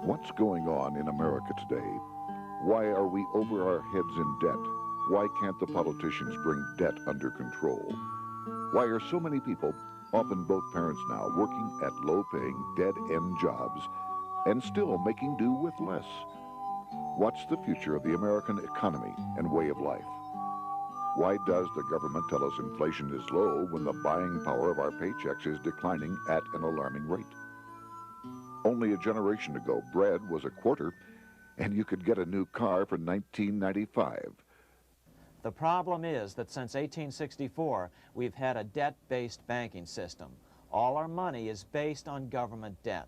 What's going on in America today? Why are we over our heads in debt? Why can't the politicians bring debt under control? Why are so many people, often both parents now, working at low-paying, dead-end jobs and still making do with less? What's the future of the American economy and way of life? Why does the government tell us inflation is low when the buying power of our paychecks is declining at an alarming rate? Only a generation ago, bread was a quarter, and you could get a new car for $19.95. The problem is that since 1864, we've had a debt-based banking system. All our money is based on government debt.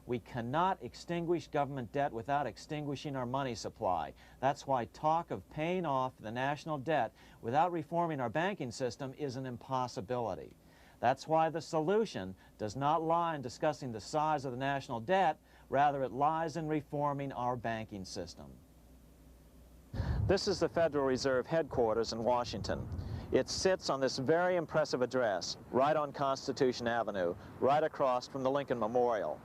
We cannot extinguish government debt without extinguishing our money supply. That's why talk of paying off the national debt without reforming our banking system is an impossibility. That's why the solution does not lie in discussing the size of the national debt, rather it lies in reforming our banking system. This is the Federal Reserve headquarters in Washington. It sits on this very impressive address, right on Constitution Avenue, right across from the Lincoln Memorial.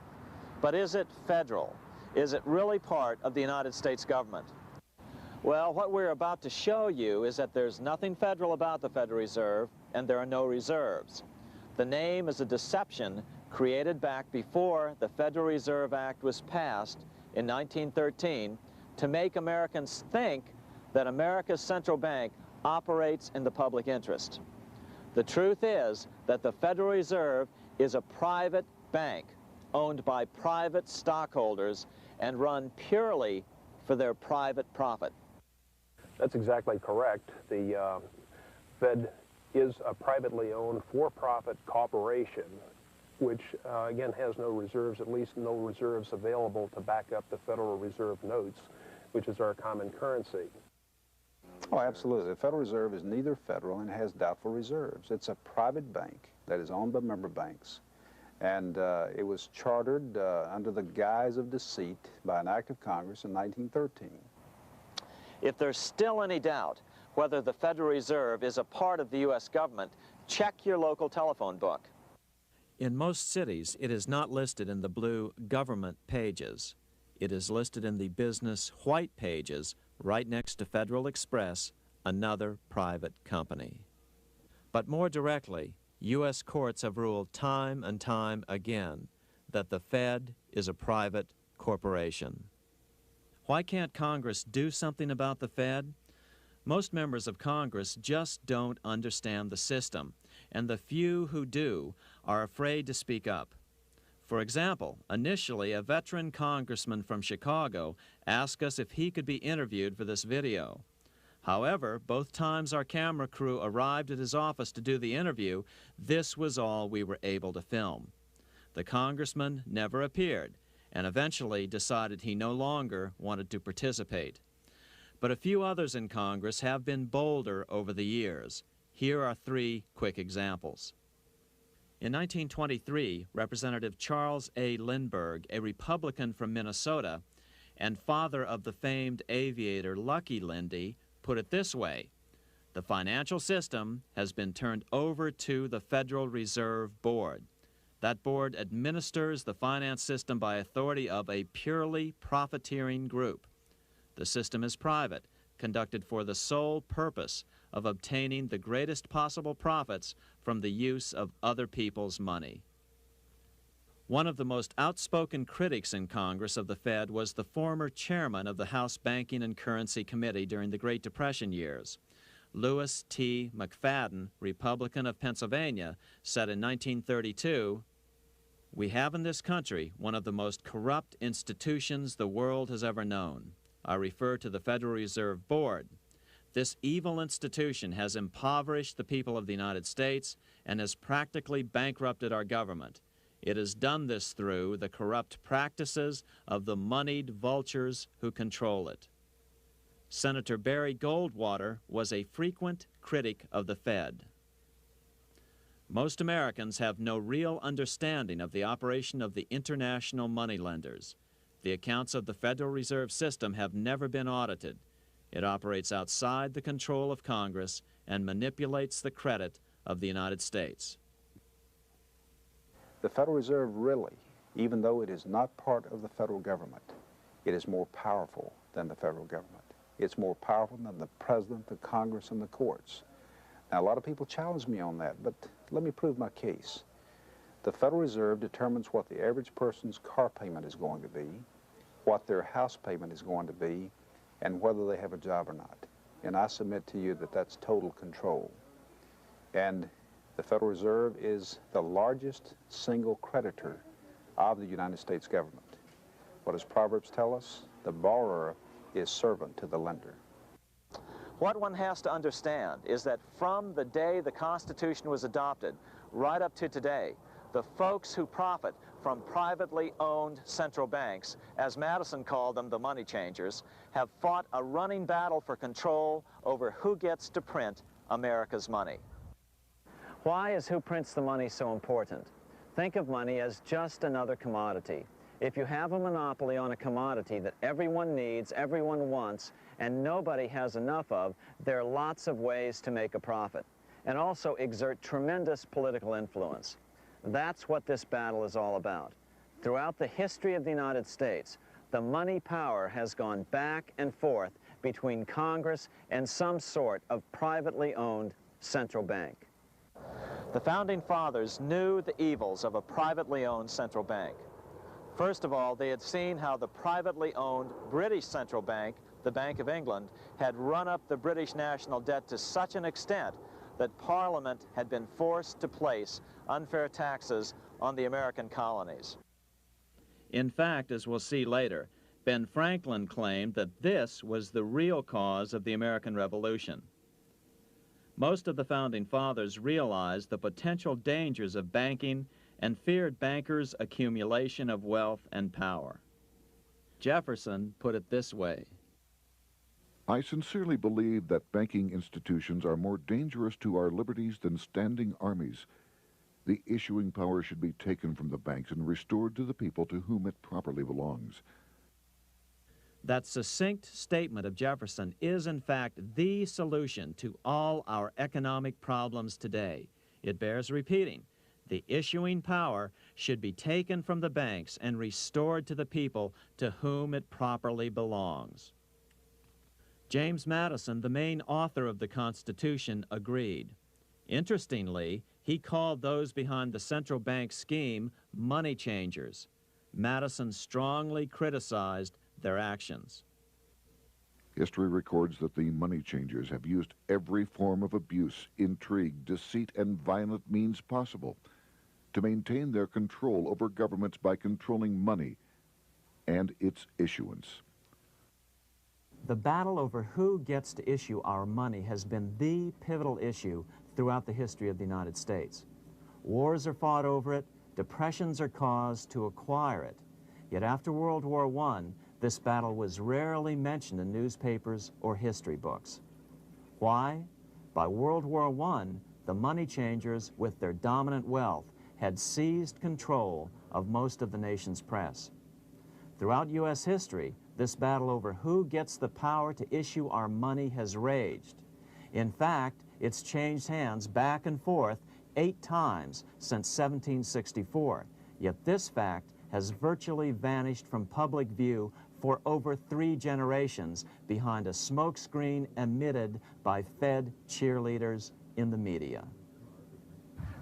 But is it federal? Is it really part of the United States government? Well, what we're about to show you is that there's nothing federal about the Federal Reserve, and there are no reserves. The name is a deception created back before the Federal Reserve Act was passed in 1913 to make Americans think that America's central bank operates in the public interest. The truth is that the Federal Reserve is a private bank owned by private stockholders and run purely for their private profit. That's exactly correct. The Fed is a privately owned for-profit corporation which, again, has no reserves, at least no reserves available to back up the Federal Reserve notes, which is our common currency. Oh, absolutely. The Federal Reserve is neither federal and has doubtful reserves. It's a private bank that is owned by member banks. And it was chartered under the guise of deceit by an act of Congress in 1913. If there's still any doubt whether the Federal Reserve is a part of the U.S. government, check your local telephone book. In most cities, it is not listed in the blue government pages. It is listed in the business white pages right next to Federal Express, another private company. But more directly, U.S. courts have ruled time and time again that the Fed is a private corporation. Why can't Congress do something about the Fed? Most members of Congress just don't understand the system, and the few who do are afraid to speak up. For example, initially a veteran congressman from Chicago asked us if he could be interviewed for this video. However, both times our camera crew arrived at his office to do the interview, this was all we were able to film. The congressman never appeared and eventually decided he no longer wanted to participate. But a few others in Congress have been bolder over the years. Here are three quick examples. In 1923, Representative Charles A. Lindbergh, a Republican from Minnesota and father of the famed aviator Lucky Lindy, put it this way: the financial system has been turned over to the Federal Reserve Board. That board administers the finance system by authority of a purely profiteering group. The system is private, conducted for the sole purpose of obtaining the greatest possible profits from the use of other people's money. One of the most outspoken critics in Congress of the Fed was the former chairman of the House Banking and Currency Committee during the Great Depression years. Lewis T. McFadden, Republican of Pennsylvania, said in 1932, "We have in this country one of the most corrupt institutions the world has ever known. I refer to the Federal Reserve Board. This evil institution has impoverished the people of the United States and has practically bankrupted our government. It has done this through the corrupt practices of the moneyed vultures who control it." Senator Barry Goldwater was a frequent critic of the Fed. Most Americans have no real understanding of the operation of the international moneylenders. The accounts of the Federal Reserve System have never been audited. It operates outside the control of Congress and manipulates the credit of the United States. The Federal Reserve really even though it is not part of the federal government, it is more powerful than the federal government. It's more powerful than the president, the Congress, and the courts. Now, a lot of people challenge me on that, but let me prove my case. The Federal Reserve determines what the average person's car payment is going to be, what their house payment is going to be, and whether they have a job or not. And I submit to you that that's total control. And the Federal Reserve is the largest single creditor of the United States government. What does Proverbs tell us? The borrower is servant to the lender. What one has to understand is that from the day the Constitution was adopted right up to today, the folks who profit from privately owned central banks, as Madison called them, the money changers, have fought a running battle for control over who gets to print America's money. Why is who prints the money so important? Think of money as just another commodity. If you have a monopoly on a commodity that everyone needs, everyone wants, and nobody has enough of, there are lots of ways to make a profit, and also exert tremendous political influence. That's what this battle is all about. Throughout the history of the United States, the money power has gone back and forth between Congress and some sort of privately owned central bank. The Founding Fathers knew the evils of a privately owned central bank. First of all, they had seen how the privately owned British central bank, the Bank of England, had run up the British national debt to such an extent that Parliament had been forced to place unfair taxes on the American colonies. In fact, as we'll see later, Ben Franklin claimed that this was the real cause of the American Revolution. Most of the Founding Fathers realized the potential dangers of banking and feared bankers' accumulation of wealth and power. Jefferson put it this way: I sincerely believe that banking institutions are more dangerous to our liberties than standing armies. The issuing power should be taken from the banks and restored to the people to whom it properly belongs. That succinct statement of Jefferson is, in fact, the solution to all our economic problems today. It bears repeating. The issuing power should be taken from the banks and restored to the people to whom it properly belongs. James Madison, the main author of the Constitution, agreed. Interestingly, he called those behind the central bank scheme money changers. Madison strongly criticized their actions. History records that the money changers have used every form of abuse, intrigue, deceit, and violent means possible to maintain their control over governments by controlling money and its issuance. The battle over who gets to issue our money has been the pivotal issue throughout the history of the United States. Wars are fought over it, depressions are caused to acquire it. Yet after World War I, this battle was rarely mentioned in newspapers or history books. Why? By World War I, the money changers, with their dominant wealth, had seized control of most of the nation's press. Throughout U.S. history, this battle over who gets the power to issue our money has raged. In fact, it's changed hands back and forth 8 times since 1764, yet this fact has virtually vanished from public view for over 3 generations behind a smokescreen emitted by Fed cheerleaders in the media.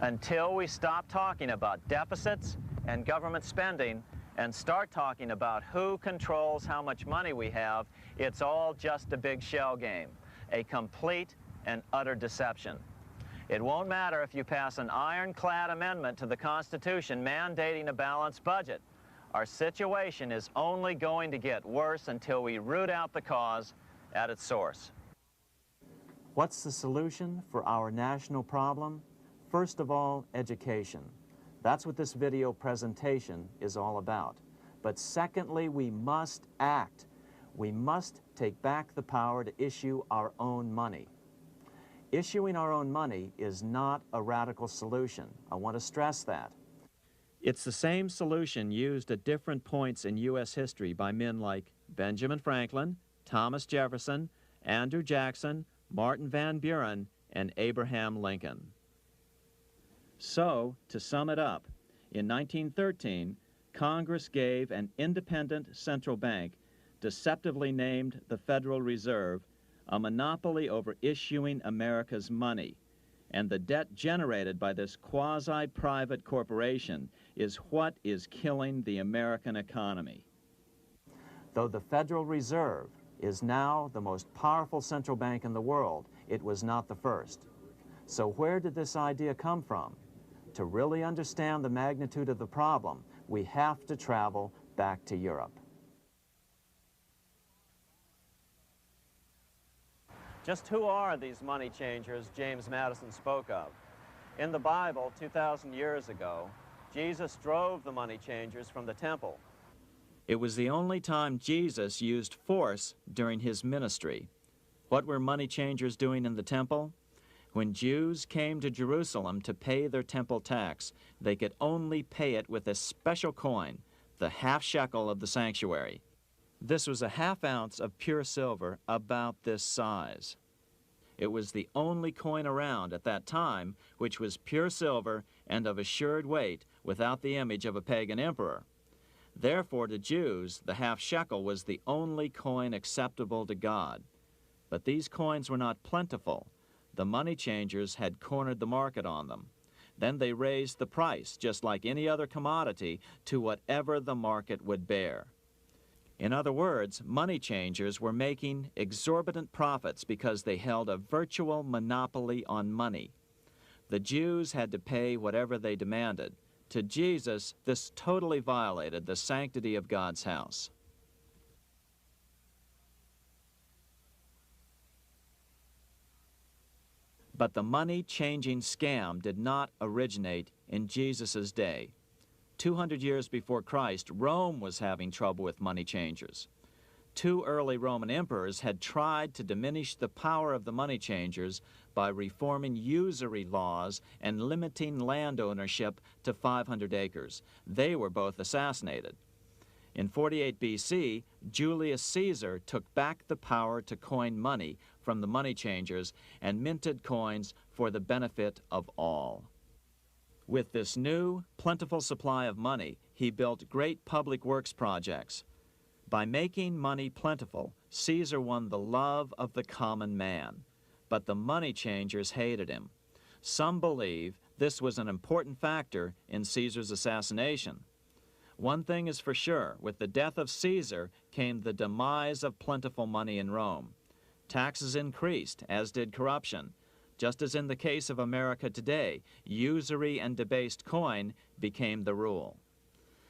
Until we stop talking about deficits and government spending and start talking about who controls how much money we have, it's all just a big shell game, a complete and utter deception. It won't matter if you pass an ironclad amendment to the Constitution mandating a balanced budget. Our situation is only going to get worse until we root out the cause at its source. What's the solution for our national problem? First of all, education. That's what this video presentation is all about. But secondly, we must act. We must take back the power to issue our own money. Issuing our own money is not a radical solution. I want to stress that. It's the same solution used at different points in U.S. history by men like Benjamin Franklin, Thomas Jefferson, Andrew Jackson, Martin Van Buren, and Abraham Lincoln. So, to sum it up, in 1913, Congress gave an independent central bank, deceptively named the Federal Reserve, a monopoly over issuing America's money. And the debt generated by this quasi-private corporation is what is killing the American economy. Though the Federal Reserve is now the most powerful central bank in the world, it was not the first. So where did this idea come from? To really understand the magnitude of the problem, we have to travel back to Europe. Just who are these money changers James Madison spoke of? In the Bible, 2,000 years ago, Jesus drove the money changers from the temple. It was the only time Jesus used force during his ministry. What were money changers doing in the temple? When Jews came to Jerusalem to pay their temple tax, they could only pay it with a special coin, the half shekel of the sanctuary. This was a half ounce of pure silver about this size. It was the only coin around at that time which was pure silver and of assured weight without the image of a pagan emperor. Therefore, to Jews, the half shekel was the only coin acceptable to God. But these coins were not plentiful. The money changers had cornered the market on them. Then they raised the price, just like any other commodity, to whatever the market would bear. In other words, money changers were making exorbitant profits because they held a virtual monopoly on money. The Jews had to pay whatever they demanded. To Jesus, this totally violated the sanctity of God's house. But the money-changing scam did not originate in Jesus' day. 200 years before Christ, Rome was having trouble with money changers. 2 early Roman emperors had tried to diminish the power of the money changers by reforming usury laws and limiting land ownership to 500 acres. They were both assassinated. In 48 BC, Julius Caesar took back the power to coin money from the money changers and minted coins for the benefit of all. With this new, plentiful supply of money, he built great public works projects. By making money plentiful, Caesar won the love of the common man. But the money changers hated him. Some believe this was an important factor in Caesar's assassination. One thing is for sure, with the death of Caesar came the demise of plentiful money in Rome. Taxes increased, as did corruption. Just as in the case of America today, usury and debased coin became the rule.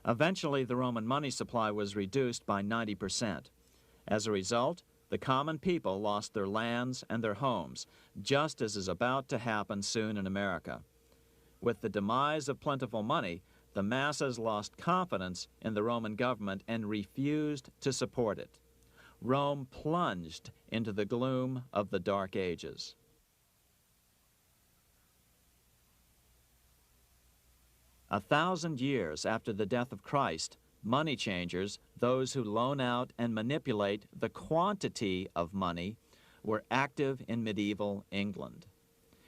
Eventually, the Roman money supply was reduced by 90%. As a result, the common people lost their lands and their homes, just as is about to happen soon in America. With the demise of plentiful money, the masses lost confidence in the Roman government and refused to support it. Rome plunged into the gloom of the Dark Ages. A 1,000 years after the death of Christ, money changers, those who loan out and manipulate the quantity of money, were active in medieval England.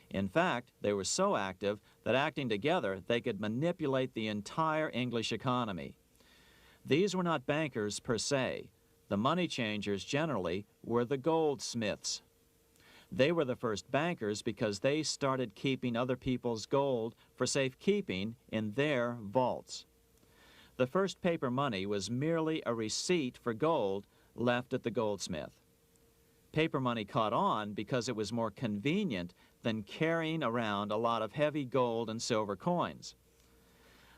In fact, they were so active that acting together, they could manipulate the entire English economy. These were not bankers per se. The money changers generally were the goldsmiths. They were the first bankers because they started keeping other people's gold for safekeeping in their vaults. The first paper money was merely a receipt for gold left at the goldsmith. Paper money caught on because it was more convenient than carrying around a lot of heavy gold and silver coins.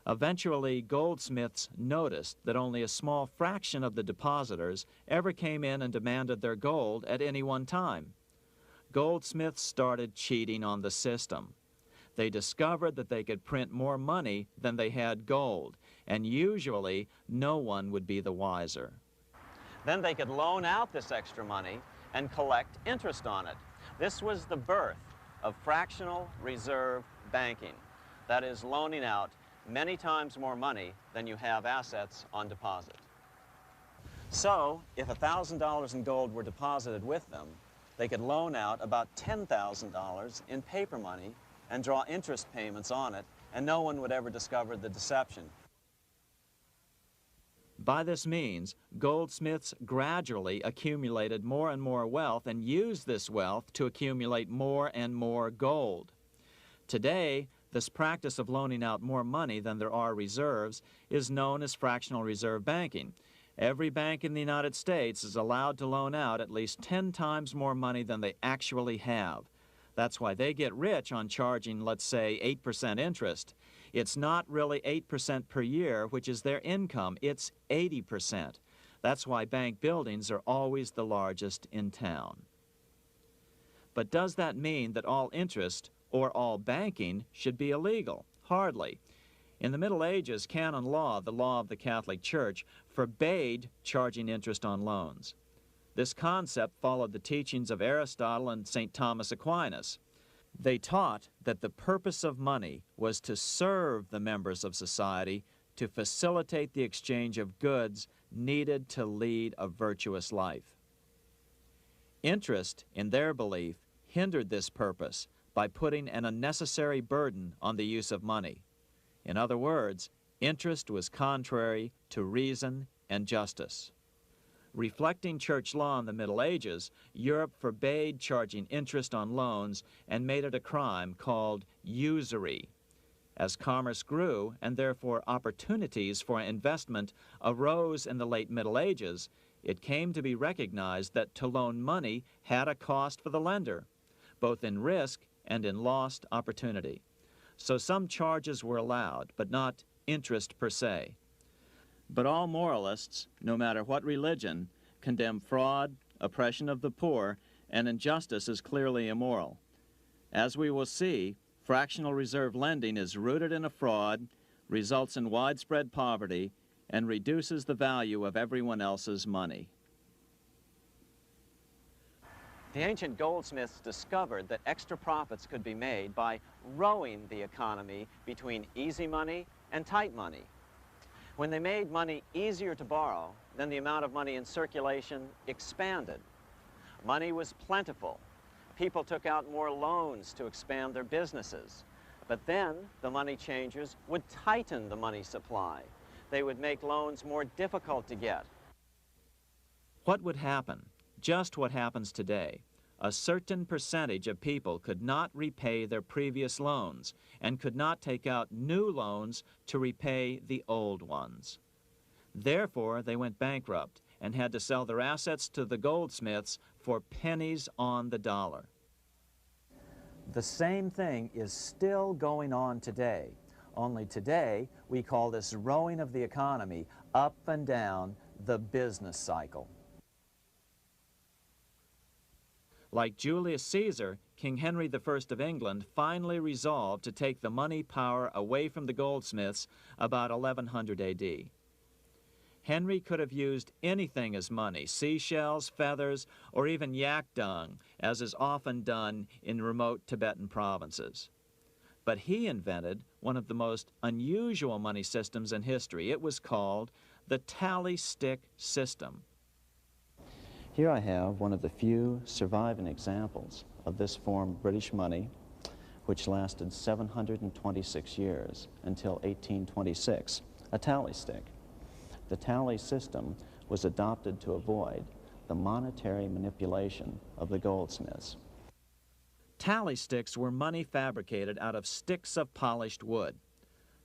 Eventually, goldsmiths noticed that only a small fraction of the depositors ever came in and demanded their gold at any one time. Goldsmiths started cheating on the system. They discovered that they could print more money than they had gold, and usually no one would be the wiser. Then they could loan out this extra money and collect interest on it. This was the birth of fractional reserve banking. That is, loaning out many times more money than you have assets on deposit. So, if $1,000 in gold were deposited with them, they could loan out about $10,000 in paper money and draw interest payments on it, and no one would ever discover the deception. By this means, goldsmiths gradually accumulated more and more wealth and used this wealth to accumulate more and more gold. Today, this practice of loaning out more money than there are reserves is known as fractional reserve banking. Every bank in the United States is allowed to loan out at least 10 times more money than they actually have. That's why they get rich on charging, let's say, 8% interest. It's not really 8% per year, which is their income. It's 80%. That's why bank buildings are always the largest in town. But does that mean that all interest or all banking should be illegal? Hardly. In the Middle Ages, canon law, the law of the Catholic Church, forbade charging interest on loans. This concept followed the teachings of Aristotle and St. Thomas Aquinas. They taught that the purpose of money was to serve the members of society, to facilitate the exchange of goods needed to lead a virtuous life. Interest, in their belief, hindered this purpose by putting an unnecessary burden on the use of money. In other words, interest was contrary to reason and justice. Reflecting church law in the Middle Ages, Europe forbade charging interest on loans and made it a crime called usury. As commerce grew, and therefore opportunities for investment arose in the late Middle Ages, it came to be recognized that to loan money had a cost for the lender, both in risk and in lost opportunity. So some charges were allowed, but not interest per se. But all moralists, no matter what religion, condemn fraud, oppression of the poor, and injustice as clearly immoral. As we will see, fractional reserve lending is rooted in a fraud, results in widespread poverty, and reduces the value of everyone else's money. The ancient goldsmiths discovered that extra profits could be made by rowing the economy between easy money and tight money. When they made money easier to borrow, then the amount of money in circulation expanded. Money was plentiful. People took out more loans to expand their businesses. But then the money changers would tighten the money supply. They would make loans more difficult to get. What would happen? Just what happens today. A certain percentage of people could not repay their previous loans and could not take out new loans to repay the old ones. Therefore, they went bankrupt and had to sell their assets to the goldsmiths for pennies on the dollar. The same thing is still going on today. Only today, we call this rowing of the economy up and down the business cycle. Like Julius Caesar, King Henry I of England finally resolved to take the money power away from the goldsmiths about 1100 AD. Henry could have used anything as money, seashells, feathers, or even yak dung, as is often done in remote Tibetan provinces. But he invented one of the most unusual money systems in history. It was called the tally stick system. Here I have one of the few surviving examples of this form of British money, which lasted 726 years until 1826, a tally stick. The tally system was adopted to avoid the monetary manipulation of the goldsmiths. Tally sticks were money fabricated out of sticks of polished wood.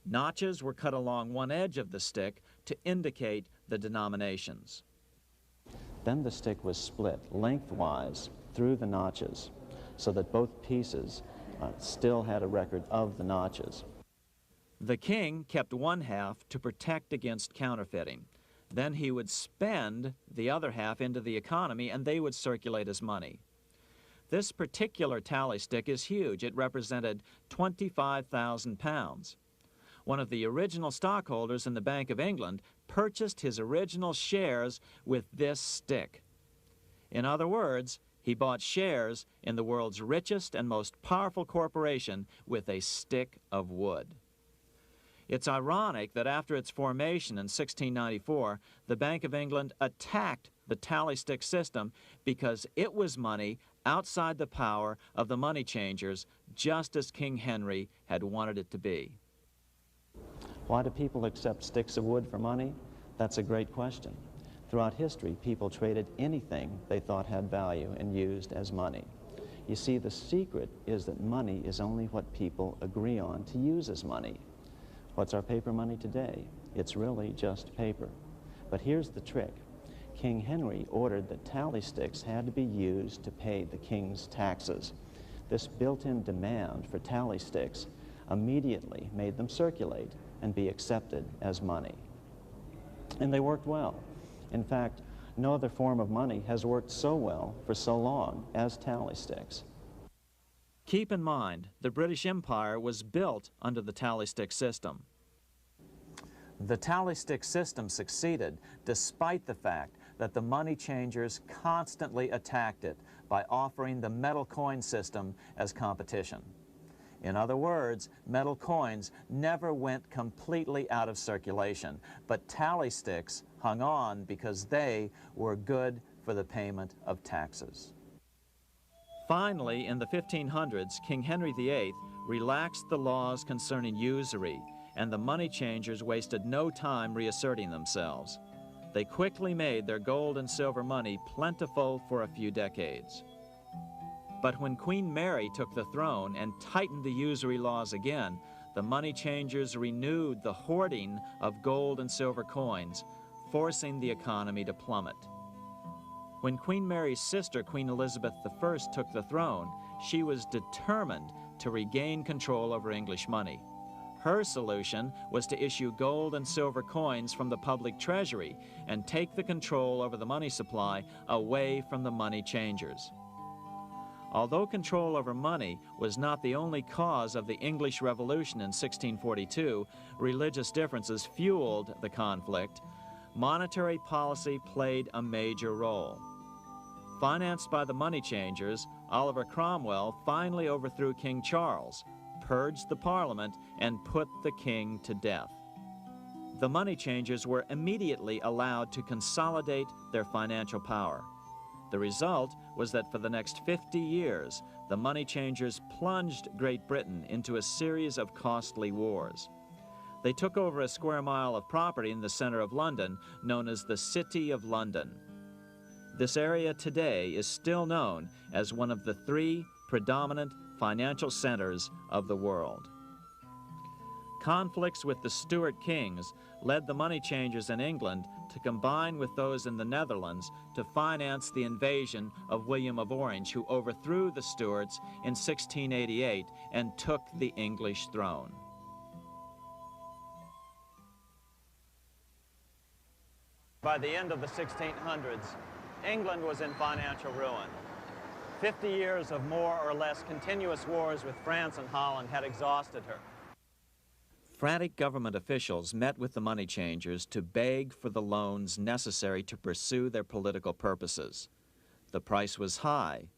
Notches were cut along one edge of the stick to indicate the denominations. Then the stick was split lengthwise through the notches so that both pieces still had a record of the notches. The king kept one half to protect against counterfeiting. Then he would spend the other half into the economy and they would circulate as money. This particular tally stick is huge. It represented 25,000 pounds. One of the original stockholders in the Bank of England purchased his original shares with this stick. In other words, he bought shares in the world's richest and most powerful corporation with a stick of wood. It's ironic that after its formation in 1694, the Bank of England attacked the tally stick system because it was money outside the power of the money changers, just as King Henry had wanted it to be. Why do people accept sticks of wood for money? That's a great question. Throughout history, people traded anything they thought had value and used as money. You see, the secret is that money is only what people agree on to use as money. What's our paper money today? It's really just paper. But here's the trick. King Henry ordered that tally sticks had to be used to pay the king's taxes. This built-in demand for tally sticks immediately made them circulate and be accepted as money. And they worked well. In fact, no other form of money has worked so well for so long as tally sticks. Keep in mind, the British Empire was built under the tally stick system. The tally stick system succeeded despite the fact that the money changers constantly attacked it by offering the metal coin system as competition. In other words, metal coins never went completely out of circulation, but tally sticks hung on because they were good for the payment of taxes. Finally, in the 1500s, King Henry VIII relaxed the laws concerning usury, and the money changers wasted no time reasserting themselves. They quickly made their gold and silver money plentiful for a few decades. But when Queen Mary took the throne and tightened the usury laws again, the money changers renewed the hoarding of gold and silver coins, forcing the economy to plummet. When Queen Mary's sister, Queen Elizabeth I, took the throne, she was determined to regain control over English money. Her solution was to issue gold and silver coins from the public treasury and take the control over the money supply away from the money changers. Although control over money was not the only cause of the English Revolution in 1642, religious differences fueled the conflict. Monetary policy played a major role. Financed by the money changers, Oliver Cromwell finally overthrew King Charles, purged the Parliament, and put the king to death. The money changers were immediately allowed to consolidate their financial power. The result was that for the next 50 years, the money changers plunged Great Britain into a series of costly wars. They took over a square mile of property in the center of London, known as the City of London. This area today is still known as one of the 3 predominant financial centers of the world. Conflicts with the Stuart kings led the money changers in England to combine with those in the Netherlands to finance the invasion of William of Orange, who overthrew the Stuarts in 1688 and took the English throne. By the end of the 1600s, England was in financial ruin. 50 years of more or less continuous wars with France and Holland had exhausted her. Frantic government officials met with the money changers to beg for the loans necessary to pursue their political purposes. The price was high: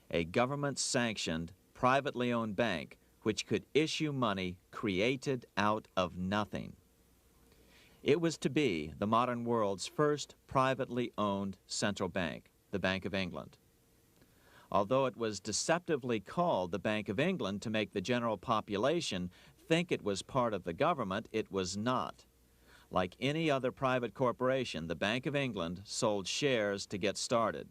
a government-sanctioned, privately owned bank which could issue money created out of nothing. It was to be the modern world's first privately owned central bank, the Bank of England. Although it was deceptively called the Bank of England to make the general population think it was part of the government, it was not. Like any other private corporation, the Bank of England sold shares to get started.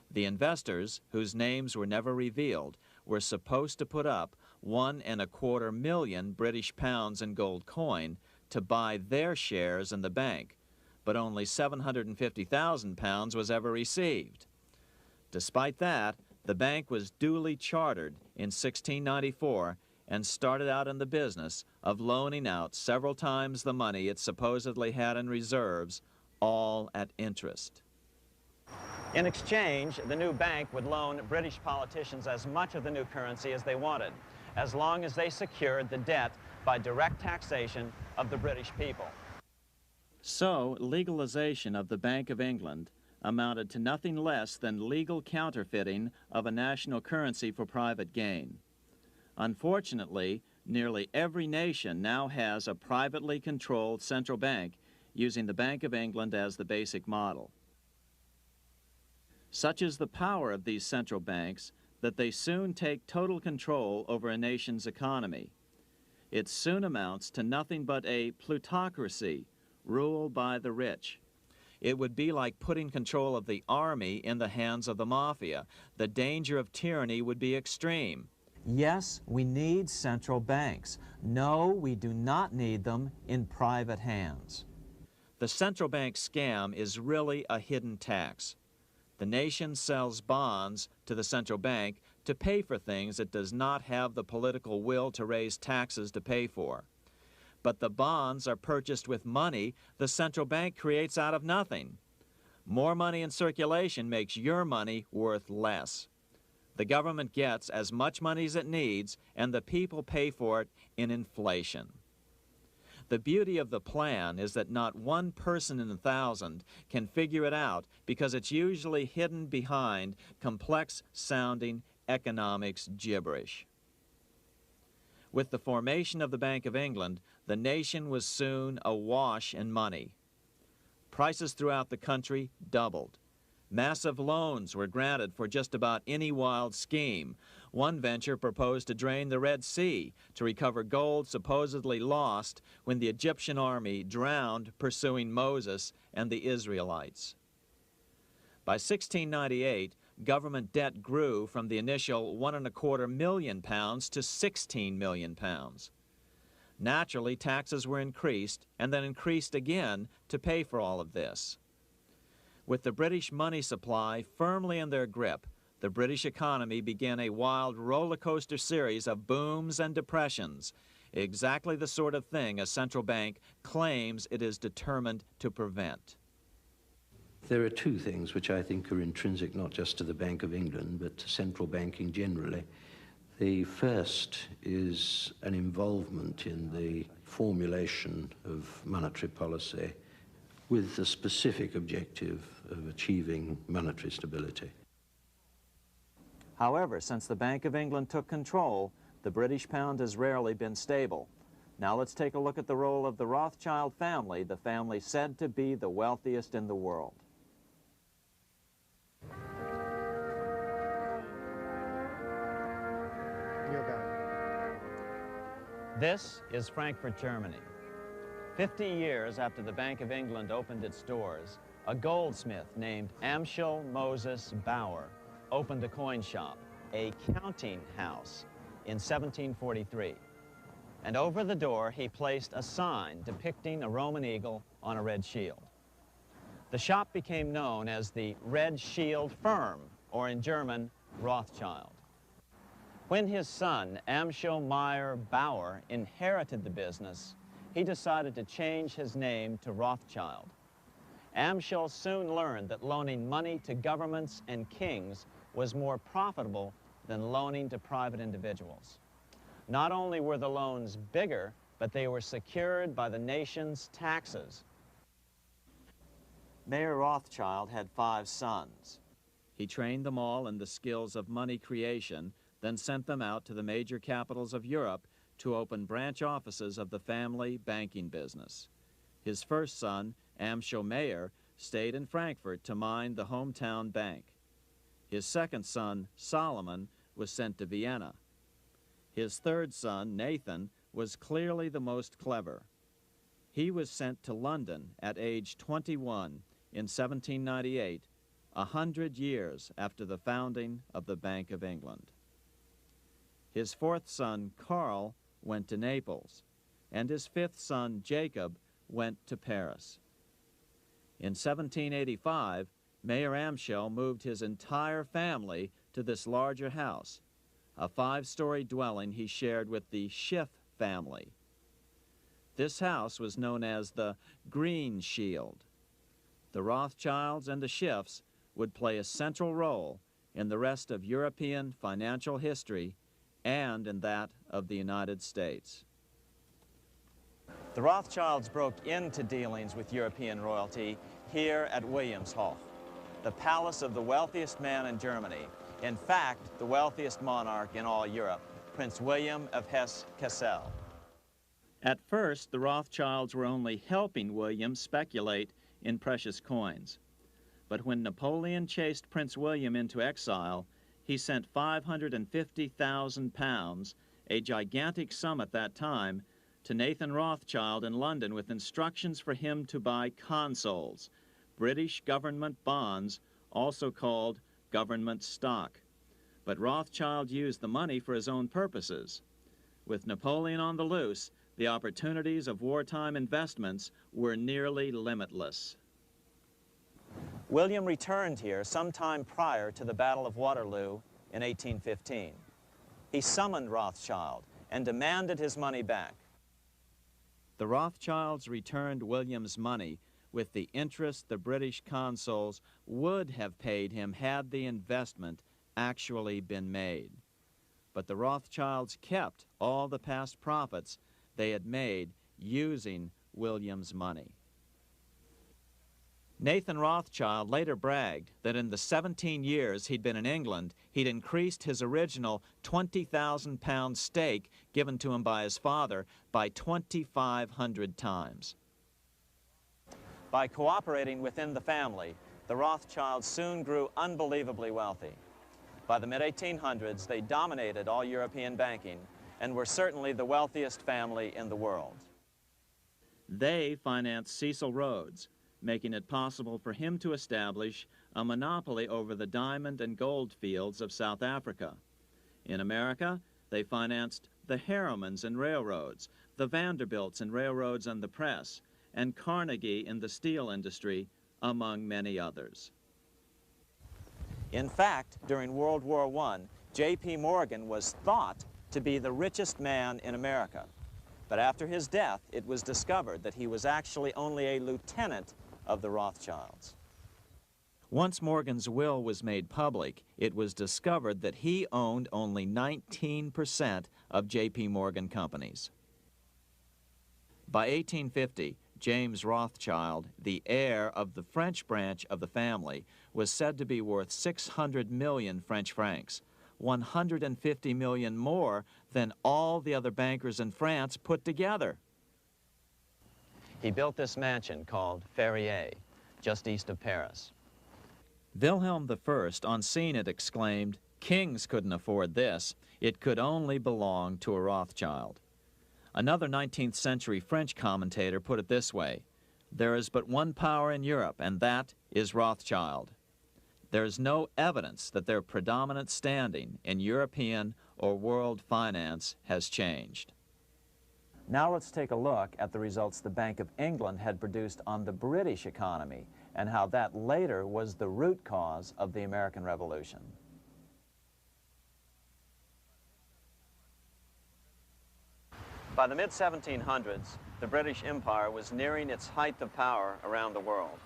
The investors, whose names were never revealed, were supposed to put up £1.25 million British pounds in gold coin to buy their shares in the bank, but only £750,000 was ever received. Despite that, the bank was duly chartered in 1694 and started out in the business of loaning out several times the money it supposedly had in reserves, all at interest. In exchange, the new bank would loan British politicians as much of the new currency as they wanted, as long as they secured the debt by direct taxation of the British people. So, legalization of the Bank of England amounted to nothing less than legal counterfeiting of a national currency for private gain. Unfortunately, nearly every nation now has a privately controlled central bank using the Bank of England as the basic model. Such is the power of these central banks that they soon take total control over a nation's economy. It soon amounts to nothing but a plutocracy, rule by the rich. It would be like putting control of the army in the hands of the mafia. The danger of tyranny would be extreme. Yes, we need central banks. No, we do not need them in private hands. The central bank scam is really a hidden tax. The nation sells bonds to the central bank to pay for things it does not have the political will to raise taxes to pay for. But the bonds are purchased with money the central bank creates out of nothing. More money in circulation makes your money worth less. The government gets as much money as it needs, and the people pay for it in inflation. The beauty of the plan is that not one person in 1,000 can figure it out because it's usually hidden behind complex-sounding economics gibberish. With the formation of the Bank of England, the nation was soon awash in money. Prices throughout the country doubled. Massive loans were granted for just about any wild scheme. One venture proposed to drain the Red Sea to recover gold supposedly lost when the Egyptian army drowned pursuing Moses and the Israelites. By 1698, government debt grew from the initial £1.25 million to £16 million. Naturally, taxes were increased and then increased again to pay for all of this. With the British money supply firmly in their grip, the British economy began a wild roller coaster series of booms and depressions, exactly the sort of thing a central bank claims it is determined to prevent. There are two things which I think are intrinsic not just to the Bank of England, but to central banking generally. The first is an involvement in the formulation of monetary policy with the specific objective of achieving monetary stability. However, since the Bank of England took control, the British pound has rarely been stable. Now let's take a look at the role of the Rothschild family, the family said to be the wealthiest in the world. This is Frankfurt, Germany. 50 years after the Bank of England opened its doors, a goldsmith named Amschel Moses Bauer opened a coin shop, a counting house, in 1743. And over the door, he placed a sign depicting a Roman eagle on a red shield. The shop became known as the Red Shield Firm, or in German, Rothschild. When his son, Amschel Meyer Bauer, inherited the business, he decided to change his name to Rothschild. Amschel soon learned that loaning money to governments and kings was more profitable than loaning to private individuals. Not only were the loans bigger, but they were secured by the nation's taxes. Mayer Rothschild had 5 sons. He trained them all in the skills of money creation, then sent them out to the major capitals of Europe to open branch offices of the family banking business. His first son, Amschel Meyer, stayed in Frankfurt to mind the hometown bank. His second son, Solomon, was sent to Vienna. His third son, Nathan, was clearly the most clever. He was sent to London at age 21 in 1798, 100 years after the founding of the Bank of England. His fourth son, Karl, went to Naples, and his fifth son, Jacob, went to Paris. In 1785, Mayer Amschel moved his entire family to this larger house, a 5-story dwelling he shared with the Schiff family. This house was known as the Green Shield. The Rothschilds and the Schiffs would play a central role in the rest of European financial history and in that of the United States. The Rothschilds broke into dealings with European royalty here at Wilhelmshof, the palace of the wealthiest man in Germany. In fact, the wealthiest monarch in all Europe, Prince William of Hesse-Kassel. At first, the Rothschilds were only helping William speculate in precious coins. But when Napoleon chased Prince William into exile, he sent £550,000, a gigantic sum at that time, to Nathan Rothschild in London with instructions for him to buy consols, British government bonds, also called government stock. But Rothschild used the money for his own purposes. With Napoleon on the loose, the opportunities of wartime investments were nearly limitless. William returned here sometime prior to the Battle of Waterloo in 1815. He summoned Rothschild and demanded his money back. The Rothschilds returned William's money with the interest the British consuls would have paid him had the investment actually been made. But the Rothschilds kept all the past profits they had made using William's money. Nathan Rothschild later bragged that in the 17 years he'd been in England, he'd increased his original £20,000 stake given to him by his father by 2,500 times. By cooperating within the family, the Rothschilds soon grew unbelievably wealthy. By the mid-1800s, they dominated all European banking and were certainly the wealthiest family in the world. They financed Cecil Rhodes, making it possible for him to establish a monopoly over the diamond and gold fields of South Africa. In America, they financed the Harrimans and railroads, the Vanderbilts and railroads and the press, and Carnegie in the steel industry, among many others. In fact, during World War I, J.P. Morgan was thought to be the richest man in America. But after his death, it was discovered that he was actually only a lieutenant of the Rothschilds. Once Morgan's will was made public, it was discovered that he owned only 19% of J.P. Morgan companies. By 1850, James Rothschild, the heir of the French branch of the family, was said to be worth 600 million French francs, 150 million more than all the other bankers in France put together. He built this mansion called Ferrier, just east of Paris. Wilhelm I, on seeing it, exclaimed, "Kings couldn't afford this. It could only belong to a Rothschild." Another 19th century French commentator put it this way: "There is but one power in Europe, and that is Rothschild." There is no evidence that their predominant standing in European or world finance has changed. Now let's take a look at the results the Bank of England had produced on the British economy and how that later was the root cause of the American Revolution. By the mid-1700s, the British Empire was nearing its height of power around the world.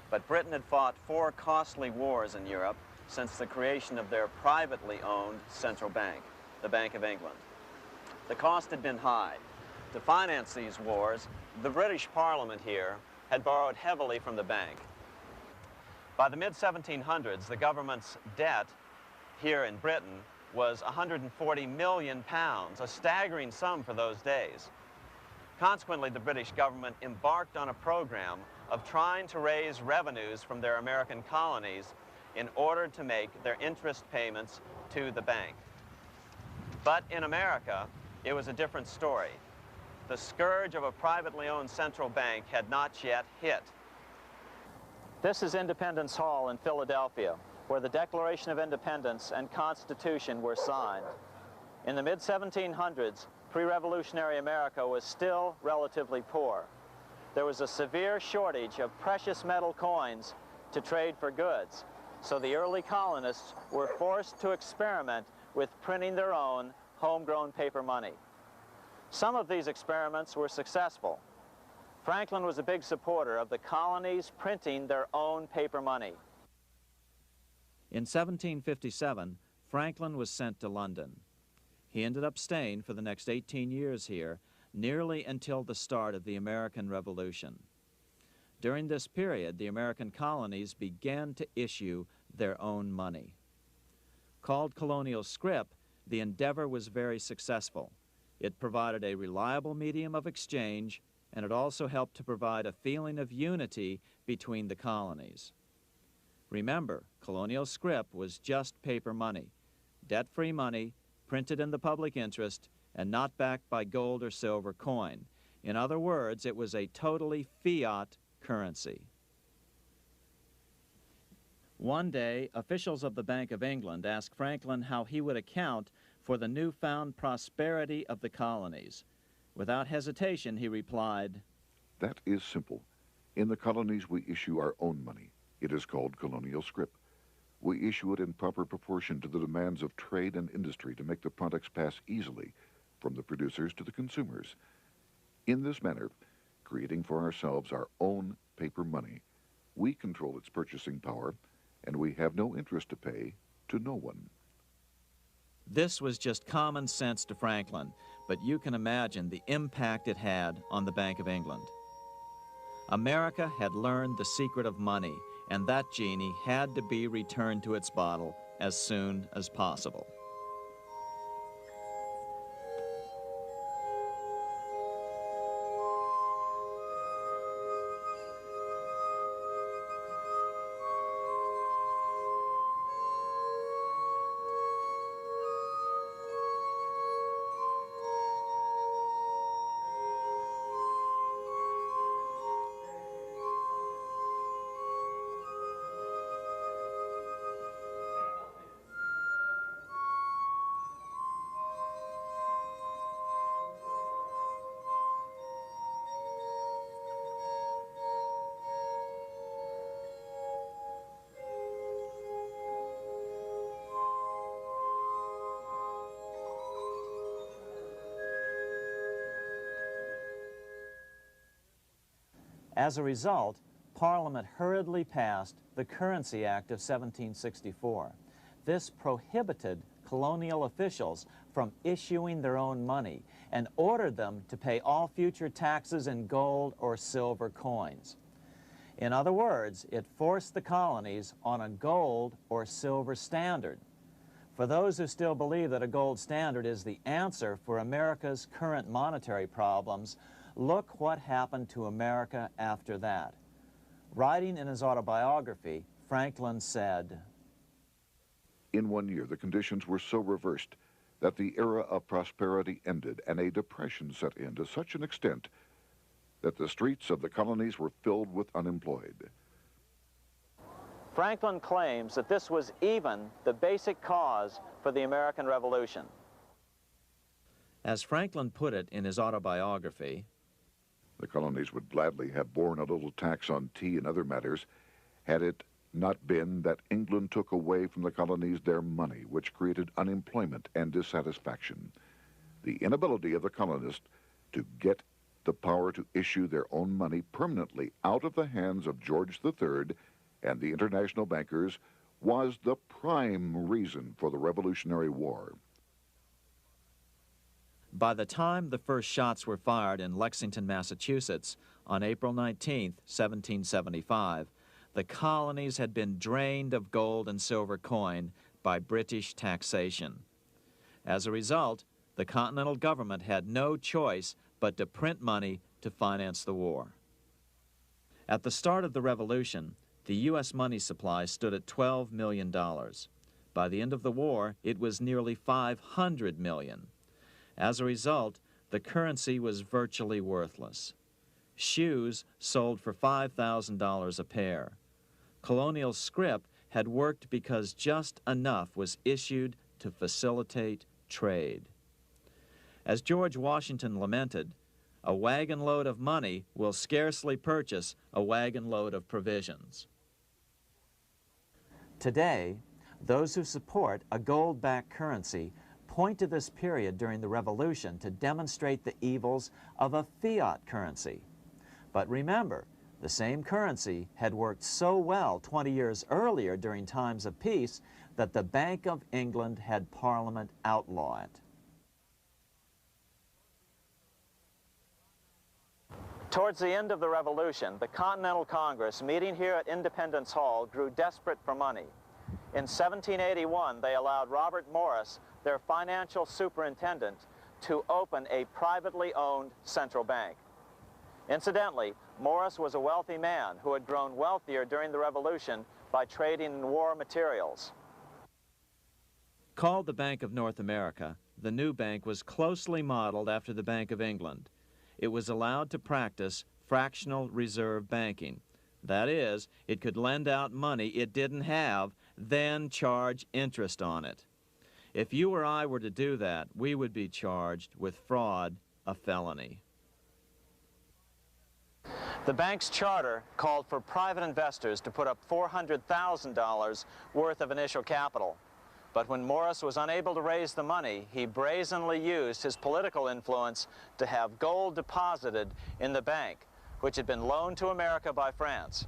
But Britain had fought 4 costly wars in Europe since the creation of their privately owned central bank, the Bank of England. The cost had been high. To finance these wars, the British Parliament here had borrowed heavily from the bank. By the mid-1700s, the government's debt here in Britain was £140 million, a staggering sum for those days. Consequently, the British government embarked on a program of trying to raise revenues from their American colonies in order to make their interest payments to the bank. But in America, it was a different story. The scourge of a privately owned central bank had not yet hit. This is Independence Hall in Philadelphia, where the Declaration of Independence and Constitution were signed. In the mid-1700s, pre-revolutionary America was still relatively poor. There was a severe shortage of precious metal coins to trade for goods, so the early colonists were forced to experiment with printing their own homegrown paper money. Some of these experiments were successful. Franklin was a big supporter of the colonies printing their own paper money. In 1757, Franklin was sent to London. He ended up staying for the next 18 years here, nearly until the start of the American Revolution. During this period, the American colonies began to issue their own money. Called colonial scrip, the endeavor was very successful. It provided a reliable medium of exchange, and it also helped to provide a feeling of unity between the colonies. Remember, colonial scrip was just paper money, debt-free money, printed in the public interest, and not backed by gold or silver coin. In other words, it was a totally fiat currency. One day, officials of the Bank of England asked Franklin how he would account for the newfound prosperity of the colonies. Without hesitation, he replied, "That is simple. In the colonies, we issue our own money. It is called colonial scrip. We issue it in proper proportion to the demands of trade and industry to make the products pass easily from the producers to the consumers. In this manner, creating for ourselves our own paper money, we control its purchasing power, and we have no interest to pay to no one." This was just common sense to Franklin, but you can imagine the impact it had on the Bank of England. America had learned the secret of money, and that genie had to be returned to its bottle as soon as possible. As a result, Parliament hurriedly passed the Currency Act of 1764. This prohibited colonial officials from issuing their own money and ordered them to pay all future taxes in gold or silver coins. In other words, it forced the colonies on a gold or silver standard. For those who still believe that a gold standard is the answer for America's current monetary problems, look what happened to America after that. Writing in his autobiography, Franklin said, "In 1 year, the conditions were so reversed that the era of prosperity ended and a depression set in to such an extent that the streets of the colonies were filled with unemployed." Franklin claims that this was even the basic cause for the American Revolution. As Franklin put it in his autobiography, The colonies would gladly have borne a little tax on tea and other matters had it not been that England took away from the colonies their money, which created unemployment and dissatisfaction. The inability of the colonists to get the power to issue their own money permanently out of the hands of George III and the international bankers was the prime reason for the Revolutionary War. by the time the first shots were fired in Lexington, Massachusetts, on April 19, 1775, the colonies had been drained of gold and silver coin by British taxation. As a result, the Continental government had no choice but to print money to finance the war. At the start of the Revolution, the U.S. money supply stood at $12 million. By the end of the war, it was nearly $500 million. As a result, the currency was virtually worthless. Shoes sold for $5,000 a pair. Colonial scrip had worked because just enough was issued to facilitate trade. As George Washington lamented, a wagon load of money will scarcely purchase a wagon load of provisions. Today, those who support a gold-backed currency point to this period during the Revolution to demonstrate the evils of a fiat currency. But remember, the same currency had worked so well 20 years earlier during times of peace that the Bank of England had Parliament outlaw it. Towards the end of the Revolution, the Continental Congress, meeting here at Independence Hall, grew desperate for money. In 1781, they allowed Robert Morris, their financial superintendent, to open a privately owned central bank. Incidentally, Morris was a wealthy man who had grown wealthier during the Revolution by trading in war materials. Called the Bank of North America, the new bank was closely modeled after the Bank of England. It was allowed to practice fractional reserve banking. That is, it could lend out money it didn't have, then charge interest on it. If you or I were to do that, we would be charged with fraud, a felony. The bank's charter called for private investors to put up $400,000 worth of initial capital. But when Morris was unable to raise the money, he brazenly used his political influence to have gold deposited in the bank, which had been loaned to America by France.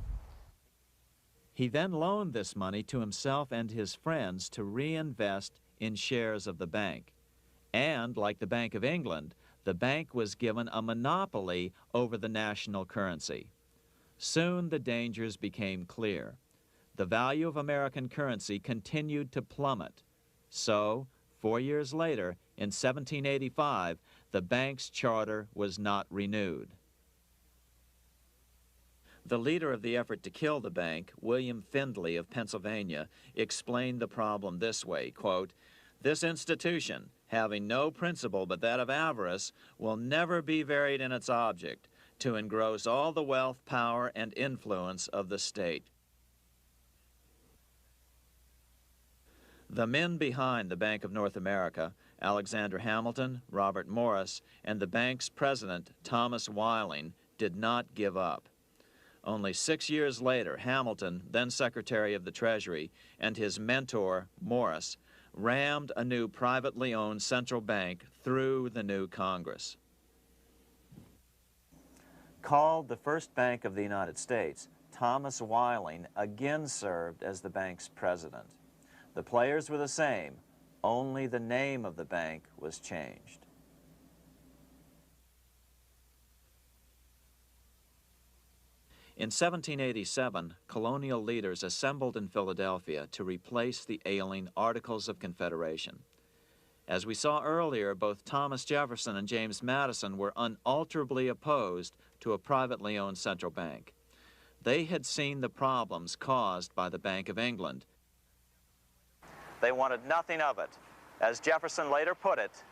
He then loaned this money to himself and his friends to reinvest in shares of the bank. And, like the Bank of England, the bank was given a monopoly over the national currency. Soon the dangers became clear. The value of American currency continued to plummet. So, 4 years later, in 1785, the bank's charter was not renewed. The leader of the effort to kill the bank, William Findley of Pennsylvania, explained the problem this way, quote, "This institution, having no principle but that of avarice, will never be varied in its object, to engross all the wealth, power, and influence of the state." The men behind the Bank of North America, Alexander Hamilton, Robert Morris, and the bank's president, Thomas Whiling, did not give up. Only 6 years later, Hamilton, then Secretary of the Treasury, and his mentor, Morris, rammed a new privately owned central bank through the new Congress. Called the first bank of the United States, Thomas Whiling again served as the bank's president. The players were the same, only the name of the bank was changed. In 1787, colonial leaders assembled in Philadelphia to replace the ailing Articles of Confederation. As we saw earlier, both Thomas Jefferson and James Madison were unalterably opposed to a privately owned central bank. They had seen the problems caused by the Bank of England. They wanted nothing of it. As Jefferson later put it,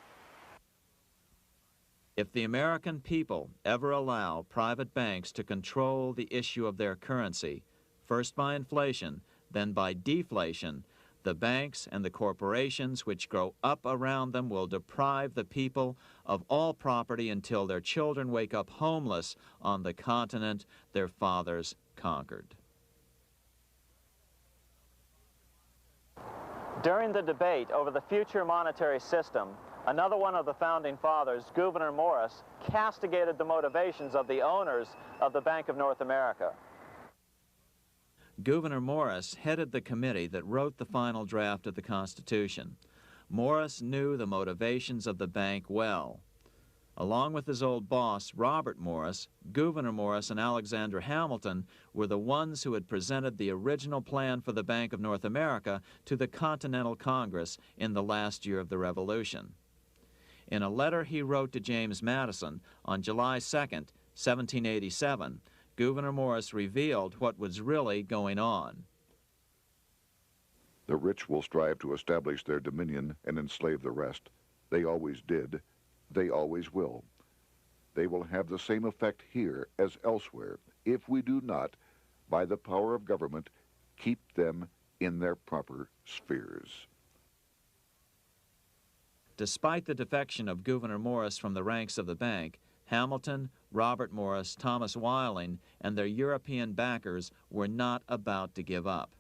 "If the American people ever allow private banks to control the issue of their currency, first by inflation, then by deflation, the banks and the corporations which grow up around them will deprive the people of all property until their children wake up homeless on the continent their fathers conquered." During the debate over the future monetary system, another one of the founding fathers, Gouverneur Morris, castigated the motivations of the owners of the Bank of North America. Gouverneur Morris headed the committee that wrote the final draft of the Constitution. Morris knew the motivations of the bank well. Along with his old boss, Robert Morris, Gouverneur Morris and Alexander Hamilton were the ones who had presented the original plan for the Bank of North America to the Continental Congress in the last year of the Revolution. In a letter he wrote to James Madison on July 2nd, 1787, Gouverneur Morris revealed what was really going on. "The rich will strive to establish their dominion and enslave the rest. They always did. They always will. They will have the same effect here as elsewhere if we do not, by the power of government, keep them in their proper spheres." Despite the defection of Gouverneur Morris from the ranks of the bank, Hamilton, Robert Morris, Thomas Whiling, and their European backers were not about to give up.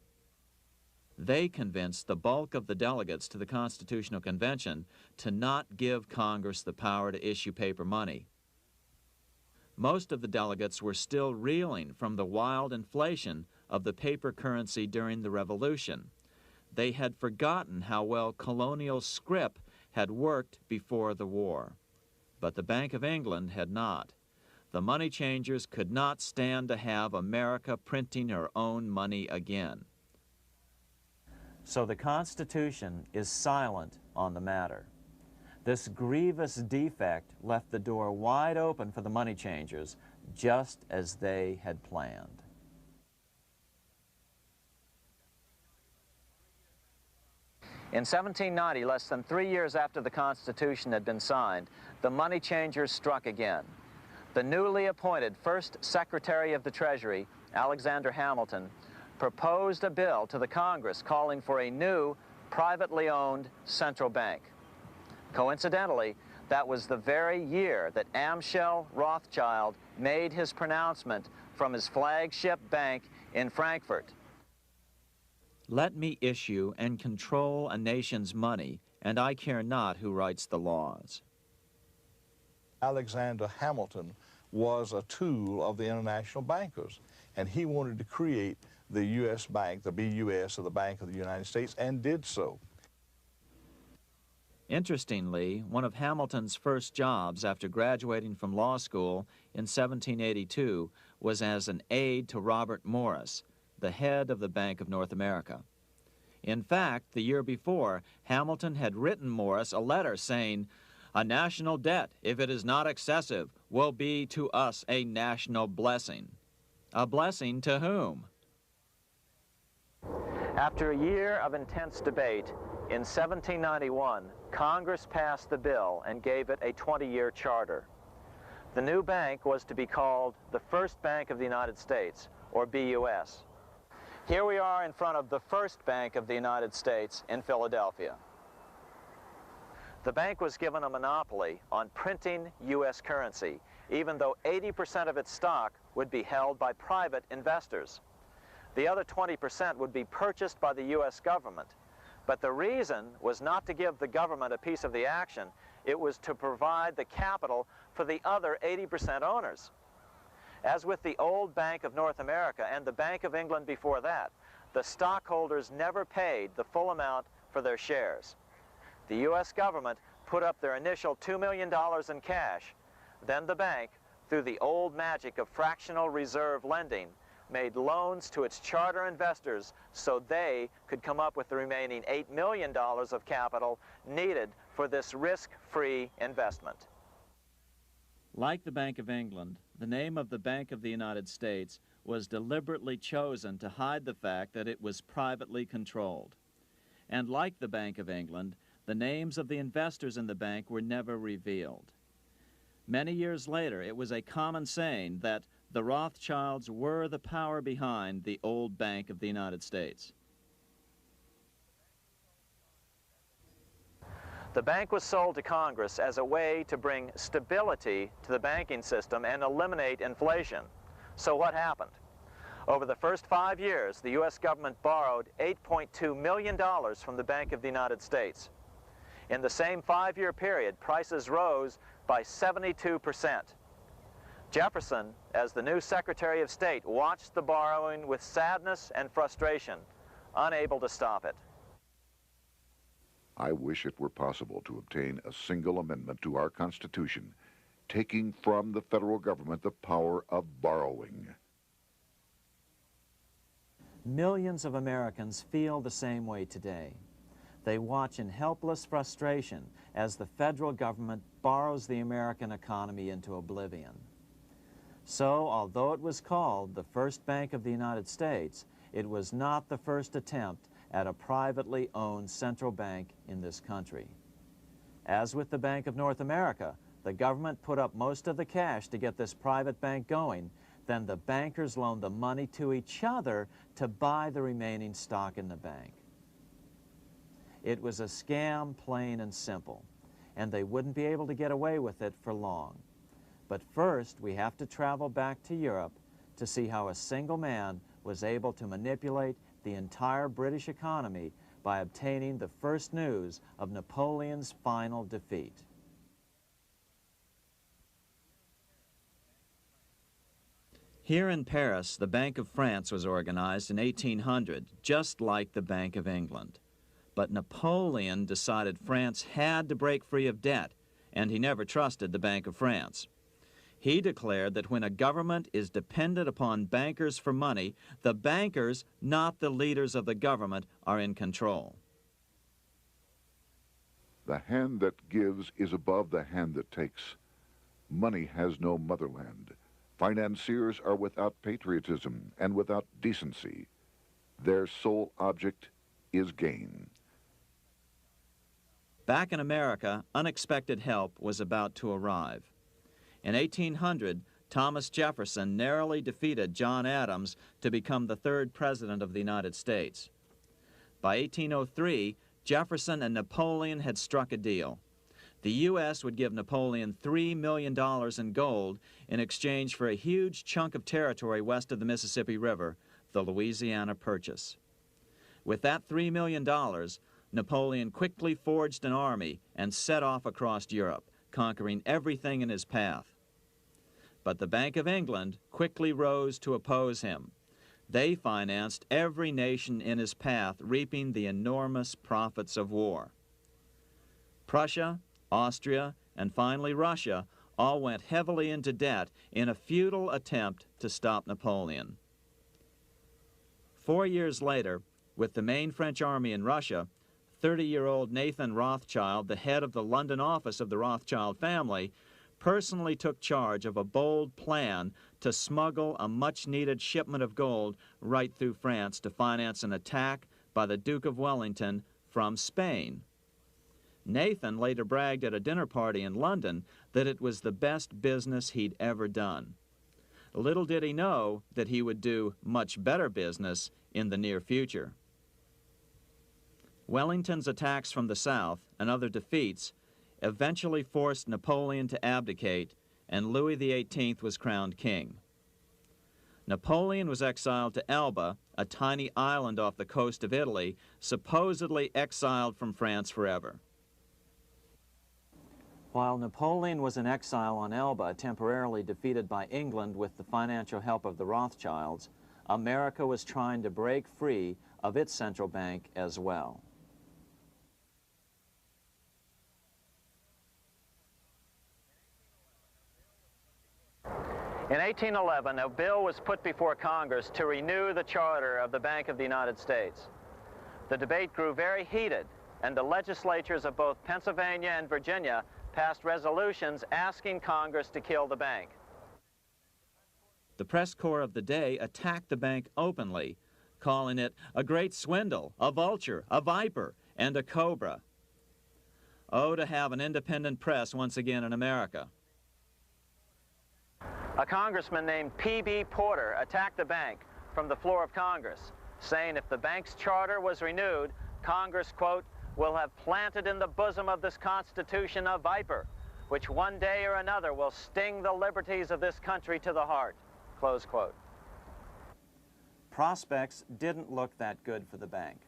They convinced the bulk of the delegates to the Constitutional Convention to not give Congress the power to issue paper money. Most of the delegates were still reeling from the wild inflation of the paper currency during the Revolution. They had forgotten how well colonial scrip had worked before the war. But the Bank of England had not. The money changers could not stand to have America printing her own money again. So the Constitution is silent on the matter. This grievous defect left the door wide open for the money changers, just as they had planned. In 1790, less than 3 years after the Constitution had been signed, the money changers struck again. The newly appointed first Secretary of the Treasury, Alexander Hamilton, proposed a bill to the Congress calling for a new, privately owned central bank. Coincidentally, that was the very year that Amschel Rothschild made his pronouncement from his flagship bank in Frankfurt. Let me issue and control a nation's money, and I care not who writes the laws. Alexander Hamilton was a tool of the international bankers, and he wanted to create the U.S. Bank, the BUS, or the Bank of the United States, and did so. Interestingly, one of Hamilton's first jobs after graduating from law school in 1782 was as an aide to Robert Morris, the head of the Bank of North America. In fact, the year before, Hamilton had written Morris a letter saying, "A national debt, if it is not excessive, will be to us a national blessing." A blessing to whom? After a year of intense debate, in 1791, Congress passed the bill and gave it a 20-year charter. The new bank was to be called the First Bank of the United States, or BUS. Here we are in front of the First Bank of the United States in Philadelphia. The bank was given a monopoly on printing U.S. currency, even though 80% of its stock would be held by private investors. The other 20% would be purchased by the U.S. government. But the reason was not to give the government a piece of the action, it was to provide the capital for the other 80% owners. As with the old Bank of North America and the Bank of England before that, the stockholders never paid the full amount for their shares. The U.S. government put up their initial $2 million in cash. Then the bank, through the old magic of fractional reserve lending, made loans to its charter investors so they could come up with the remaining $8 million of capital needed for this risk-free investment. Like the Bank of England, the name of the Bank of the United States was deliberately chosen to hide the fact that it was privately controlled. And like the Bank of England, the names of the investors in the bank were never revealed. Many years later, it was a common saying that the Rothschilds were the power behind the old Bank of the United States. The bank was sold to Congress as a way to bring stability to the banking system and eliminate inflation. So what happened? Over the first 5 years, the U.S. government borrowed $8.2 million from the Bank of the United States. In the same 5-year period, prices rose by 72%. Jefferson, as the new Secretary of State, watched the borrowing with sadness and frustration, unable to stop it. I wish it were possible to obtain a single amendment to our Constitution, taking from the federal government the power of borrowing. Millions of Americans feel the same way today. They watch in helpless frustration as the federal government borrows the American economy into oblivion. So, although it was called the First Bank of the United States, it was not the first attempt at a privately owned central bank in this country. As with the Bank of North America, the government put up most of the cash to get this private bank going, then the bankers loaned the money to each other to buy the remaining stock in the bank. It was a scam, plain and simple, and they wouldn't be able to get away with it for long. But first, we have to travel back to Europe to see how a single man was able to manipulate the entire British economy by obtaining the first news of Napoleon's final defeat. Here in Paris, the Bank of France was organized in 1800, just like the Bank of England. But Napoleon decided France had to break free of debt, and he never trusted the Bank of France. He declared that when a government is dependent upon bankers for money, the bankers, not the leaders of the government, are in control. The hand that gives is above the hand that takes. Money has no motherland. Financiers are without patriotism and without decency. Their sole object is gain. Back in America, unexpected help was about to arrive. In 1800, Thomas Jefferson narrowly defeated John Adams to become the third president of the United States. By 1803, Jefferson and Napoleon had struck a deal. The U.S. would give Napoleon $3 million in gold in exchange for a huge chunk of territory west of the Mississippi River, the Louisiana Purchase. With that $3 million, Napoleon quickly forged an army and set off across Europe, conquering everything in his path. But the Bank of England quickly rose to oppose him. They financed every nation in his path, reaping the enormous profits of war. Prussia, Austria, and finally Russia all went heavily into debt in a futile attempt to stop Napoleon. 4 years later, with the main French army in Russia, 30-year-old Nathan Rothschild, the head of the London office of the Rothschild family, personally took charge of a bold plan to smuggle a much-needed shipment of gold right through France to finance an attack by the Duke of Wellington from Spain. Nathan later bragged at a dinner party in London that it was the best business he'd ever done. Little did he know that he would do much better business in the near future. Wellington's attacks from the south and other defeats eventually forced Napoleon to abdicate, and Louis XVIII was crowned king. Napoleon was exiled to Elba, a tiny island off the coast of Italy, supposedly exiled from France forever. While Napoleon was in exile on Elba, temporarily defeated by England with the financial help of the Rothschilds, America was trying to break free of its central bank as well. In 1811, a bill was put before Congress to renew the charter of the Bank of the United States. The debate grew very heated, and the legislatures of both Pennsylvania and Virginia passed resolutions asking Congress to kill the bank. The press corps of the day attacked the bank openly, calling it a great swindle, a vulture, a viper, and a cobra. Oh, to have an independent press once again in America. A congressman named P.B. Porter attacked the bank from the floor of Congress, saying if the bank's charter was renewed, Congress, quote, will have planted in the bosom of this Constitution a viper, which one day or another will sting the liberties of this country to the heart, close quote. Prospects didn't look that good for the bank.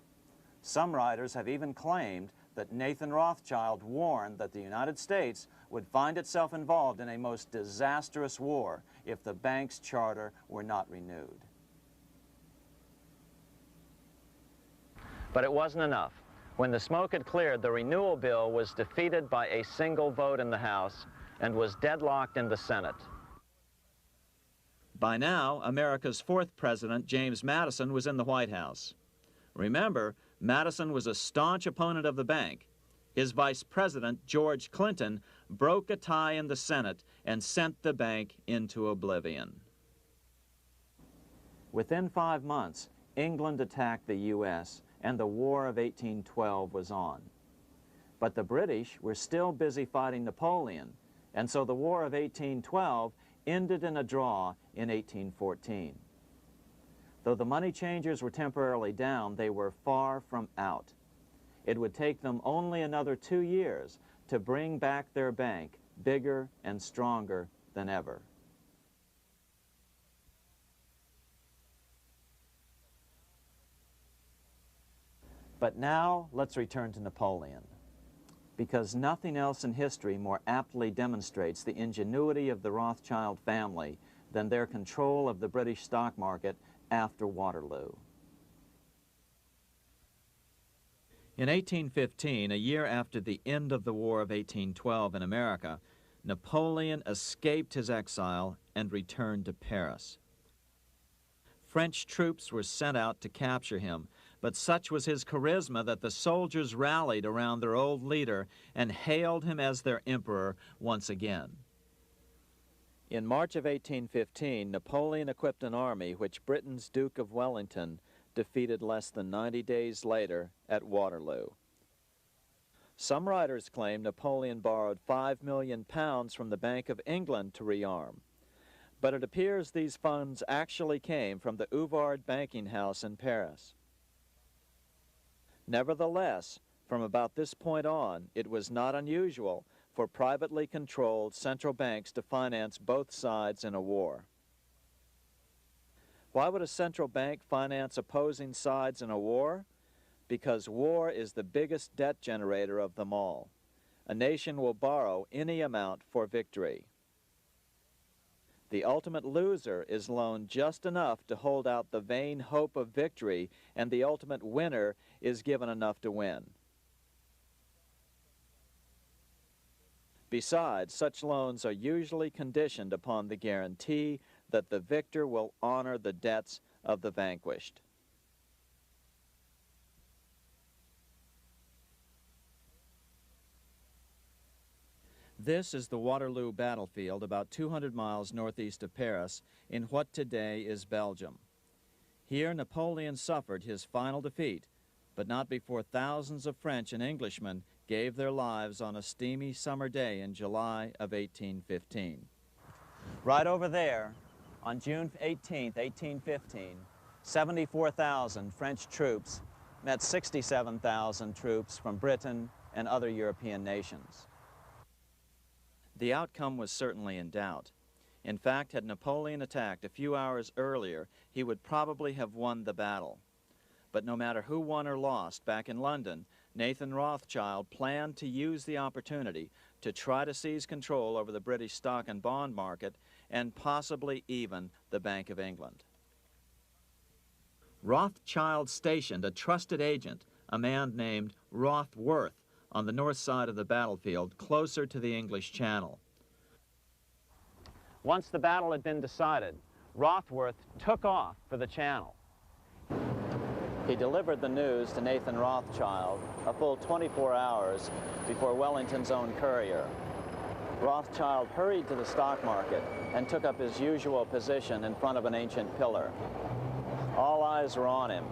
Some writers have even claimed that Nathan Rothschild warned that the United States would find itself involved in a most disastrous war if the bank's charter were not renewed. But it wasn't enough. When the smoke had cleared, the renewal bill was defeated by a single vote in the House and was deadlocked in the Senate. By now, America's fourth president, James Madison, was in the White House. Remember, Madison was a staunch opponent of the bank. His vice president, George Clinton, broke a tie in the Senate and sent the bank into oblivion. Within 5 months, England attacked the U.S., and the War of 1812 was on. But the British were still busy fighting Napoleon, and so the War of 1812 ended in a draw in 1814. Though the money changers were temporarily down, they were far from out. It would take them only another 2 years to bring back their bank bigger and stronger than ever. But now let's return to Napoleon, because nothing else in history more aptly demonstrates the ingenuity of the Rothschild family than their control of the British stock market after Waterloo. In 1815, a year after the end of the War of 1812 in America, Napoleon escaped his exile and returned to Paris. French troops were sent out to capture him, but such was his charisma that the soldiers rallied around their old leader and hailed him as their emperor once again. In March of 1815, Napoleon equipped an army which Britain's Duke of Wellington defeated less than 90 days later at Waterloo. Some writers claim Napoleon borrowed £5 million from the Bank of England to rearm. But it appears these funds actually came from the Ouvard banking house in Paris. Nevertheless, from about this point on, it was not unusual for privately controlled central banks to finance both sides in a war. Why would a central bank finance opposing sides in a war? Because war is the biggest debt generator of them all. A nation will borrow any amount for victory. The ultimate loser is loaned just enough to hold out the vain hope of victory, and the ultimate winner is given enough to win. Besides, such loans are usually conditioned upon the guarantee that the victor will honor the debts of the vanquished. This is the Waterloo battlefield about 200 miles northeast of Paris in what today is Belgium. Here Napoleon suffered his final defeat, but not before thousands of French and Englishmen gave their lives on a steamy summer day in July of 1815. Right over there, on June 18, 1815, 74,000 French troops met 67,000 troops from Britain and other European nations. The outcome was certainly in doubt. In fact, had Napoleon attacked a few hours earlier, he would probably have won the battle. But no matter who won or lost, back in London, Nathan Rothschild planned to use the opportunity to try to seize control over the British stock and bond market and possibly even the Bank of England. Rothschild stationed a trusted agent, a man named Rothworth, on the north side of the battlefield, closer to the English Channel. Once the battle had been decided, Rothworth took off for the Channel. He delivered the news to Nathan Rothschild a full 24 hours before Wellington's own courier. Rothschild hurried to the stock market and took up his usual position in front of an ancient pillar. All eyes were on him.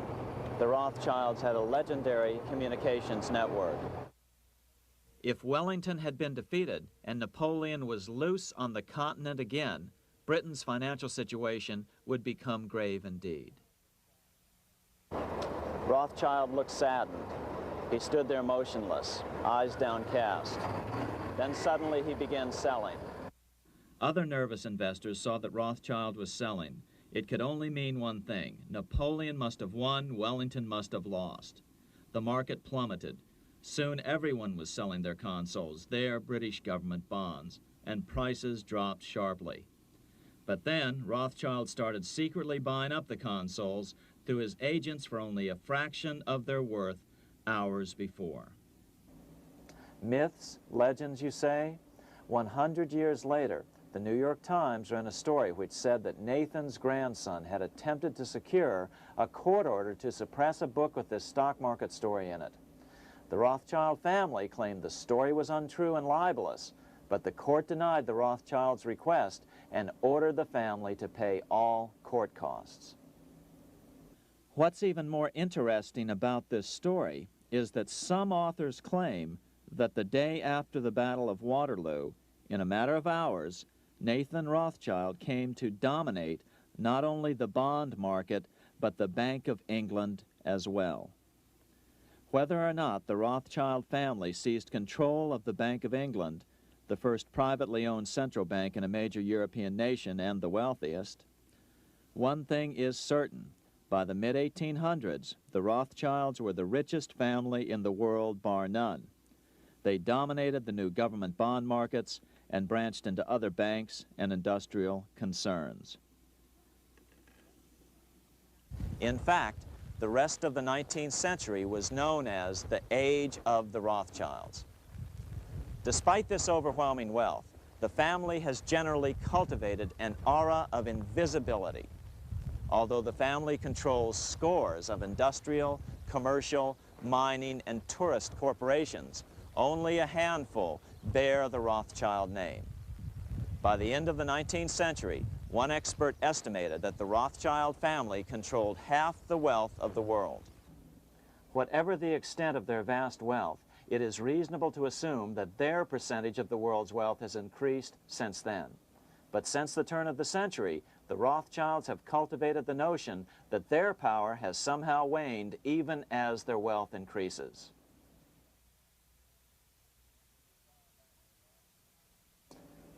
The Rothschilds had a legendary communications network. If Wellington had been defeated and Napoleon was loose on the continent again, Britain's financial situation would become grave indeed. Rothschild looked saddened. He stood there motionless, eyes downcast. Then suddenly he began selling. Other nervous investors saw that Rothschild was selling. It could only mean one thing. Napoleon must have won, Wellington must have lost. The market plummeted. Soon everyone was selling their consols, their British government bonds, and prices dropped sharply. But then Rothschild started secretly buying up the consols through his agents for only a fraction of their worth hours before. Myths, legends, you say? 100 years later, the New York Times ran a story which said that Nathan's grandson had attempted to secure a court order to suppress a book with this stock market story in it. The Rothschild family claimed the story was untrue and libelous, but the court denied the Rothschilds' request and ordered the family to pay all court costs. What's even more interesting about this story is that some authors claim that the day after the Battle of Waterloo, in a matter of hours, Nathan Rothschild came to dominate not only the bond market, but the Bank of England as well. Whether or not the Rothschild family seized control of the Bank of England, the first privately owned central bank in a major European nation and the wealthiest, one thing is certain. By the mid-1800s, the Rothschilds were the richest family in the world, bar none. They dominated the new government bond markets and branched into other banks and industrial concerns. In fact, the rest of the 19th century was known as the Age of the Rothschilds. Despite this overwhelming wealth, the family has generally cultivated an aura of invisibility. Although the family controls scores of industrial, commercial, mining, and tourist corporations, only a handful bear the Rothschild name. By the end of the 19th century, one expert estimated that the Rothschild family controlled half the wealth of the world. Whatever the extent of their vast wealth, it is reasonable to assume that their percentage of the world's wealth has increased since then. But since the turn of the century, the Rothschilds have cultivated the notion that their power has somehow waned even as their wealth increases.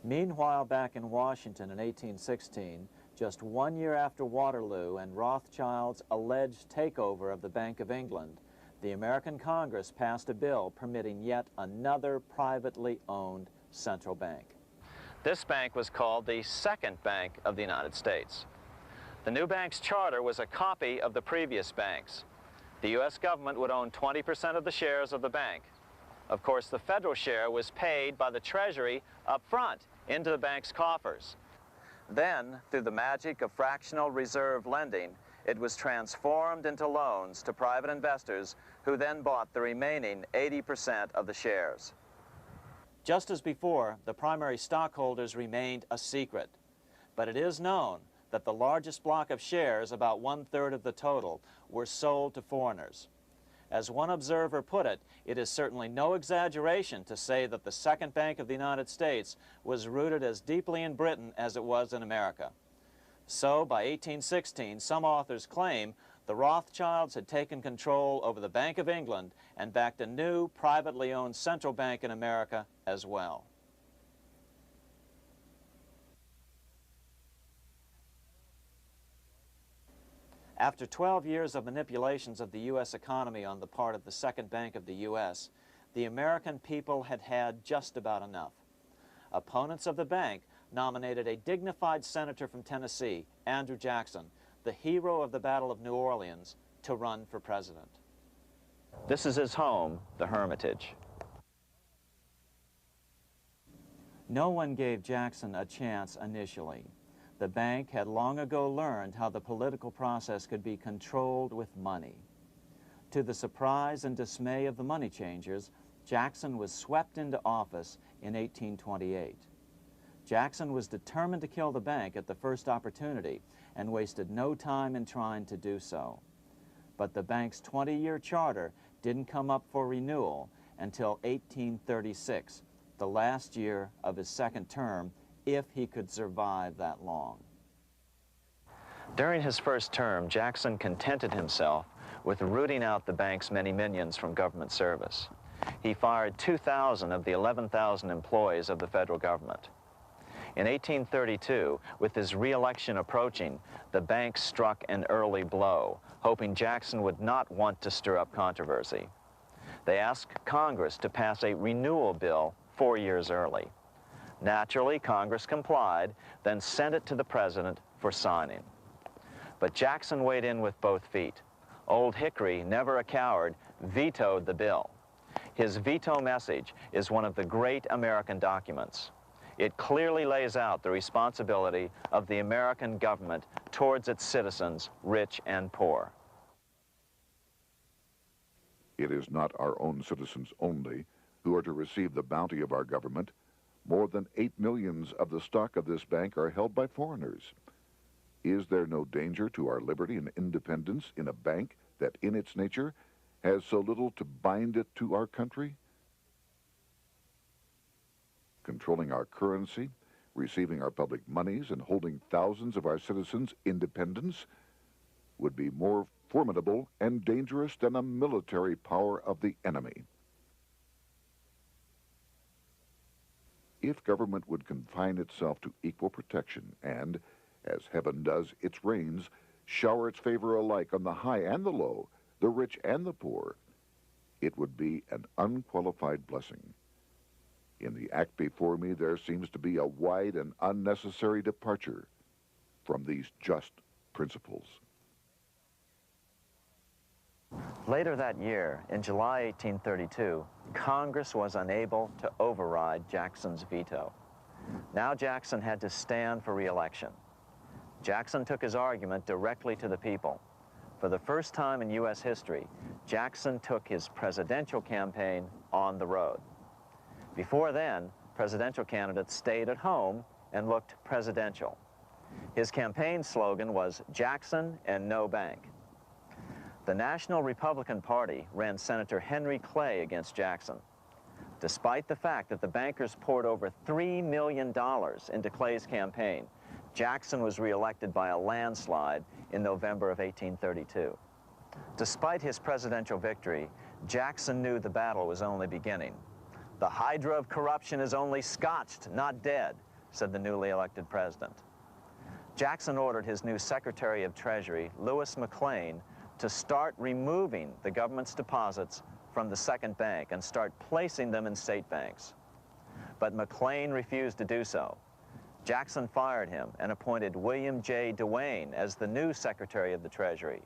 Meanwhile, back in Washington in 1816, just 1 year after Waterloo and Rothschild's alleged takeover of the Bank of England, the American Congress passed a bill permitting yet another privately owned central bank. This bank was called the Second Bank of the United States. The new bank's charter was a copy of the previous bank's. The U.S. government would own 20% of the shares of the bank. Of course, the federal share was paid by the Treasury up front into the bank's coffers. Then, through the magic of fractional reserve lending, it was transformed into loans to private investors who then bought the remaining 80% of the shares. Just as before, the primary stockholders remained a secret. But it is known that the largest block of shares, about 1/3 of the total, were sold to foreigners. As one observer put it, it is certainly no exaggeration to say that the Second Bank of the United States was rooted as deeply in Britain as it was in America. So, by 1816, some authors claim the Rothschilds had taken control over the Bank of England and backed a new, privately owned central bank in America as well. After 12 years of manipulations of the U.S. economy on the part of the Second Bank of the U.S., the American people had had just about enough. Opponents of the bank nominated a dignified senator from Tennessee, Andrew Jackson, the hero of the Battle of New Orleans, to run for president. This is his home, the Hermitage. No one gave Jackson a chance initially. The bank had long ago learned how the political process could be controlled with money. To the surprise and dismay of the money changers, Jackson was swept into office in 1828. Jackson was determined to kill the bank at the first opportunity and wasted no time in trying to do so. But the bank's 20-year charter didn't come up for renewal until 1836, the last year of his second term, if he could survive that long. During his first term, Jackson contented himself with rooting out the bank's many minions from government service. He fired 2,000 of the 11,000 employees of the federal government. In 1832, with his re-election approaching, the bank struck an early blow, hoping Jackson would not want to stir up controversy. They asked Congress to pass a renewal bill 4 years early. Naturally, Congress complied, then sent it to the president for signing. But Jackson weighed in with both feet. Old Hickory, never a coward, vetoed the bill. His veto message is one of the great American documents. It clearly lays out the responsibility of the American government towards its citizens, rich and poor. It is not our own citizens only who are to receive the bounty of our government. More than 8 million of the stock of this bank are held by foreigners. Is there no danger to our liberty and independence in a bank that in its nature has so little to bind it to our country? Controlling our currency, receiving our public monies, and holding thousands of our citizens' independence would be more formidable and dangerous than a military power of the enemy. If government would confine itself to equal protection and, as heaven does its rains, shower its favor alike on the high and the low, the rich and the poor, it would be an unqualified blessing. In the act before me, there seems to be a wide and unnecessary departure from these just principles. Later that year, in July 1832, Congress was unable to override Jackson's veto. Now Jackson had to stand for re-election. Jackson took his argument directly to the people. For the first time in U.S. history, Jackson took his presidential campaign on the road. Before then, presidential candidates stayed at home and looked presidential. His campaign slogan was "Jackson and no bank." The National Republican Party ran Senator Henry Clay against Jackson. Despite the fact that the bankers poured over $3 million into Clay's campaign, Jackson was reelected by a landslide in November of 1832. Despite his presidential victory, Jackson knew the battle was only beginning. "The hydra of corruption is only scotched, not dead," said the newly elected president. Jackson ordered his new Secretary of Treasury, Lewis McLean, to start removing the government's deposits from the second bank and start placing them in state banks. But McLean refused to do so. Jackson fired him and appointed William J. Duane as the new Secretary of the Treasury.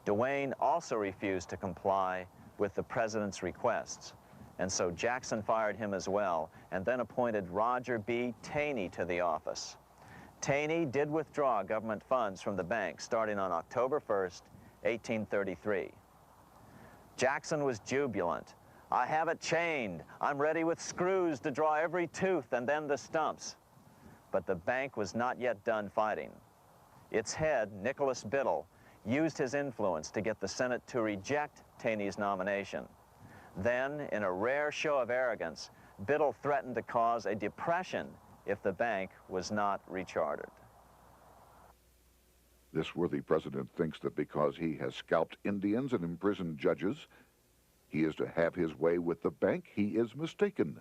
Duane also refused to comply with the president's requests, and so Jackson fired him as well and then appointed Roger B. Taney to the office. Taney did withdraw government funds from the bank starting on October 1st, 1833. Jackson was jubilant. "I have it chained. I'm ready with screws to draw every tooth and then the stumps." But the bank was not yet done fighting. Its head, Nicholas Biddle, used his influence to get the Senate to reject Taney's nomination. Then, in a rare show of arrogance, Biddle threatened to cause a depression if the bank was not rechartered. This worthy president thinks that because he has scalped Indians and imprisoned judges, he is to have his way with the bank. He is mistaken.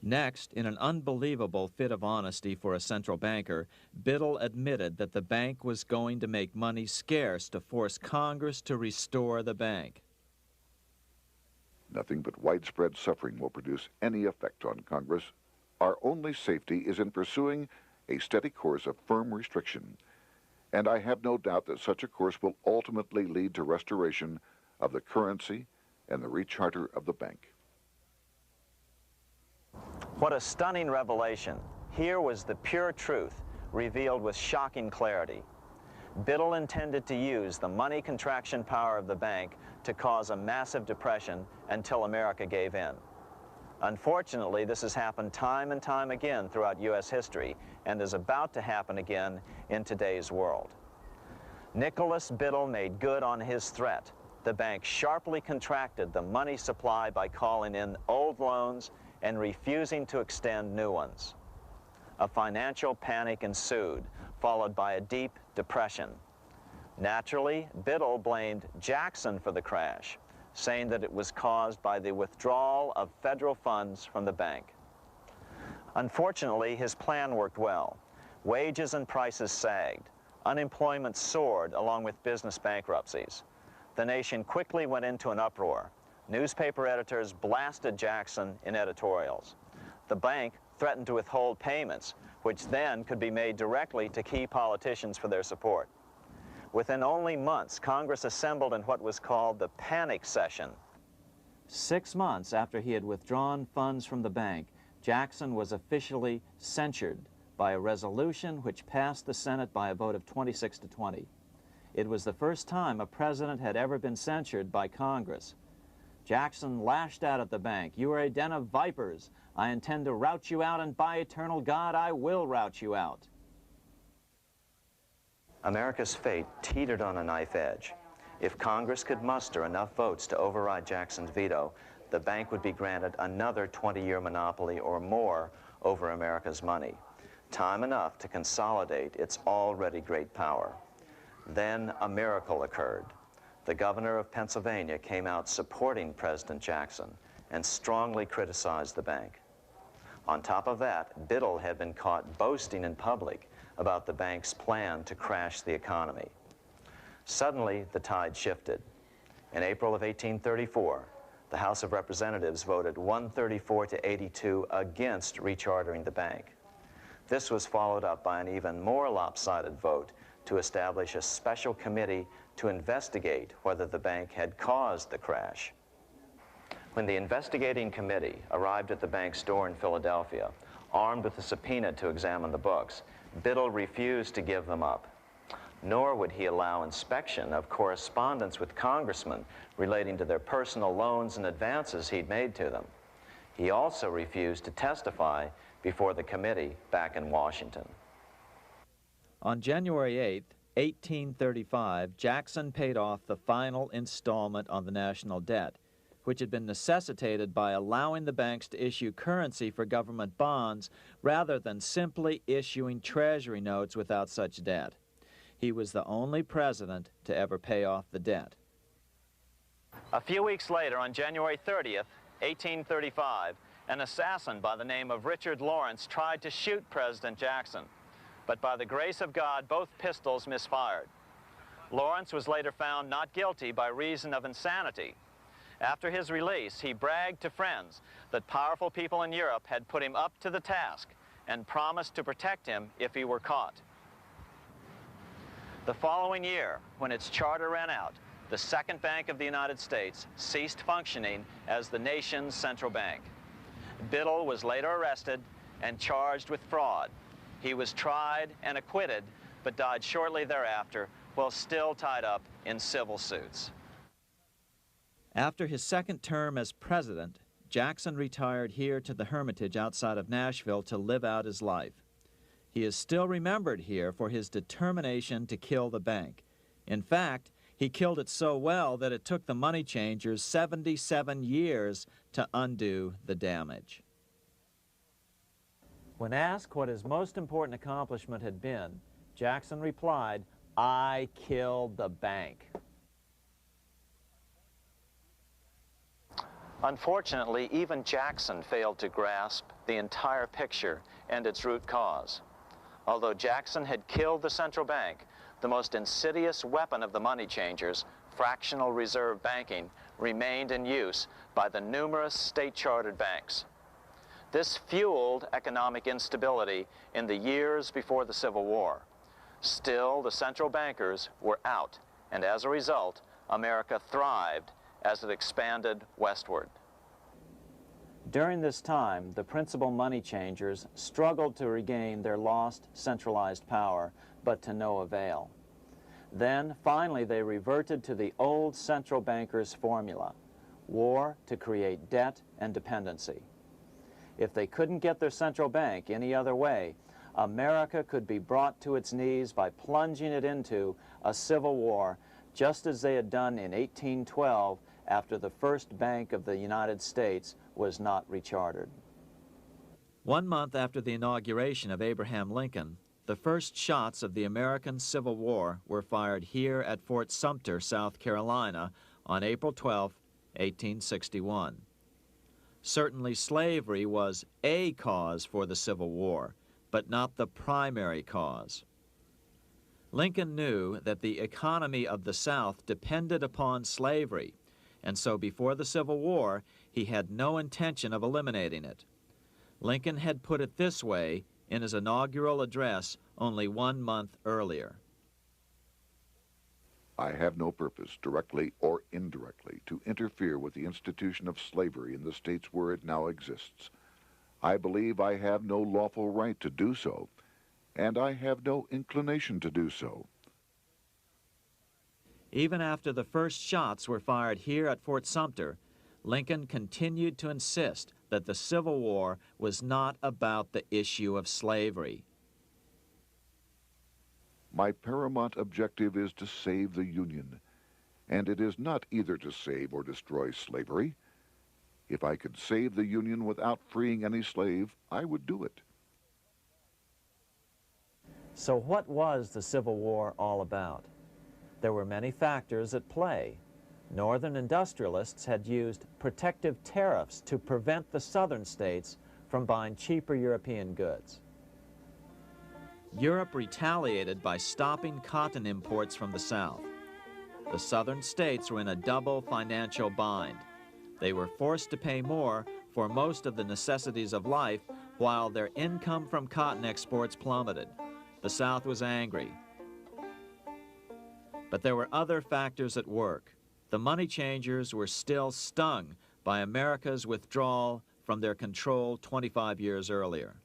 Next, in an unbelievable fit of honesty for a central banker, Biddle admitted that the bank was going to make money scarce to force Congress to restore the bank. Nothing but widespread suffering will produce any effect on Congress. Our only safety is in pursuing a steady course of firm restriction, and I have no doubt that such a course will ultimately lead to restoration of the currency and the recharter of the bank. What a stunning revelation. Here was the pure truth, revealed with shocking clarity. Biddle intended to use the money contraction power of the bank to cause a massive depression until America gave in. Unfortunately, this has happened time and time again throughout U.S. history and is about to happen again in today's world. Nicholas Biddle made good on his threat. The bank sharply contracted the money supply by calling in old loans and refusing to extend new ones. A financial panic ensued, followed by a deep depression. Naturally, Biddle blamed Jackson for the crash, saying that it was caused by the withdrawal of federal funds from the bank. Unfortunately, his plan worked well. Wages and prices sagged. Unemployment soared along with business bankruptcies. The nation quickly went into an uproar. Newspaper editors blasted Jackson in editorials. The bank threatened to withhold payments, which then could be made directly to key politicians for their support. Within only months, Congress assembled in what was called the panic session. 6 months after he had withdrawn funds from the bank, Jackson was officially censured by a resolution which passed the Senate by a vote of 26 to 20. It was the first time a president had ever been censured by Congress. Jackson lashed out at the bank. "You are a den of vipers. I intend to rout you out, and by eternal God, I will rout you out." America's fate teetered on a knife edge. If Congress could muster enough votes to override Jackson's veto, the bank would be granted another 20-year monopoly or more over America's money, time enough to consolidate its already great power. Then a miracle occurred. The governor of Pennsylvania came out supporting President Jackson and strongly criticized the bank. On top of that, Biddle had been caught boasting in public about the bank's plan to crash the economy. Suddenly, the tide shifted. In April of 1834, the House of Representatives voted 134 to 82 against rechartering the bank. This was followed up by an even more lopsided vote to establish a special committee to investigate whether the bank had caused the crash. When the investigating committee arrived at the bank's door in Philadelphia, armed with a subpoena to examine the books, Biddle refused to give them up. Nor would he allow inspection of correspondence with congressmen relating to their personal loans and advances he'd made to them. He also refused to testify before the committee back in Washington. On January 8th, 1835, Jackson paid off the final installment on the national debt, which had been necessitated by allowing the banks to issue currency for government bonds rather than simply issuing treasury notes without such debt. He was the only president to ever pay off the debt. A few weeks later, on January 30th, 1835, an assassin by the name of Richard Lawrence tried to shoot President Jackson, but by the grace of God, both pistols misfired. Lawrence was later found not guilty by reason of insanity. After his release, he bragged to friends that powerful people in Europe had put him up to the task and promised to protect him if he were caught. The following year, when its charter ran out, the Second Bank of the United States ceased functioning as the nation's central bank. Biddle was later arrested and charged with fraud. He was tried and acquitted, but died shortly thereafter while still tied up in civil suits. After his second term as president, Jackson retired here to the Hermitage outside of Nashville to live out his life. He is still remembered here for his determination to kill the bank. In fact, he killed it so well that it took the money changers 77 years to undo the damage. When asked what his most important accomplishment had been, Jackson replied, "I killed the bank." Unfortunately, even Jackson failed to grasp the entire picture and its root cause. Although Jackson had killed the central bank, the most insidious weapon of the money changers, fractional reserve banking, remained in use by the numerous state-chartered banks. This fueled economic instability in the years before the Civil War. Still, the central bankers were out, and as a result, America thrived as it expanded westward. During this time, the principal money changers struggled to regain their lost centralized power, but to no avail. Then, finally, they reverted to the old central bankers' formula: war to create debt and dependency. If they couldn't get their central bank any other way, America could be brought to its knees by plunging it into a civil war, just as they had done in 1812 after the first Bank of the United States was not rechartered. 1 month after the inauguration of Abraham Lincoln, the first shots of the American Civil War were fired here at Fort Sumter, South Carolina, on April 12, 1861. Certainly slavery was a cause for the Civil War, but not the primary cause. Lincoln knew that the economy of the South depended upon slavery, and so before the Civil War, he had no intention of eliminating it. Lincoln had put it this way in his inaugural address only 1 month earlier. I have no purpose, directly or indirectly, to interfere with the institution of slavery in the states where it now exists. I believe I have no lawful right to do so, and I have no inclination to do so. Even after the first shots were fired here at Fort Sumter, Lincoln continued to insist that the Civil War was not about the issue of slavery. My paramount objective is to save the Union, and it is not either to save or destroy slavery. If I could save the Union without freeing any slave, I would do it. So what was the Civil War all about? There were many factors at play. Northern industrialists had used protective tariffs to prevent the southern states from buying cheaper European goods. Europe retaliated by stopping cotton imports from the South. The southern states were in a double financial bind. They were forced to pay more for most of the necessities of life while their income from cotton exports plummeted. The South was angry. But there were other factors at work. The money changers were still stung by America's withdrawal from their control 25 years earlier.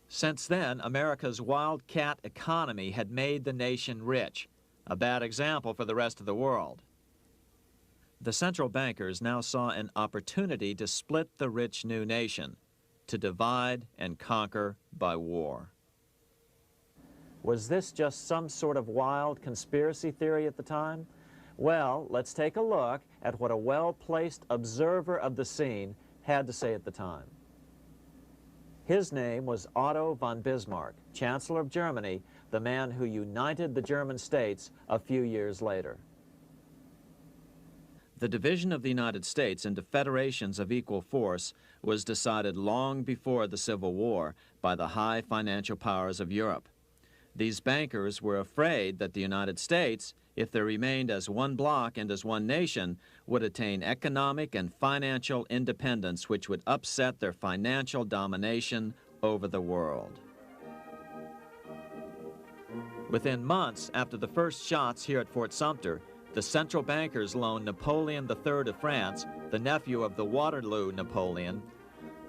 Since then, America's wildcat economy had made the nation rich, a bad example for the rest of the world. The central bankers now saw an opportunity to split the rich new nation, to divide and conquer by war. Was this just some sort of wild conspiracy theory at the time? Well, let's take a look at what a well-placed observer of the scene had to say at the time. His name was Otto von Bismarck, Chancellor of Germany, the man who united the German states a few years later. The division of the United States into federations of equal force was decided long before the Civil War by the high financial powers of Europe. These bankers were afraid that the United States, if they remained as one bloc and as one nation, would attain economic and financial independence which would upset their financial domination over the world. Within months after the first shots here at Fort Sumter, the central bankers loaned Napoleon III of France, the nephew of the Waterloo Napoleon,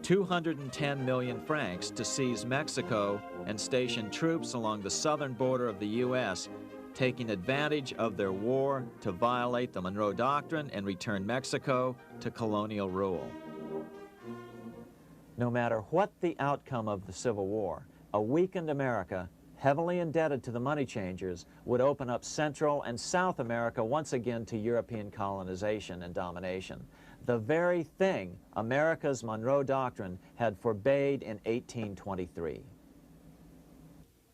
210 million francs to seize Mexico and station troops along the southern border of the U.S., taking advantage of their war to violate the Monroe Doctrine and return Mexico to colonial rule. No matter what the outcome of the Civil War, a weakened America, heavily indebted to the money changers, would open up Central and South America once again to European colonization and domination. The very thing America's Monroe Doctrine had forbade in 1823.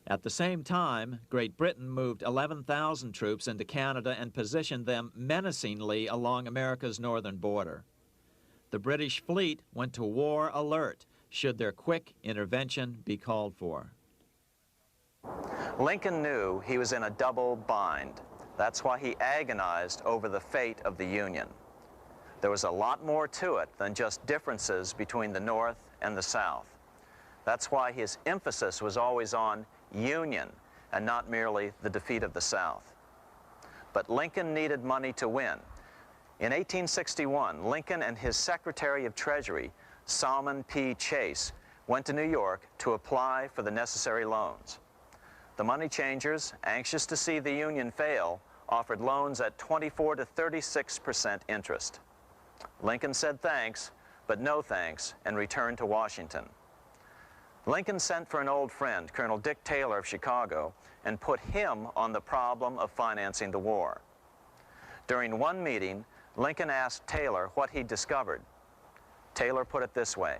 At the same time, Great Britain moved 11,000 troops into Canada and positioned them menacingly along America's northern border. The British fleet went to war alert should their quick intervention be called for. Lincoln knew he was in a double bind. That's why he agonized over the fate of the Union. There was a lot more to it than just differences between the North and the South. That's why his emphasis was always on union and not merely the defeat of the South. But Lincoln needed money to win. In 1861, Lincoln and his Secretary of Treasury, Salmon P. Chase, went to New York to apply for the necessary loans. The money changers, anxious to see the Union fail, offered loans at 24 to 36% interest. Lincoln said thanks, but no thanks, and returned to Washington. Lincoln sent for an old friend, Colonel Dick Taylor of Chicago, and put him on the problem of financing the war. During one meeting, Lincoln asked Taylor what he'd discovered. Taylor put it this way: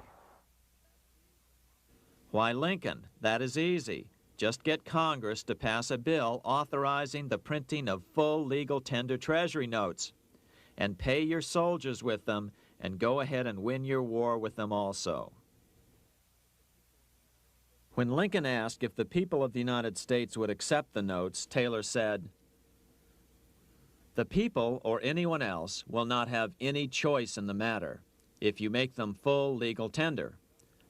"Why, Lincoln, that is easy. Just get Congress to pass a bill authorizing the printing of full legal tender treasury notes, and pay your soldiers with them, and go ahead and win your war with them also." When Lincoln asked if the people of the United States would accept the notes, Taylor said, "The people or anyone else will not have any choice in the matter if you make them full legal tender.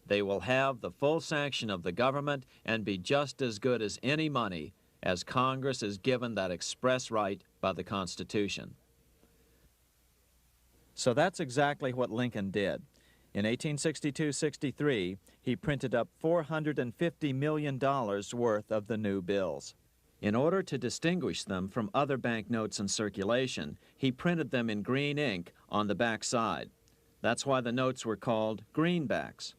They will have the full sanction of the government and be just as good as any money, as Congress is given that express right by the Constitution." So that's exactly what Lincoln did. In 1862-63, he printed up $450 million worth of the new bills. In order to distinguish them from other banknotes in circulation, he printed them in green ink on the back side. That's why the notes were called greenbacks.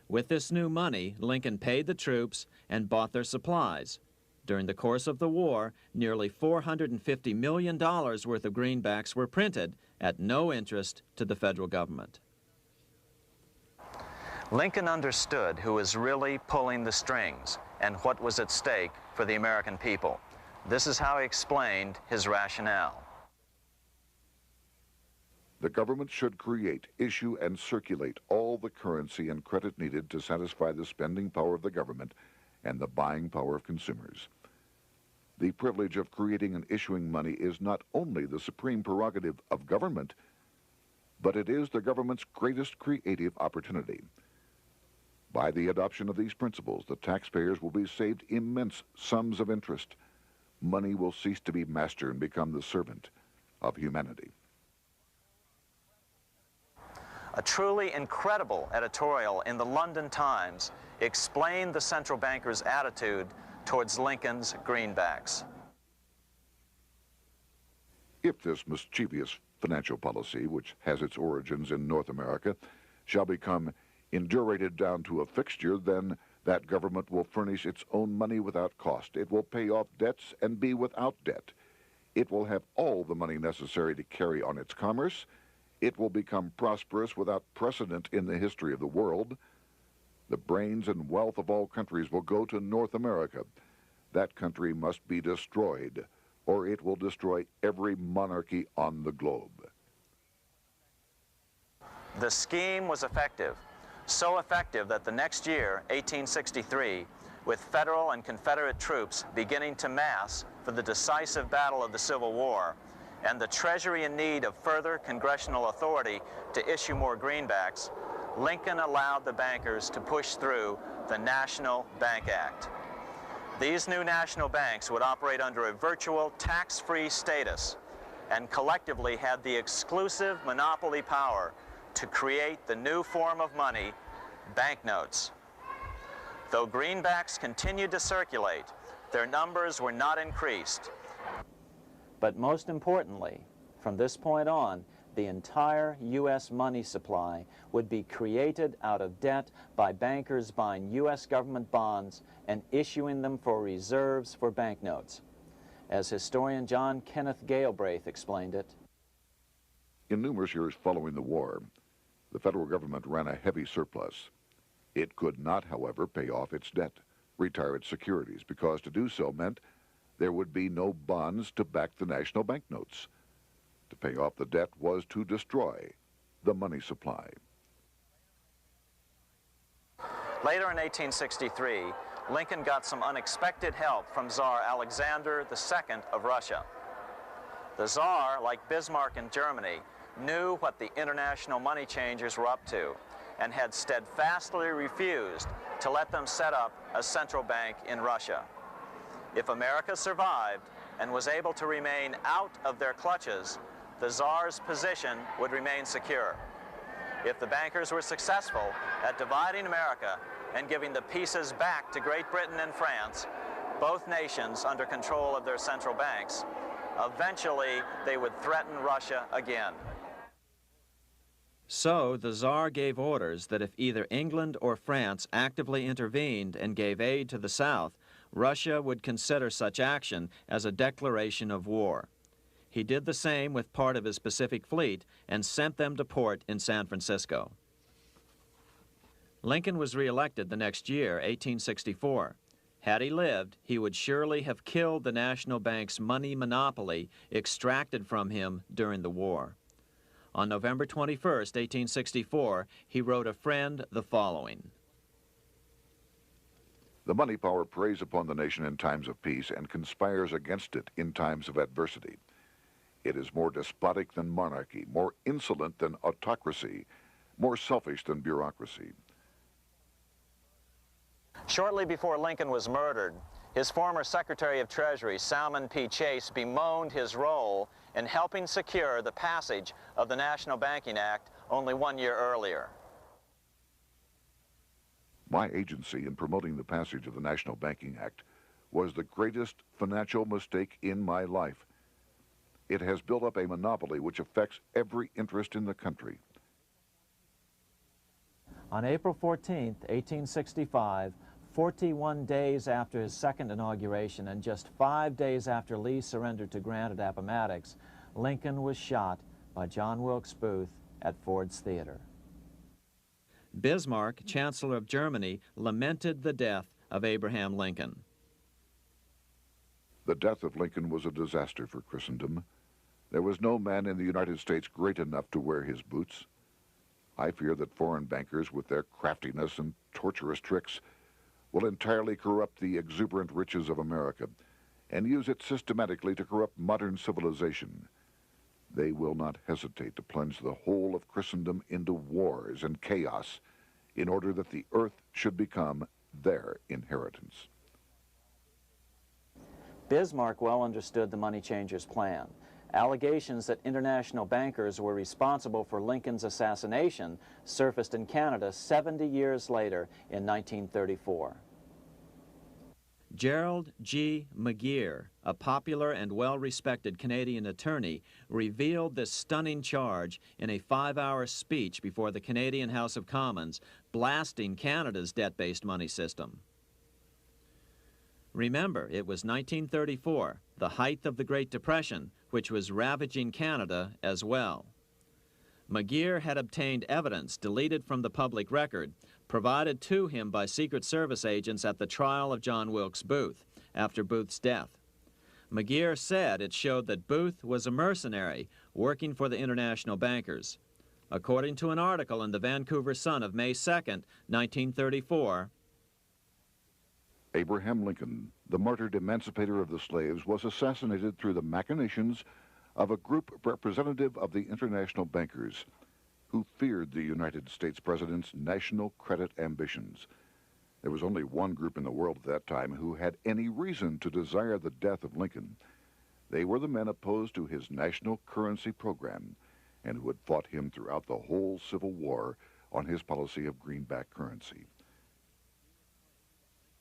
With this new money, Lincoln paid the troops and bought their supplies. During the course of the war, nearly $450 million worth of greenbacks were printed at no interest to the federal government. Lincoln understood who was really pulling the strings and what was at stake for the American people. This is how he explained his rationale. The government should create, issue, and circulate all the currency and credit needed to satisfy the spending power of the government and the buying power of consumers. The privilege of creating and issuing money is not only the supreme prerogative of government, but it is the government's greatest creative opportunity. By the adoption of these principles, the taxpayers will be saved immense sums of interest. Money will cease to be master and become the servant of humanity. A truly incredible editorial in the London Times explained the central bankers' attitude towards Lincoln's greenbacks. If this mischievous financial policy, which has its origins in North America, shall become indurated down to a fixture, then That government will furnish its own money without cost. It will pay off debts and be without debt. It will have all the money necessary to carry on its commerce. It will become prosperous without precedent in the history of the world. The brains and wealth of all countries will go to North America. That country must be destroyed, or it will destroy every monarchy on the globe. The scheme was effective, so effective that the next year, 1863, with Federal and Confederate troops beginning to mass for the decisive battle of the Civil War, and the Treasury in need of further congressional authority to issue more greenbacks, Lincoln allowed the bankers to push through the National Bank Act. These new national banks would operate under a virtual tax-free status and collectively had the exclusive monopoly power to create the new form of money, banknotes. Though greenbacks continued to circulate, their numbers were not increased. But most importantly, from this point on, the entire U.S. money supply would be created out of debt by bankers buying U.S. government bonds and issuing them for reserves for banknotes. As historian John Kenneth Galbraith explained it, in numerous years following the war, the federal government ran a heavy surplus. It could not, however, pay off its debt, retire its securities, because to do so meant there would be no bonds to back the national banknotes. To pay off the debt was to destroy the money supply. Later in 1863, Lincoln got some unexpected help from Tsar Alexander II of Russia. The Tsar, like Bismarck in Germany, knew what the international money changers were up to and had steadfastly refused to let them set up a central bank in Russia. If America survived and was able to remain out of their clutches, the Tsar's position would remain secure. If the bankers were successful at dividing America and giving the pieces back to Great Britain and France, both nations under control of their central banks, eventually they would threaten Russia again. So the Tsar gave orders that if either England or France actively intervened and gave aid to the South, Russia would consider such action as a declaration of war. He did the same with part of his Pacific Fleet and sent them to port in San Francisco. Lincoln was reelected the next year, 1864. Had he lived, he would surely have killed the national bank's money monopoly extracted from him during the war. On November 21, 1864, he wrote a friend the following: The money power preys upon the nation in times of peace and conspires against it in times of adversity. It is more despotic than monarchy, more insolent than autocracy, more selfish than bureaucracy. Shortly before Lincoln was murdered, his former Secretary of Treasury, Salmon P. Chase, bemoaned his role in helping secure the passage of the National Banking Act only 1 year earlier. My agency in promoting the passage of the National Banking Act was the greatest financial mistake in my life. It has built up a monopoly which affects every interest in the country. On April 14, 1865, 41 days after his second inauguration and just 5 days after Lee surrendered to Grant at Appomattox, Lincoln was shot by John Wilkes Booth at Ford's Theater. Bismarck, Chancellor of Germany, lamented the death of Abraham Lincoln. The death of Lincoln was a disaster for Christendom. There was no man in the United States great enough to wear his boots. I fear that foreign bankers, with their craftiness and torturous tricks, will entirely corrupt the exuberant riches of America and use it systematically to corrupt modern civilization. They will not hesitate to plunge the whole of Christendom into wars and chaos in order that the earth should become their inheritance. Bismarck well understood the money changers' plan. Allegations that international bankers were responsible for Lincoln's assassination surfaced in Canada 70 years later in 1934. Gerald G. McGeer, a popular and well-respected Canadian attorney, revealed this stunning charge in a 5-hour speech before the Canadian House of Commons, blasting Canada's debt-based money system. Remember, it was 1934, the height of the Great Depression, which was ravaging Canada as well. McGeer had obtained evidence deleted from the public record, provided to him by Secret Service agents at the trial of John Wilkes Booth after Booth's death. McGeer said it showed that Booth was a mercenary working for the international bankers. According to an article in the Vancouver Sun of May 2nd, 1934, Abraham Lincoln, the martyred emancipator of the slaves, was assassinated through the machinations of a group representative of the international bankers who feared the United States president's national credit ambitions. There was only one group in the world at that time who had any reason to desire the death of Lincoln. They were the men opposed to his national currency program and who had fought him throughout the whole Civil War on his policy of greenback currency.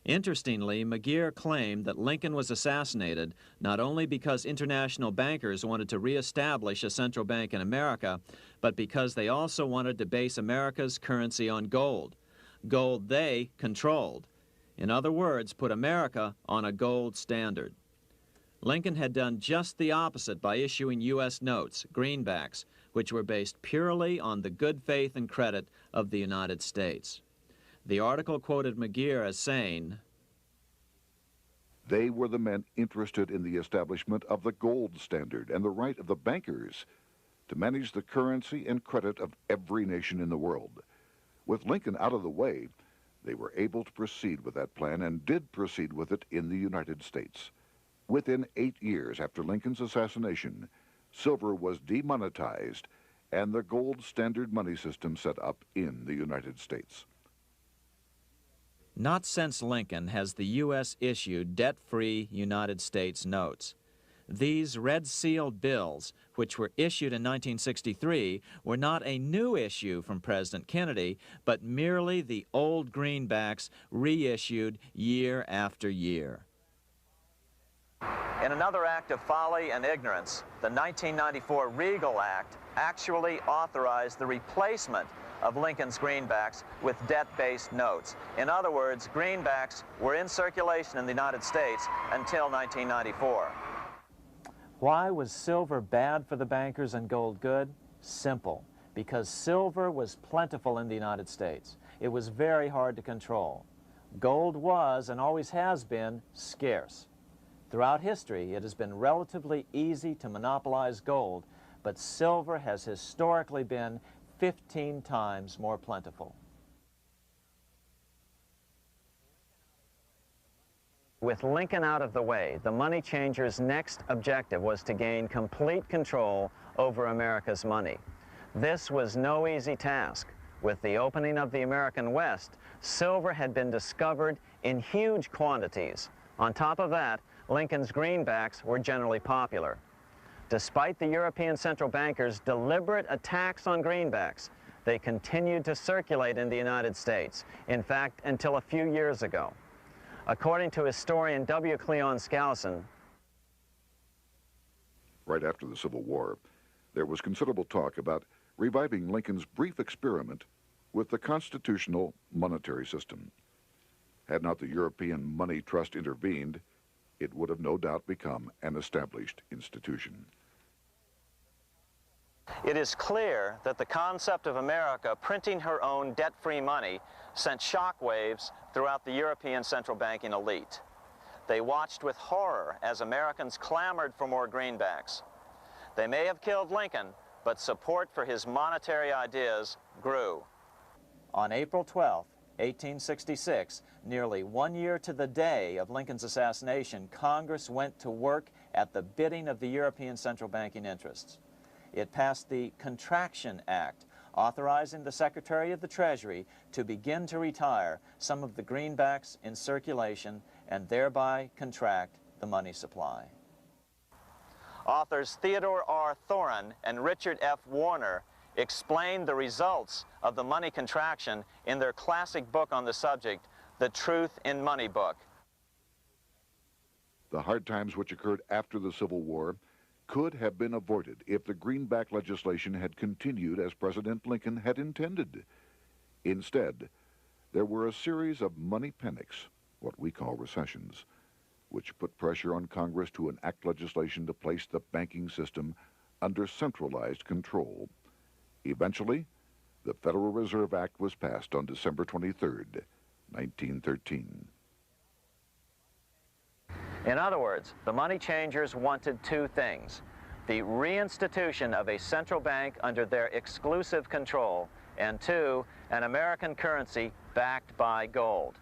Interestingly, McGeer claimed that Lincoln was assassinated not only because international bankers wanted to reestablish a central bank in America, but because they also wanted to base America's currency on gold. Gold they controlled. In other words, put America on a gold standard. Lincoln had done just the opposite by issuing U.S. notes, greenbacks, which were based purely on the good faith and credit of the United States. The article quoted McGeer as saying, "They were the men interested in the establishment of the gold standard and the right of the bankers to manage the currency and credit of every nation in the world. With Lincoln out of the way, they were able to proceed with that plan and did proceed with it in the United States. Within 8 years after Lincoln's assassination, silver was demonetized and the gold standard money system set up in the United States." Not since Lincoln has the U.S. issued debt-free United States notes. These red-sealed bills, which were issued in 1963, were not a new issue from President Kennedy, but merely the old greenbacks reissued year after year. In another act of folly and ignorance, the 1994 Regal Act actually authorized the replacement of Lincoln's greenbacks with debt-based notes. In other words, greenbacks were in circulation in the United States until 1994. Why was silver bad for the bankers and gold good? Simple. Because silver was plentiful in the United States. It was very hard to control. Gold was, and always has been, scarce. Throughout history, it has been relatively easy to monopolize gold, but silver has historically been 15 times more plentiful. With Lincoln out of the way, the money changers' next objective was to gain complete control over America's money. This was no easy task. With the opening of the American West, silver had been discovered in huge quantities. On top of that, Lincoln's greenbacks were generally popular. Despite the European central bankers' deliberate attacks on greenbacks, they continued to circulate in the United States, in fact, until a few years ago. According to historian W. Cleon Skousen, right after the Civil War, there was considerable talk about reviving Lincoln's brief experiment with the constitutional monetary system. Had not the European Money Trust intervened, it would have no doubt become an established institution. It is clear that the concept of America printing her own debt-free money sent shockwaves throughout the European central banking elite. They watched with horror as Americans clamored for more greenbacks. They may have killed Lincoln, but support for his monetary ideas grew. On April 12, 1866, nearly 1 year to the day of Lincoln's assassination, Congress went to work at the bidding of the European central banking interests. It passed the Contraction Act, authorizing the Secretary of the Treasury to begin to retire some of the greenbacks in circulation and thereby contract the money supply. Authors Theodore R. Thorin and Richard F. Warner explained the results of the money contraction in their classic book on the subject, The Truth in Money Book. The hard times which occurred after the Civil War could have been avoided if the greenback legislation had continued as President Lincoln had intended. Instead, there were a series of money panics, what we call recessions, which put pressure on Congress to enact legislation to place the banking system under centralized control. Eventually, the Federal Reserve Act was passed on December 23, 1913. In other words, the money changers wanted two things: the reinstitution of a central bank under their exclusive control, and two, an American currency backed by gold.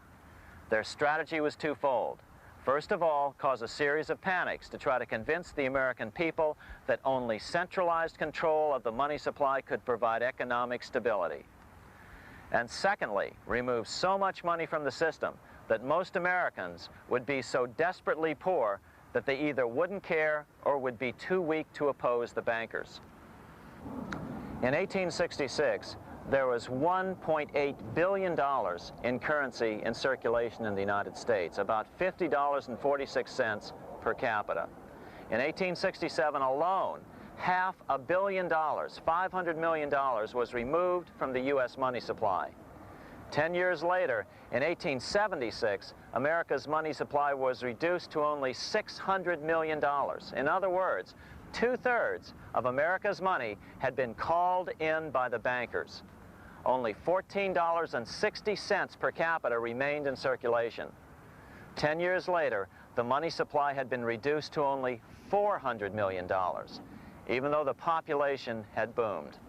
Their strategy was twofold. First of all, cause a series of panics to try to convince the American people that only centralized control of the money supply could provide economic stability. And secondly, remove so much money from the system that most Americans would be so desperately poor that they either wouldn't care or would be too weak to oppose the bankers. In 1866, there was $1.8 billion in currency in circulation in the United States, about $50.46 per capita. In 1867 alone, $500 million, $500 million, was removed from the U.S. money supply. 10 years later, in 1876, America's money supply was reduced to only $600 million. In other words, 2/3 of America's money had been called in by the bankers. Only $14.60 per capita remained in circulation. 10 years later, the money supply had been reduced to only $400 million, even though the population had boomed.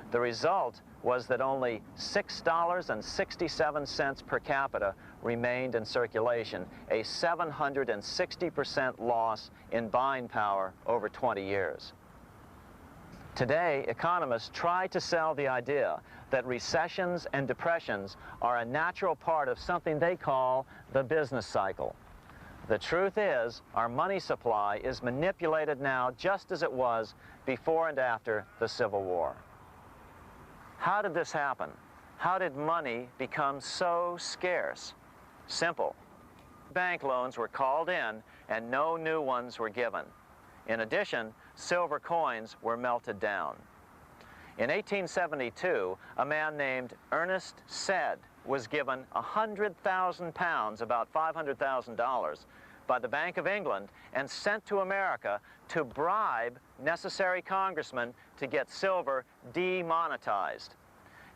The result was that only $6.67 per capita remained in circulation, a 760% loss in buying power over 20 years. Today, economists try to sell the idea that recessions and depressions are a natural part of something they call the business cycle. The truth is, our money supply is manipulated now just as it was before and after the Civil War. How did this happen? How did money become so scarce? Simple. Bank loans were called in and no new ones were given. In addition, silver coins were melted down. In 1872, a man named Ernest Sed was given 100,000 pounds, about $500,000, by the Bank of England and sent to America to bribe necessary congressmen to get silver demonetized.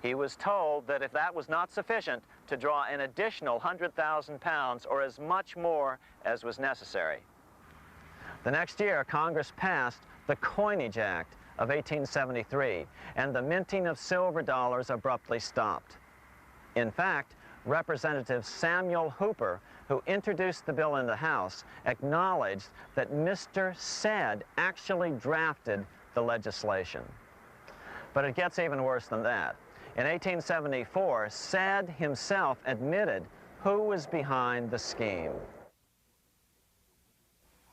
He was told that if that was not sufficient, to draw an additional 100,000 pounds or as much more as was necessary. The next year, Congress passed the Coinage Act of 1873, and the minting of silver dollars abruptly stopped. In fact, Representative Samuel Hooper, who introduced the bill in the House, acknowledged that Mr. Sed actually drafted the legislation. But it gets even worse than that. In 1874, Sed himself admitted who was behind the scheme.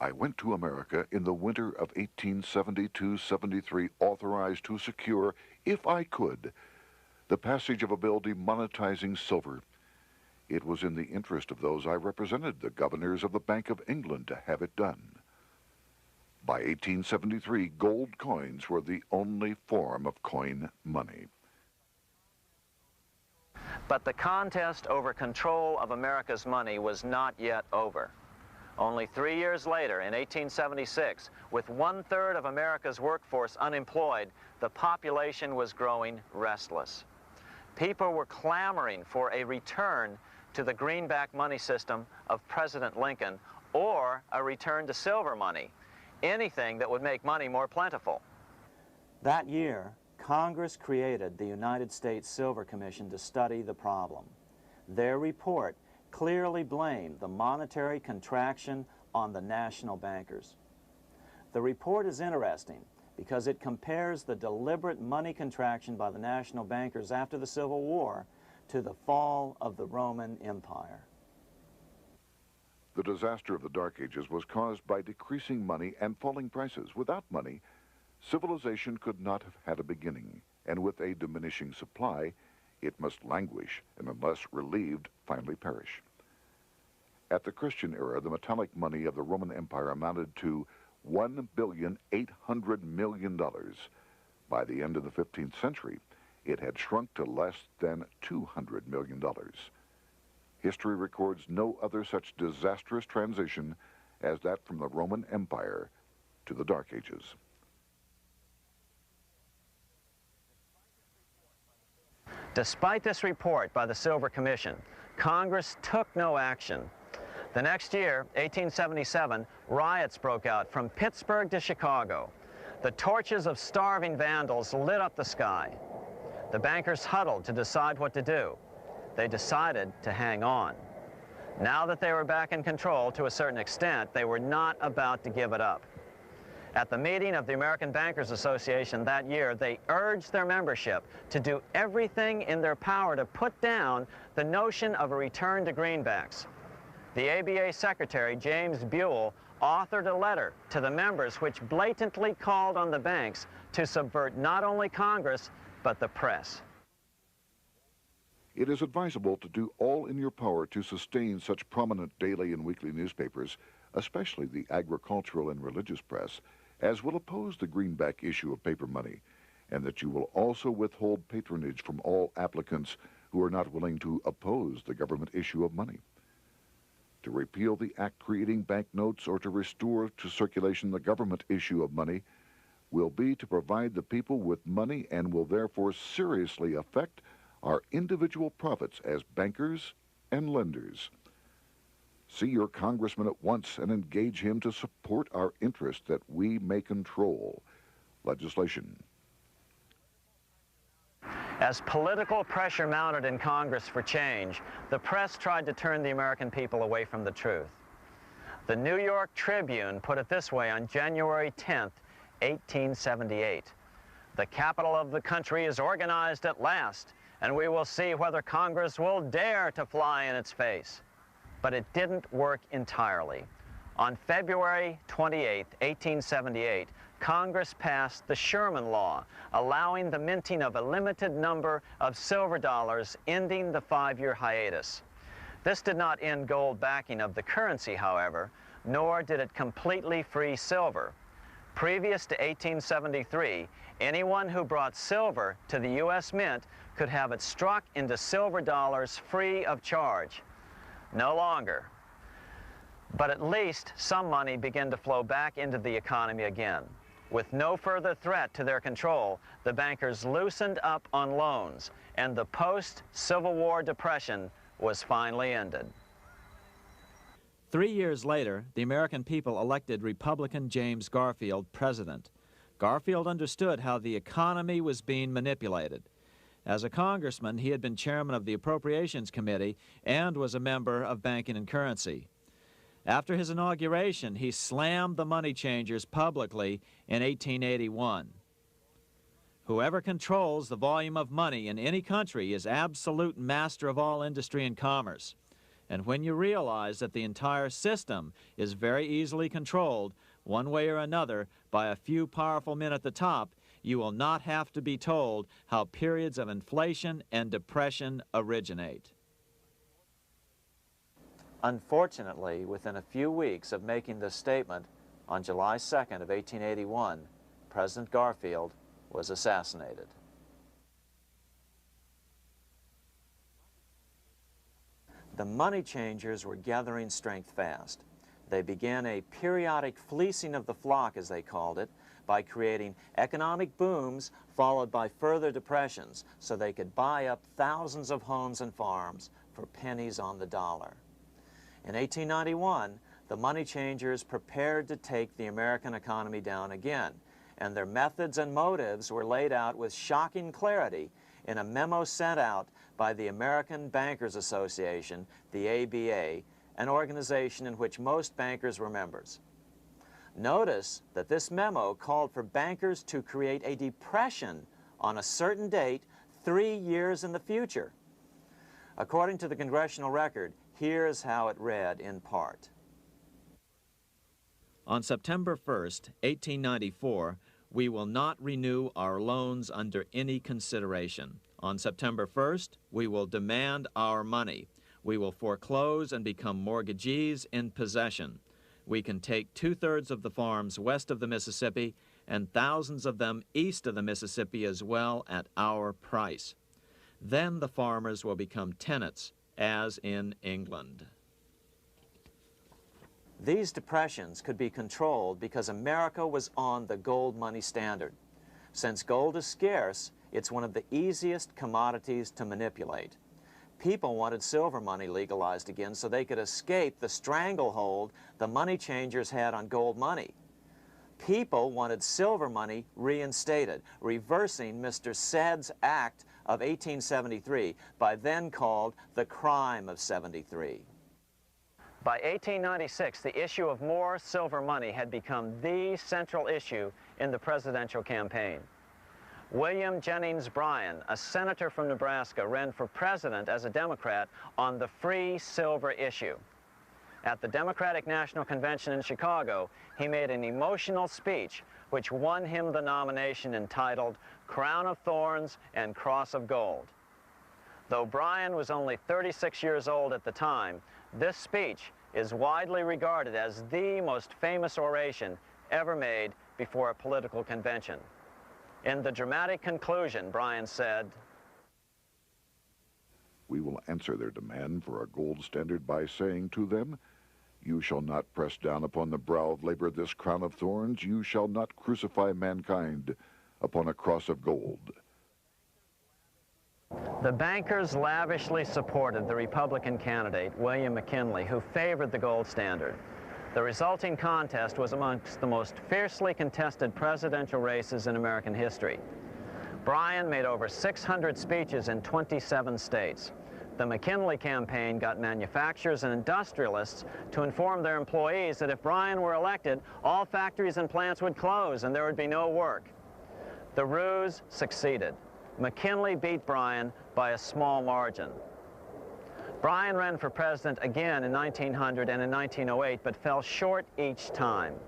I went to America in the winter of 1872-73, authorized to secure, if I could, the passage of a bill demonetizing silver. It was in the interest of those I represented, the governors of the Bank of England, to have it done. By 1873, gold coins were the only form of coin money. But the contest over control of America's money was not yet over. Only 3 years later, in 1876, with 1/3 of America's workforce unemployed, the population was growing restless. People were clamoring for a return to the greenback money system of President Lincoln, or a return to silver money, anything that would make money more plentiful. That year, Congress created the United States Silver Commission to study the problem. Their report clearly blamed the monetary contraction on the national bankers. The report is interesting because it compares the deliberate money contraction by the national bankers after the Civil War to the fall of the Roman Empire. The disaster of the Dark Ages was caused by decreasing money and falling prices. Without money, civilization could not have had a beginning, and with a diminishing supply, it must languish, and unless relieved, finally perish. At the Christian era, the metallic money of the Roman Empire amounted to $1,800,000,000. By the end of the 15th century, it had shrunk to less than $200 million. History records no other such disastrous transition as that from the Roman Empire to the Dark Ages. Despite this report by the Silver Commission, Congress took no action. The next year, 1877, riots broke out from Pittsburgh to Chicago. The torches of starving vandals lit up the sky. The bankers huddled to decide what to do. They decided to hang on. Now that they were back in control to a certain extent, they were not about to give it up. At the meeting of the American Bankers Association that year, they urged their membership to do everything in their power to put down the notion of a return to greenbacks. The ABA Secretary, James Buell, authored a letter to the members which blatantly called on the banks to subvert not only Congress, but the press. It is advisable to do all in your power to sustain such prominent daily and weekly newspapers, especially the agricultural and religious press, as will oppose the greenback issue of paper money, and that you will also withhold patronage from all applicants who are not willing to oppose the government issue of money. To repeal the act creating banknotes or to restore to circulation the government issue of money will be to provide the people with money and will therefore seriously affect our individual profits as bankers and lenders. See your congressman at once and engage him to support our interest that we may control legislation. As political pressure mounted in Congress for change, the press tried to turn the American people away from the truth. The New York Tribune put it this way on January 10th, 1878. "The capital of the country is organized at last, and we will see whether Congress will dare to fly in its face." But it didn't work entirely. On February 28, 1878, Congress passed the Sherman Law, allowing the minting of a limited number of silver dollars, ending the 5-year hiatus. This did not end gold backing of the currency, however, nor did it completely free silver. Previous to 1873, anyone who brought silver to the U.S. Mint could have it struck into silver dollars free of charge. No longer. But at least some money began to flow back into the economy again. With no further threat to their control, the bankers loosened up on loans, and the post-Civil War depression was finally ended. 3 years later, the American people elected Republican James Garfield president. Garfield understood how the economy was being manipulated. As a congressman, he had been chairman of the Appropriations Committee and was a member of Banking and Currency. After his inauguration, he slammed the money changers publicly in 1881. Whoever controls the volume of money in any country is absolute master of all industry and commerce. And when you realize that the entire system is very easily controlled, one way or another, by a few powerful men at the top, you will not have to be told how periods of inflation and depression originate. Unfortunately, within a few weeks of making this statement, on July 2nd of 1881, President Garfield was assassinated. The money changers were gathering strength fast. They began a periodic fleecing of the flock, as they called it, by creating economic booms followed by further depressions so they could buy up thousands of homes and farms for pennies on the dollar. In 1891, the money changers prepared to take the American economy down again, and their methods and motives were laid out with shocking clarity in a memo sent out by the American Bankers Association, the ABA, an organization in which most bankers were members. Notice that this memo called for bankers to create a depression on a certain date 3 years in the future. According to the congressional record, here's how it read in part. On September 1st, 1894, we will not renew our loans under any consideration. On September 1st, we will demand our money. We will foreclose and become mortgagees in possession. We can take 2/3 of the farms west of the Mississippi and thousands of them east of the Mississippi as well at our price. Then the farmers will become tenants, as in England. These depressions could be controlled because America was on the gold money standard. Since gold is scarce, it's one of the easiest commodities to manipulate. People wanted silver money legalized again so they could escape the stranglehold the money changers had on gold money. People wanted silver money reinstated, reversing Mr. Said's Act of 1873, by then called the Crime of '73. By 1896, the issue of more silver money had become the central issue in the presidential campaign. William Jennings Bryan, a senator from Nebraska, ran for president as a Democrat on the free silver issue. At the Democratic National Convention in Chicago, he made an emotional speech which won him the nomination entitled Crown of Thorns and Cross of Gold. Though Bryan was only 36 years old at the time, this speech is widely regarded as the most famous oration ever made before a political convention. In the dramatic conclusion, Bryan said, "We will answer their demand for a gold standard by saying to them, you shall not press down upon the brow of labor this crown of thorns. You shall not crucify mankind upon a cross of gold." The bankers lavishly supported the Republican candidate, William McKinley, who favored the gold standard. The resulting contest was amongst the most fiercely contested presidential races in American history. Bryan made over 600 speeches in 27 states. The McKinley campaign got manufacturers and industrialists to inform their employees that if Bryan were elected, all factories and plants would close and there would be no work. The ruse succeeded. McKinley beat Bryan by a small margin. Bryan ran for president again in 1900 and in 1908, but fell short each time.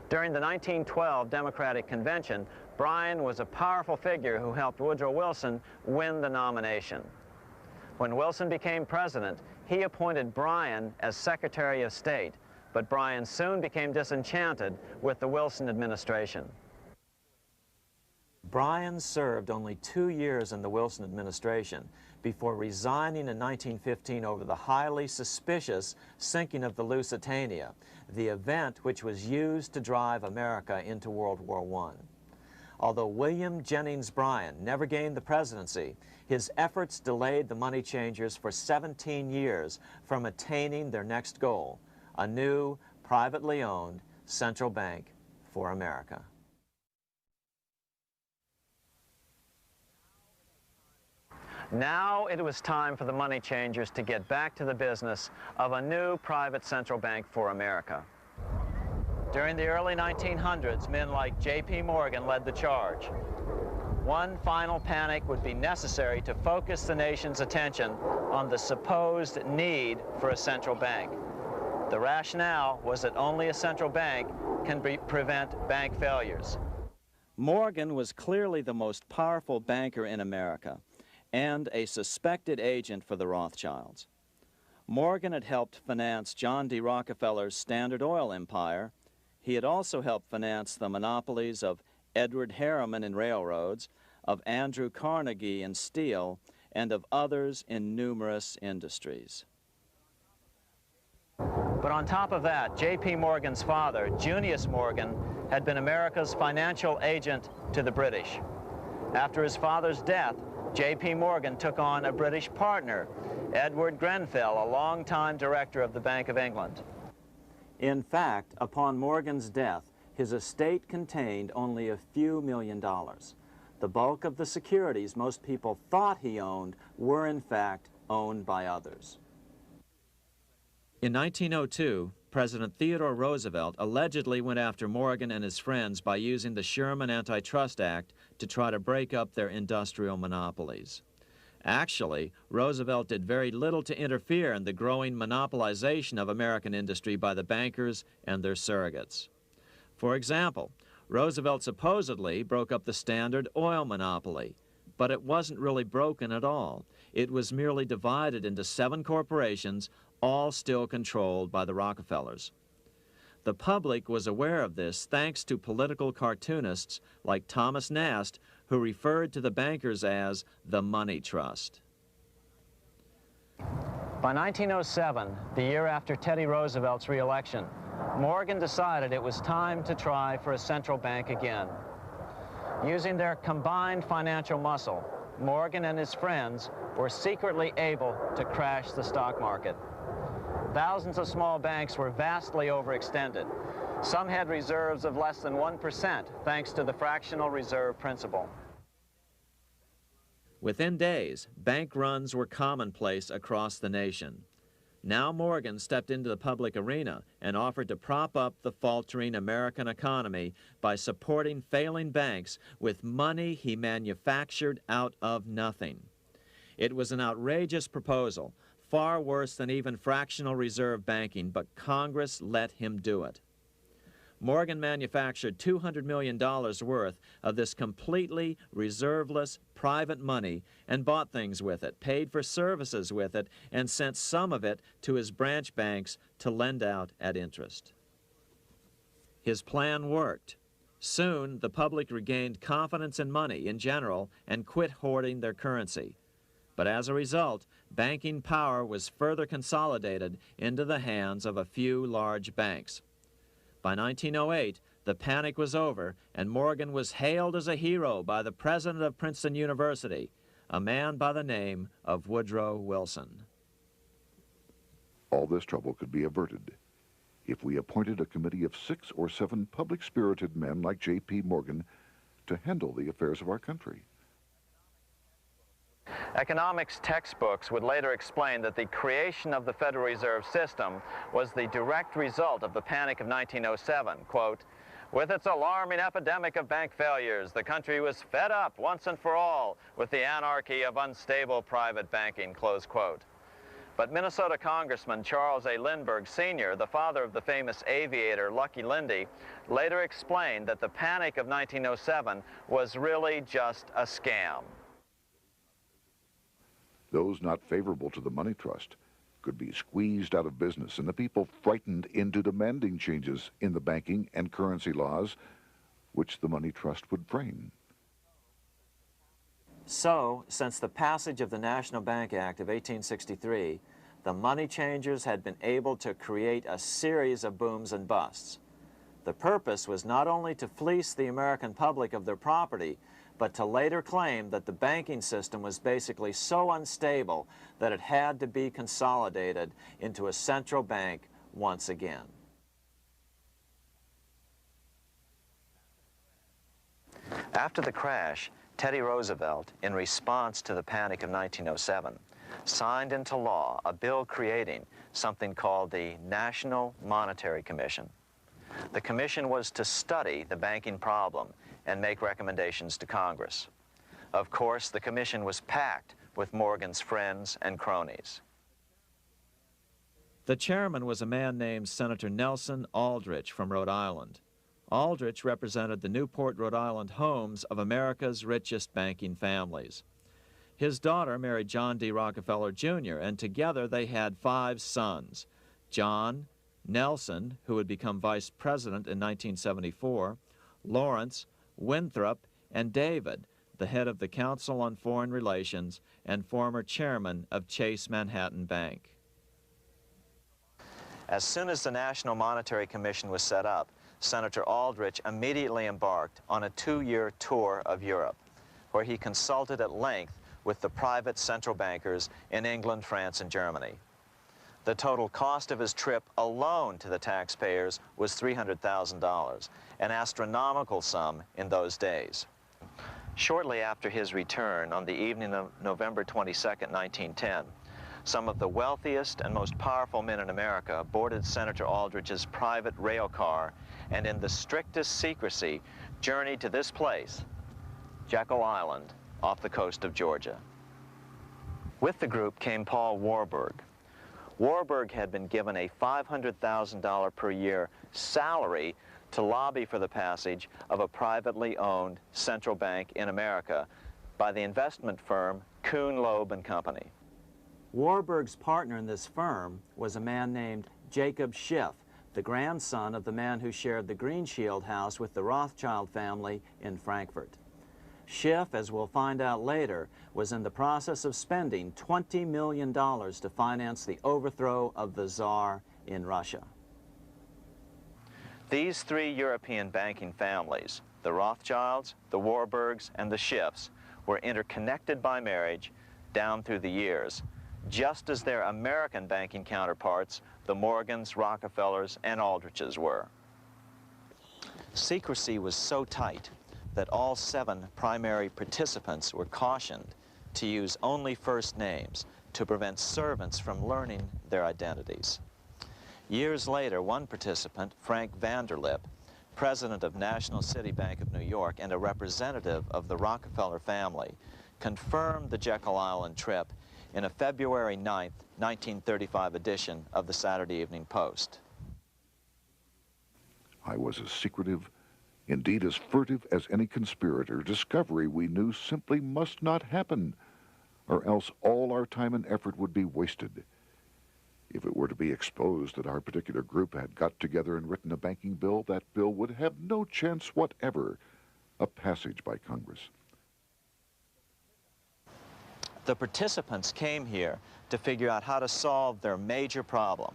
During the 1912 Democratic Convention, Bryan was a powerful figure who helped Woodrow Wilson win the nomination. When Wilson became president, he appointed Bryan as Secretary of State, but Bryan soon became disenchanted with the Wilson administration. Bryan served only 2 years in the Wilson administration before resigning in 1915 over the highly suspicious sinking of the Lusitania, the event which was used to drive America into World War I. Although William Jennings Bryan never gained the presidency, his efforts delayed the money changers for 17 years from attaining their next goal, a new, privately owned central bank for America. Now it was time for the money changers to get back to the business of a new private central bank for America. During the early 1900s, men like J.P. Morgan led the charge. One final panic would be necessary to focus the nation's attention on the supposed need for a central bank. The rationale was that only a central bank can prevent bank failures. Morgan was clearly the most powerful banker in America and a suspected agent for the Rothschilds. Morgan had helped finance John D. Rockefeller's Standard Oil empire. He had also helped finance the monopolies of Edward Harriman in railroads, of Andrew Carnegie in steel, and of others in numerous industries. But on top of that, J.P. Morgan's father, Junius Morgan, had been America's financial agent to the British. After his father's death, J.P. Morgan took on a British partner, Edward Grenfell, a longtime director of the Bank of England. In fact, upon Morgan's death, his estate contained only a few $1 million. The bulk of the securities most people thought he owned were, in fact, owned by others. In 1902, President Theodore Roosevelt allegedly went after Morgan and his friends by using the Sherman Antitrust Act to try to break up their industrial monopolies. Actually, Roosevelt did very little to interfere in the growing monopolization of American industry by the bankers and their surrogates. For example, Roosevelt supposedly broke up the Standard Oil monopoly, But it wasn't really broken at all. It was merely divided into 7 corporations, all still controlled by the Rockefellers. The public was aware of this thanks to political cartoonists like Thomas Nast, who referred to the bankers as the money trust. By 1907, the year after Teddy Roosevelt's re-election, Morgan decided it was time to try for a central bank again. Using their combined financial muscle, Morgan and his friends were secretly able to crash the stock market. Thousands of small banks were vastly overextended. Some had reserves of less than 1% thanks to the fractional reserve principle. Within days, bank runs were commonplace across the nation. Now Morgan stepped into the public arena and offered to prop up the faltering American economy by supporting failing banks with money he manufactured out of nothing. It was an outrageous proposal, far worse than even fractional reserve banking, but Congress let him do it. Morgan manufactured $200 million worth of this completely reserveless private money and bought things with it, paid for services with it, and sent some of it to his branch banks to lend out at interest. His plan worked. Soon, the public regained confidence in money in general and quit hoarding their currency. But as a result, banking power was further consolidated into the hands of a few large banks. By 1908, the panic was over, and Morgan was hailed as a hero by the president of Princeton University, a man by the name of Woodrow Wilson. All this trouble could be averted if we appointed a committee of 6 or 7 public-spirited men like J.P. Morgan to handle the affairs of our country. Economics textbooks would later explain that the creation of the Federal Reserve System was the direct result of the panic of 1907. Quote, "With its alarming epidemic of bank failures, the country was fed up once and for all with the anarchy of unstable private banking," close quote. But Minnesota Congressman Charles A. Lindbergh Sr., the father of the famous aviator Lucky Lindy, later explained that the panic of 1907 was really just a scam. Those not favorable to the money trust could be squeezed out of business, and the people frightened into demanding changes in the banking and currency laws which the money trust would frame. So, since the passage of the National Bank Act of 1863, the money changers had been able to create a series of booms and busts. The purpose was not only to fleece the American public of their property, but to later claim that the banking system was basically so unstable that it had to be consolidated into a central bank once again. After the crash, Teddy Roosevelt, in response to the panic of 1907, signed into law a bill creating something called the National Monetary Commission. The commission was to study the banking problem and make recommendations to Congress. Of course, the commission was packed with Morgan's friends and cronies. The chairman was a man named Senator Nelson Aldrich from Rhode Island. Aldrich represented the Newport, Rhode Island homes of America's richest banking families. His daughter married John D. Rockefeller Jr., and together they had 5 sons: John, Nelson, who would become vice president in 1974, Lawrence, Winthrop, and David, the head of the Council on Foreign Relations and former chairman of Chase Manhattan Bank. As soon as the National Monetary Commission was set up, Senator Aldrich immediately embarked on a 2-year tour of Europe, where he consulted at length with the private central bankers in England, France, and Germany. The total cost of his trip alone to the taxpayers was $300,000, an astronomical sum in those days. Shortly after his return, on the evening of November 22, 1910, some of the wealthiest and most powerful men in America boarded Senator Aldrich's private rail car and in the strictest secrecy journeyed to this place, Jekyll Island, off the coast of Georgia. With the group came Paul Warburg. Warburg had been given a $500,000 per year salary to lobby for the passage of a privately owned central bank in America by the investment firm Kuhn, Loeb and Company. Warburg's partner in this firm was a man named Jacob Schiff, the grandson of the man who shared the Greenshield house with the Rothschild family in Frankfurt. Schiff, as we'll find out later, was in the process of spending $20 million to finance the overthrow of the Tsar in Russia. These three European banking families, the Rothschilds, the Warburgs, and the Schiffs, were interconnected by marriage down through the years, just as their American banking counterparts, the Morgans, Rockefellers, and Aldriches were. Secrecy was so tight that all 7 primary participants were cautioned to use only first names to prevent servants from learning their identities. Years later, one participant, Frank Vanderlip, president of National City Bank of New York and a representative of the Rockefeller family, confirmed the Jekyll Island trip in a February 9, 1935 edition of the Saturday Evening Post. I was as secretive, indeed as furtive as any conspirator. Discovery, we knew, simply must not happen, or else all our time and effort would be wasted. If it were to be exposed that our particular group had got together and written a banking bill, that bill would have no chance whatever of passage by Congress. The participants came here to figure out how to solve their major problem,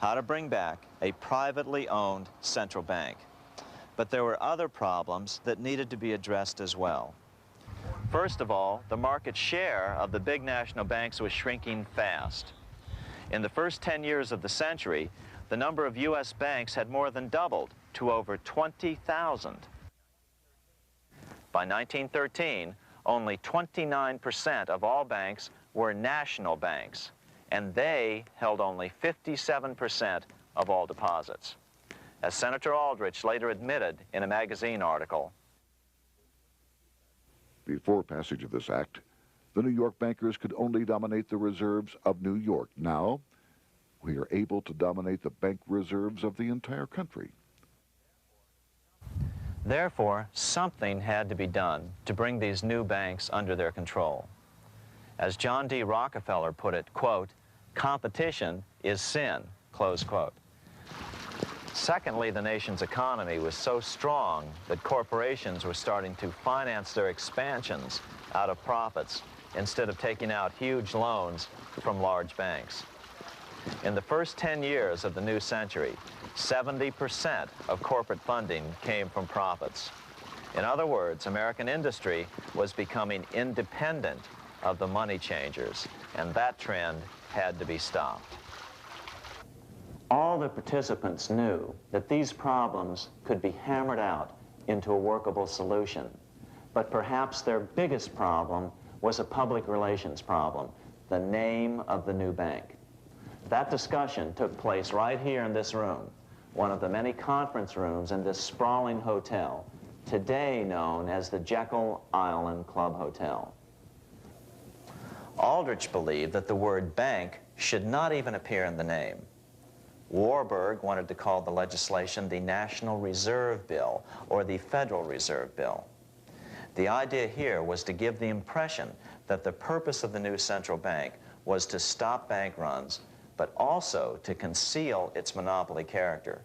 how to bring back a privately owned central bank. But there were other problems that needed to be addressed as well. First of all, the market share of the big national banks was shrinking fast. In the first 10 years of the century, the number of U.S. banks had more than doubled to over 20,000. By 1913, only 29% of all banks were national banks, and they held only 57% of all deposits. As Senator Aldrich later admitted in a magazine article. Before passage of this act, the New York bankers could only dominate the reserves of New York. Now, we are able to dominate the bank reserves of the entire country. Therefore, something had to be done to bring these new banks under their control. As John D. Rockefeller put it, quote, "Competition is sin," close quote. Secondly, the nation's economy was so strong that corporations were starting to finance their expansions out of profits instead of taking out huge loans from large banks. In the first 10 years of the new century, 70% of corporate funding came from profits. In other words, American industry was becoming independent of the money changers, and that trend had to be stopped. All the participants knew that these problems could be hammered out into a workable solution. But perhaps their biggest problem was a public relations problem, the name of the new bank. That discussion took place right here in this room, one of the many conference rooms in this sprawling hotel, today known as the Jekyll Island Club Hotel. Aldrich believed that the word bank should not even appear in the name. Warburg wanted to call the legislation the National Reserve Bill or the Federal Reserve Bill. The idea here was to give the impression that the purpose of the new central bank was to stop bank runs, but also to conceal its monopoly character.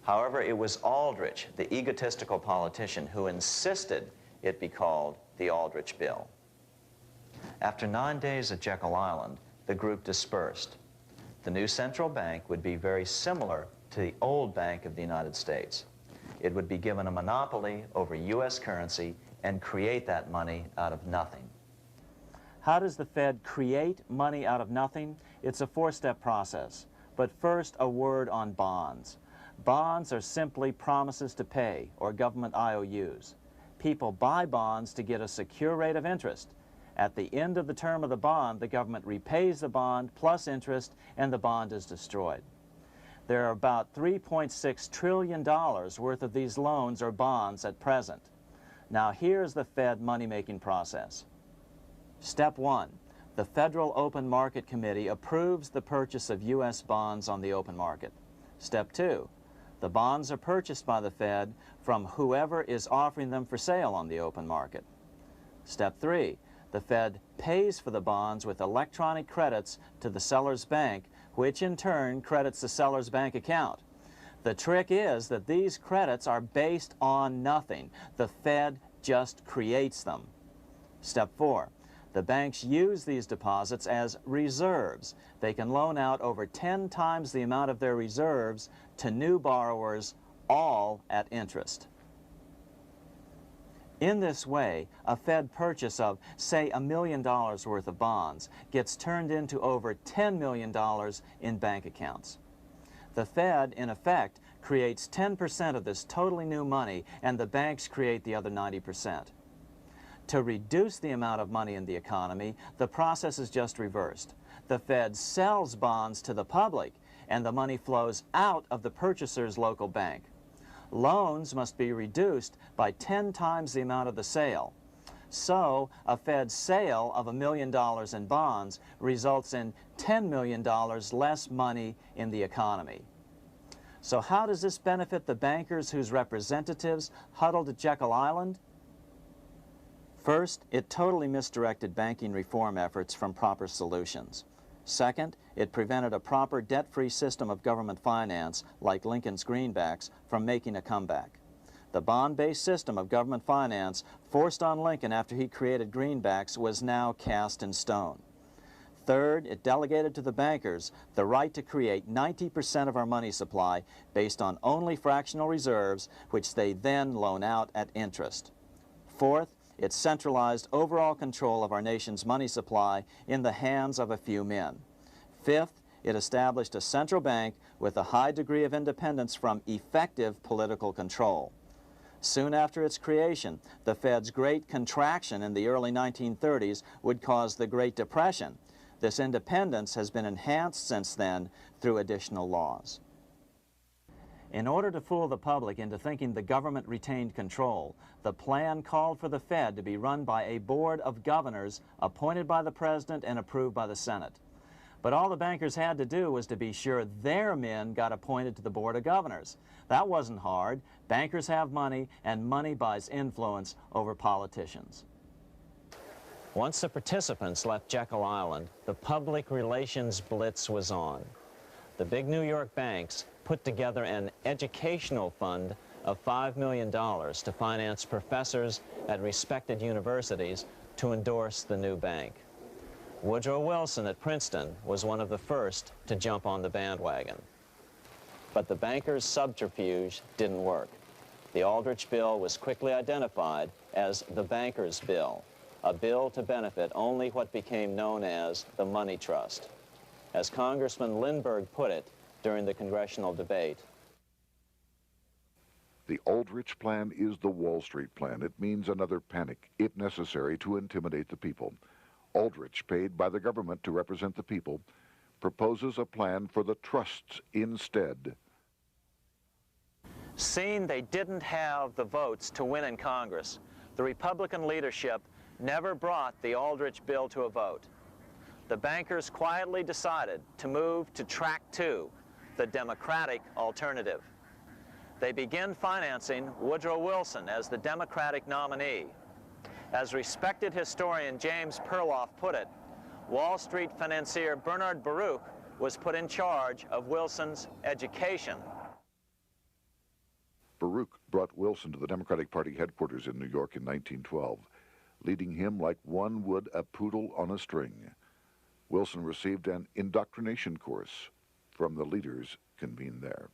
However, it was Aldrich, the egotistical politician, who insisted it be called the Aldrich Bill. After 9 days at Jekyll Island, the group dispersed. The new central bank would be very similar to the old Bank of the United States. It would be given a monopoly over U.S. currency and create that money out of nothing. How does the Fed create money out of nothing? It's a four-step process. But first, a word on bonds. Bonds are simply promises to pay, or government IOUs. People buy bonds to get a secure rate of interest. At the end of the term of the bond, the government repays the bond plus interest, and the bond is destroyed. There are about $3.6 trillion worth of these loans or bonds at present. Now here's the Fed money-making process. Step 1. The Federal Open Market Committee approves the purchase of U.S. bonds on the open market. Step 2. The bonds are purchased by the Fed from whoever is offering them for sale on the open market. Step 3, the Fed pays for the bonds with electronic credits to the seller's bank, which in turn credits the seller's bank account. The trick is that these credits are based on nothing. The Fed just creates them. Step 4, the banks use these deposits as reserves. They can loan out over 10 times the amount of their reserves to new borrowers, all at interest. In this way, a Fed purchase of, say, $1 million worth of bonds gets turned into over $10 million in bank accounts. The Fed, in effect, creates 10% of this totally new money, and the banks create the other 90%. To reduce the amount of money in the economy, the process is just reversed. The Fed sells bonds to the public, and the money flows out of the purchaser's local bank. Loans must be reduced by 10 times the amount of the sale. So, a Fed sale of $1 million in bonds results in $10 million less money in the economy. So how does this benefit the bankers whose representatives huddled at Jekyll Island? First, it totally misdirected banking reform efforts from proper solutions. Second, it prevented a proper debt-free system of government finance, like Lincoln's greenbacks, from making a comeback. The bond-based system of government finance forced on Lincoln after he created greenbacks was now cast in stone. Third, it delegated to the bankers the right to create 90% of our money supply based on only fractional reserves, which they then loan out at interest. Fourth, it centralized overall control of our nation's money supply in the hands of a few men. Fifth, it established a central bank with a high degree of independence from effective political control. Soon after its creation, the Fed's great contraction in the early 1930s would cause the Great Depression. This independence has been enhanced since then through additional laws. In order to fool the public into thinking the government retained control, the plan called for the Fed to be run by a board of governors appointed by the President and approved by the Senate. But all the bankers had to do was to be sure their men got appointed to the board of governors. That wasn't hard. Bankers have money, and money buys influence over politicians. Once the participants left Jekyll Island, the public relations blitz was on. The big New York banks put together an educational fund of $5 million to finance professors at respected universities to endorse the new bank. Woodrow Wilson at Princeton was one of the first to jump on the bandwagon. But the bankers' subterfuge didn't work. The Aldrich Bill was quickly identified as the bankers' bill, a bill to benefit only what became known as the money trust. As Congressman Lindbergh put it during the congressional debate, the Aldrich Plan is the Wall Street plan. It means another panic, if necessary, to intimidate the people. Aldrich, paid by the government to represent the people, proposes a plan for the trusts instead. seeing they didn't have the votes to win in Congress, the Republican leadership never brought the Aldrich bill to a vote. The bankers quietly decided to move to track 2, the Democratic alternative. They began financing Woodrow Wilson as the Democratic nominee. As respected historian James Perloff put it, Wall Street financier Bernard Baruch was put in charge of Wilson's education. Baruch brought Wilson to the Democratic Party headquarters in New York in 1912, leading him like one would a poodle on a string. Wilson received an indoctrination course from the leaders convened there.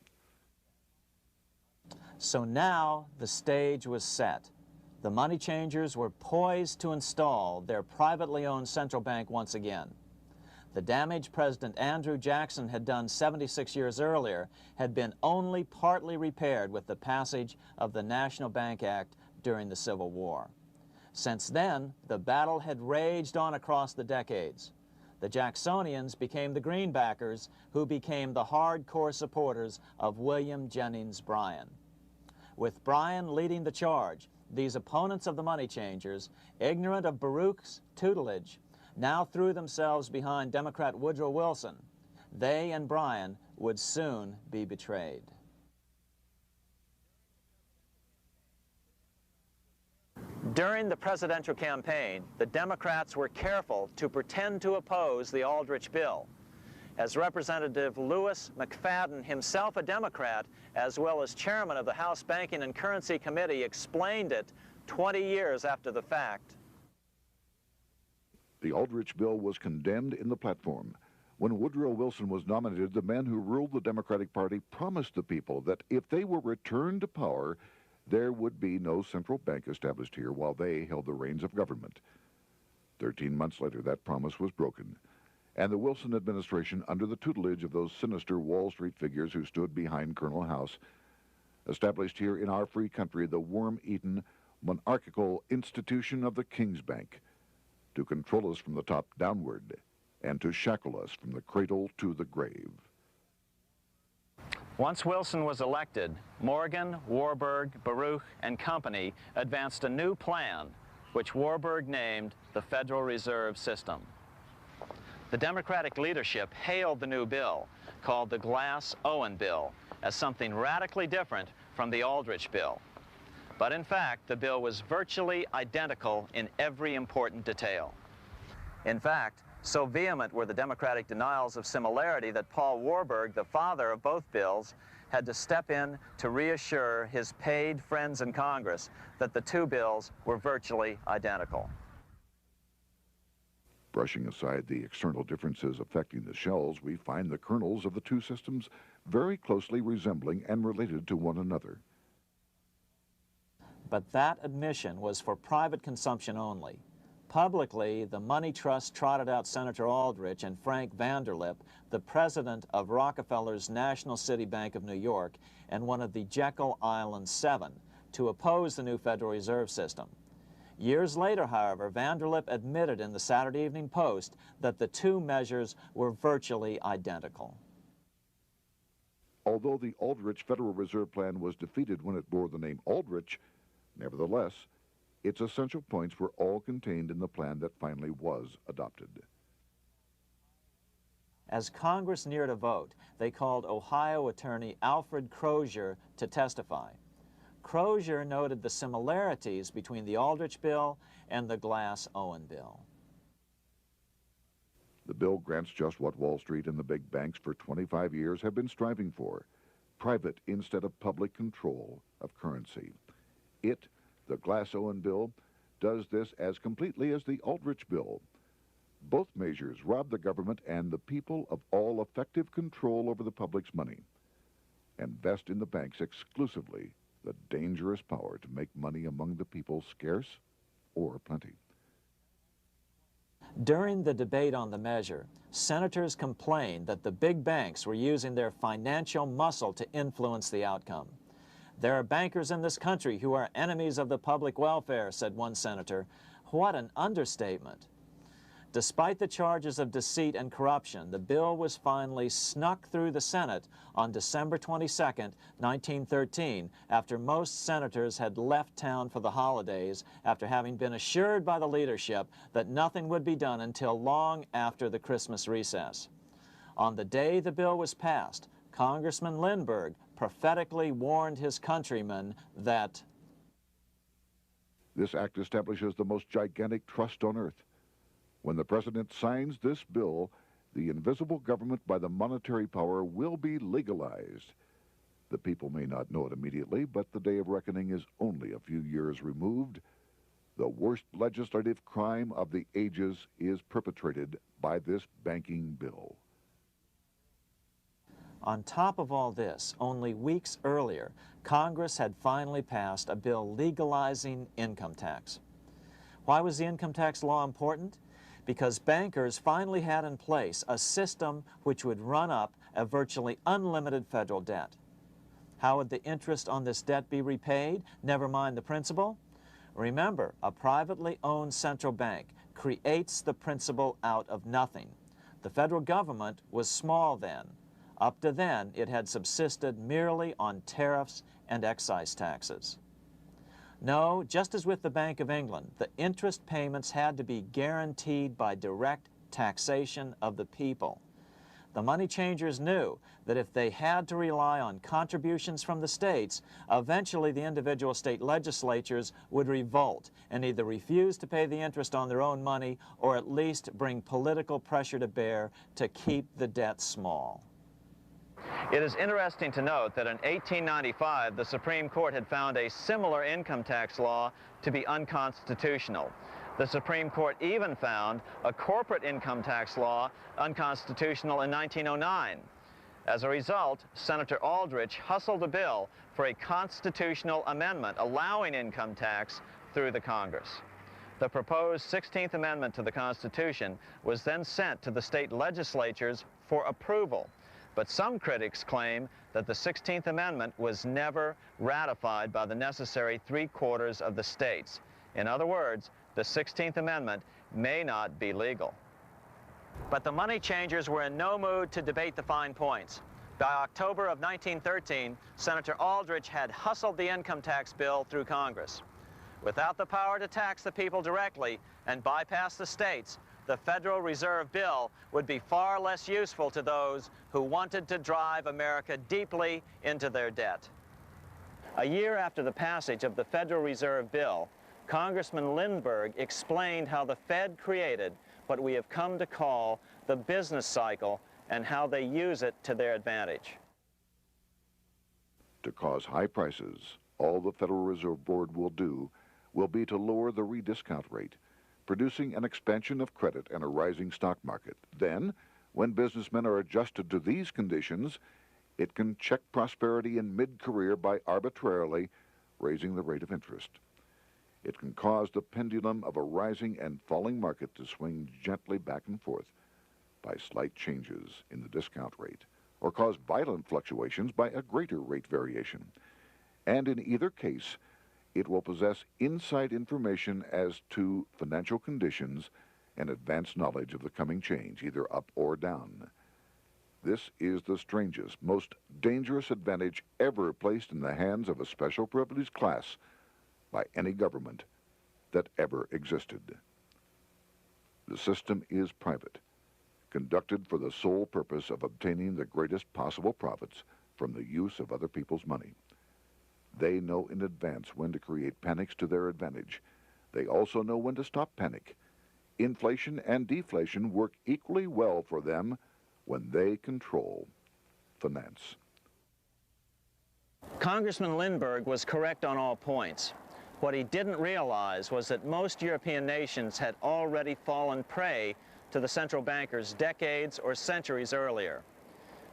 So now the stage was set. The money changers were poised to install their privately owned central bank once again. The damage President Andrew Jackson had done 76 years earlier had been only partly repaired with the passage of the National Bank Act during the Civil War. Since then, the battle had raged on across the decades. The Jacksonians became the Greenbackers, who became the hardcore supporters of William Jennings Bryan. With Bryan leading the charge, these opponents of the money changers, ignorant of Baruch's tutelage, now threw themselves behind Democrat Woodrow Wilson. They and Bryan would soon be betrayed. During the presidential campaign, the Democrats were careful to pretend to oppose the Aldrich bill. As Representative Lewis McFadden, himself a Democrat, as well as chairman of the House Banking and Currency Committee, explained it 20 years after the fact. The Aldrich bill was condemned in the platform. When Woodrow Wilson was nominated, the man who ruled the Democratic Party promised the people that if they were returned to power, there would be no central bank established here while they held the reins of government. 13 months later, that promise was broken, and the Wilson administration, under the tutelage of those sinister Wall Street figures who stood behind Colonel House, established here in our free country the worm-eaten, monarchical institution of the King's Bank, to control us from the top downward and to shackle us from the cradle to the grave. Once Wilson was elected, Morgan, Warburg, Baruch, and company advanced a new plan, which Warburg named the Federal Reserve System. The Democratic leadership hailed the new bill, called the Glass-Owen Bill, as something radically different from the Aldrich bill. But in fact, the bill was virtually identical in every important detail. In fact, so vehement were the Democratic denials of similarity that Paul Warburg, the father of both bills, had to step in to reassure his paid friends in Congress that the two bills were virtually identical. Brushing aside the external differences affecting the shells, we find the kernels of the two systems very closely resembling and related to one another. But that admission was for private consumption only. Publicly, the money trust trotted out Senator Aldrich and Frank Vanderlip, the president of Rockefeller's National City Bank of New York and one of the Jekyll Island Seven, to oppose the new Federal Reserve System. Years later, however, Vanderlip admitted in the Saturday Evening Post that the two measures were virtually identical. Although the Aldrich Federal Reserve Plan was defeated when it bore the name Aldrich, nevertheless, its essential points were all contained in the plan that finally was adopted. As Congress neared a vote, they called Ohio attorney Alfred Crozier to testify. Crozier noted the similarities between the Aldrich bill and the Glass-Owen bill. The bill grants just what Wall Street and the big banks for 25 years have been striving for: private instead of public control of currency. It, the Glass-Owen bill, does this as completely as the Aldrich bill. Both measures rob the government and the people of all effective control over the public's money and vest in the banks exclusively the dangerous power to make money among the people scarce or plenty. During the debate on the measure, senators complained that the big banks were using their financial muscle to influence the outcome. "There are bankers in this country who are enemies of the public welfare," said one senator. What an understatement. Despite the charges of deceit and corruption, the bill was finally snuck through the Senate on December 22, 1913, after most senators had left town for the holidays, after having been assured by the leadership that nothing would be done until long after the Christmas recess. On the day the bill was passed, Congressman Lindbergh prophetically warned his countrymen that this act establishes the most gigantic trust on earth. When the president signs this bill, the invisible government by the monetary power will be legalized. The people may not know it immediately, but the day of reckoning is only a few years removed. The worst legislative crime of the ages is perpetrated by this banking bill. On top of all this, only weeks earlier, Congress had finally passed a bill legalizing income tax. Why was the income tax law important? Because bankers finally had in place a system which would run up a virtually unlimited federal debt. How would the interest on this debt be repaid? Never mind the principal. Remember, a privately owned central bank creates the principal out of nothing. The federal government was small then. Up to then, it had subsisted merely on tariffs and excise taxes. No, just as with the Bank of England, the interest payments had to be guaranteed by direct taxation of the people. the money changers knew that if they had to rely on contributions from the states, eventually the individual state legislatures would revolt and either refuse to pay the interest on their own money or at least bring political pressure to bear to keep the debt small. It is interesting to note that in 1895, the Supreme Court had found a similar income tax law to be unconstitutional. The Supreme Court even found a corporate income tax law unconstitutional in 1909. As a result, Senator Aldrich hustled a bill for a constitutional amendment allowing income tax through the Congress. The proposed 16th Amendment to the Constitution was then sent to the state legislatures for approval. But some critics claim that the 16th Amendment was never ratified by the necessary 3/4 of the states. In other words, the 16th Amendment may not be legal. But the money changers were in no mood to debate the fine points. By October of 1913, Senator Aldrich had hustled the income tax bill through Congress. Without the power to tax the people directly and bypass the states, the Federal Reserve Bill would be far less useful to those who wanted to drive America deeply into their debt. A year after the passage of the Federal Reserve Bill, Congressman Lindbergh explained how the Fed created what we have come to call the business cycle and how they use it to their advantage. To cause high prices, all the Federal Reserve Board will do will be to lower the rediscount rate, producing an expansion of credit and a rising stock market. Then, when businessmen are adjusted to these conditions, it can check prosperity in mid-career by arbitrarily raising the rate of interest. It can cause the pendulum of a rising and falling market to swing gently back and forth by slight changes in the discount rate, or cause violent fluctuations by a greater rate variation. And in either case, it will possess inside information as to financial conditions and advanced knowledge of the coming change, either up or down. This is the strangest, most dangerous advantage ever placed in the hands of a special privileged class by any government that ever existed. The system is private, conducted for the sole purpose of obtaining the greatest possible profits from the use of other people's money. They know in advance when to create panics to their advantage. They also know when to stop panic. Inflation and deflation work equally well for them when they control finance. Congressman Lindbergh was correct on all points. What he didn't realize was that most European nations had already fallen prey to the central bankers decades or centuries earlier.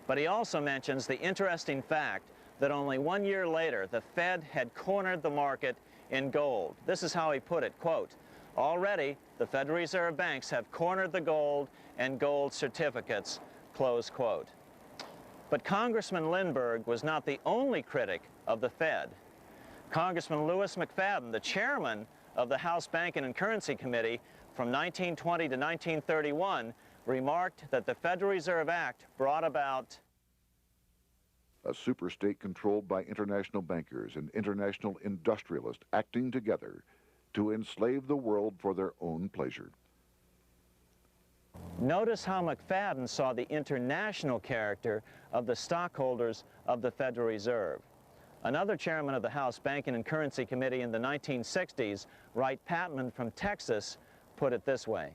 But he also mentions the interesting fact that only 1 year later, the Fed had cornered the market in gold. This is how he put it, quote, "Already, the Federal Reserve banks have cornered the gold and gold certificates," close quote. But Congressman Lindbergh was not the only critic of the Fed. Congressman Lewis McFadden, the chairman of the House Banking and Currency Committee from 1920 to 1931, remarked that the Federal Reserve Act brought about a superstate controlled by international bankers and international industrialists acting together to enslave the world for their own pleasure. Notice how McFadden saw the international character of the stockholders of the Federal Reserve. Another chairman of the House Banking and Currency Committee in the 1960s, Wright Patman from Texas, put it this way.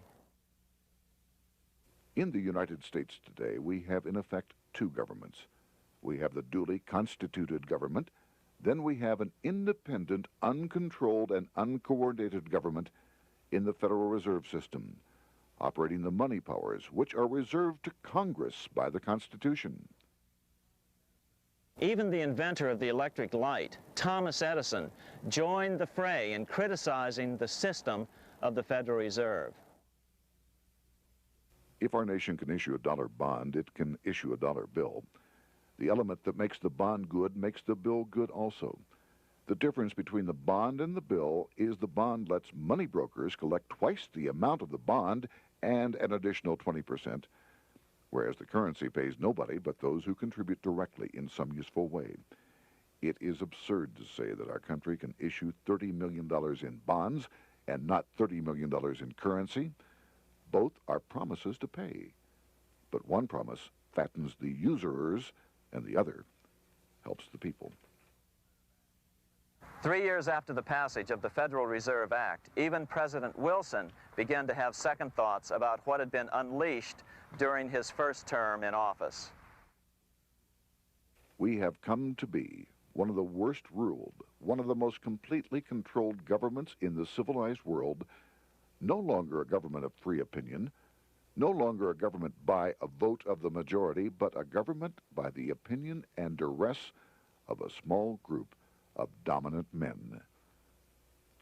In the United States today, we have in effect two governments. We have the duly constituted government, then we have an independent, uncontrolled, and uncoordinated government in the Federal Reserve System, operating the money powers which are reserved to Congress by the Constitution. Even the inventor of the electric light, Thomas Edison, joined the fray in criticizing the system of the Federal Reserve. If our nation can issue a dollar bond, it can issue a dollar bill. The element that makes the bond good makes the bill good also. The difference between the bond and the bill is the bond lets money brokers collect twice the amount of the bond and an additional 20%, whereas the currency pays nobody but those who contribute directly in some useful way. It is absurd to say that our country can issue $30 million in bonds and not $30 million in currency. Both are promises to pay, but one promise fattens the usurers, and the other helps the people. 3 years after the passage of the Federal Reserve Act, even President Wilson began to have second thoughts about what had been unleashed during his first term in office. We have come to be one of the worst ruled, one of the most completely controlled governments in the civilized world, no longer a government of free opinion, no longer a government by a vote of the majority, but a government by the opinion and duress of a small group of dominant men.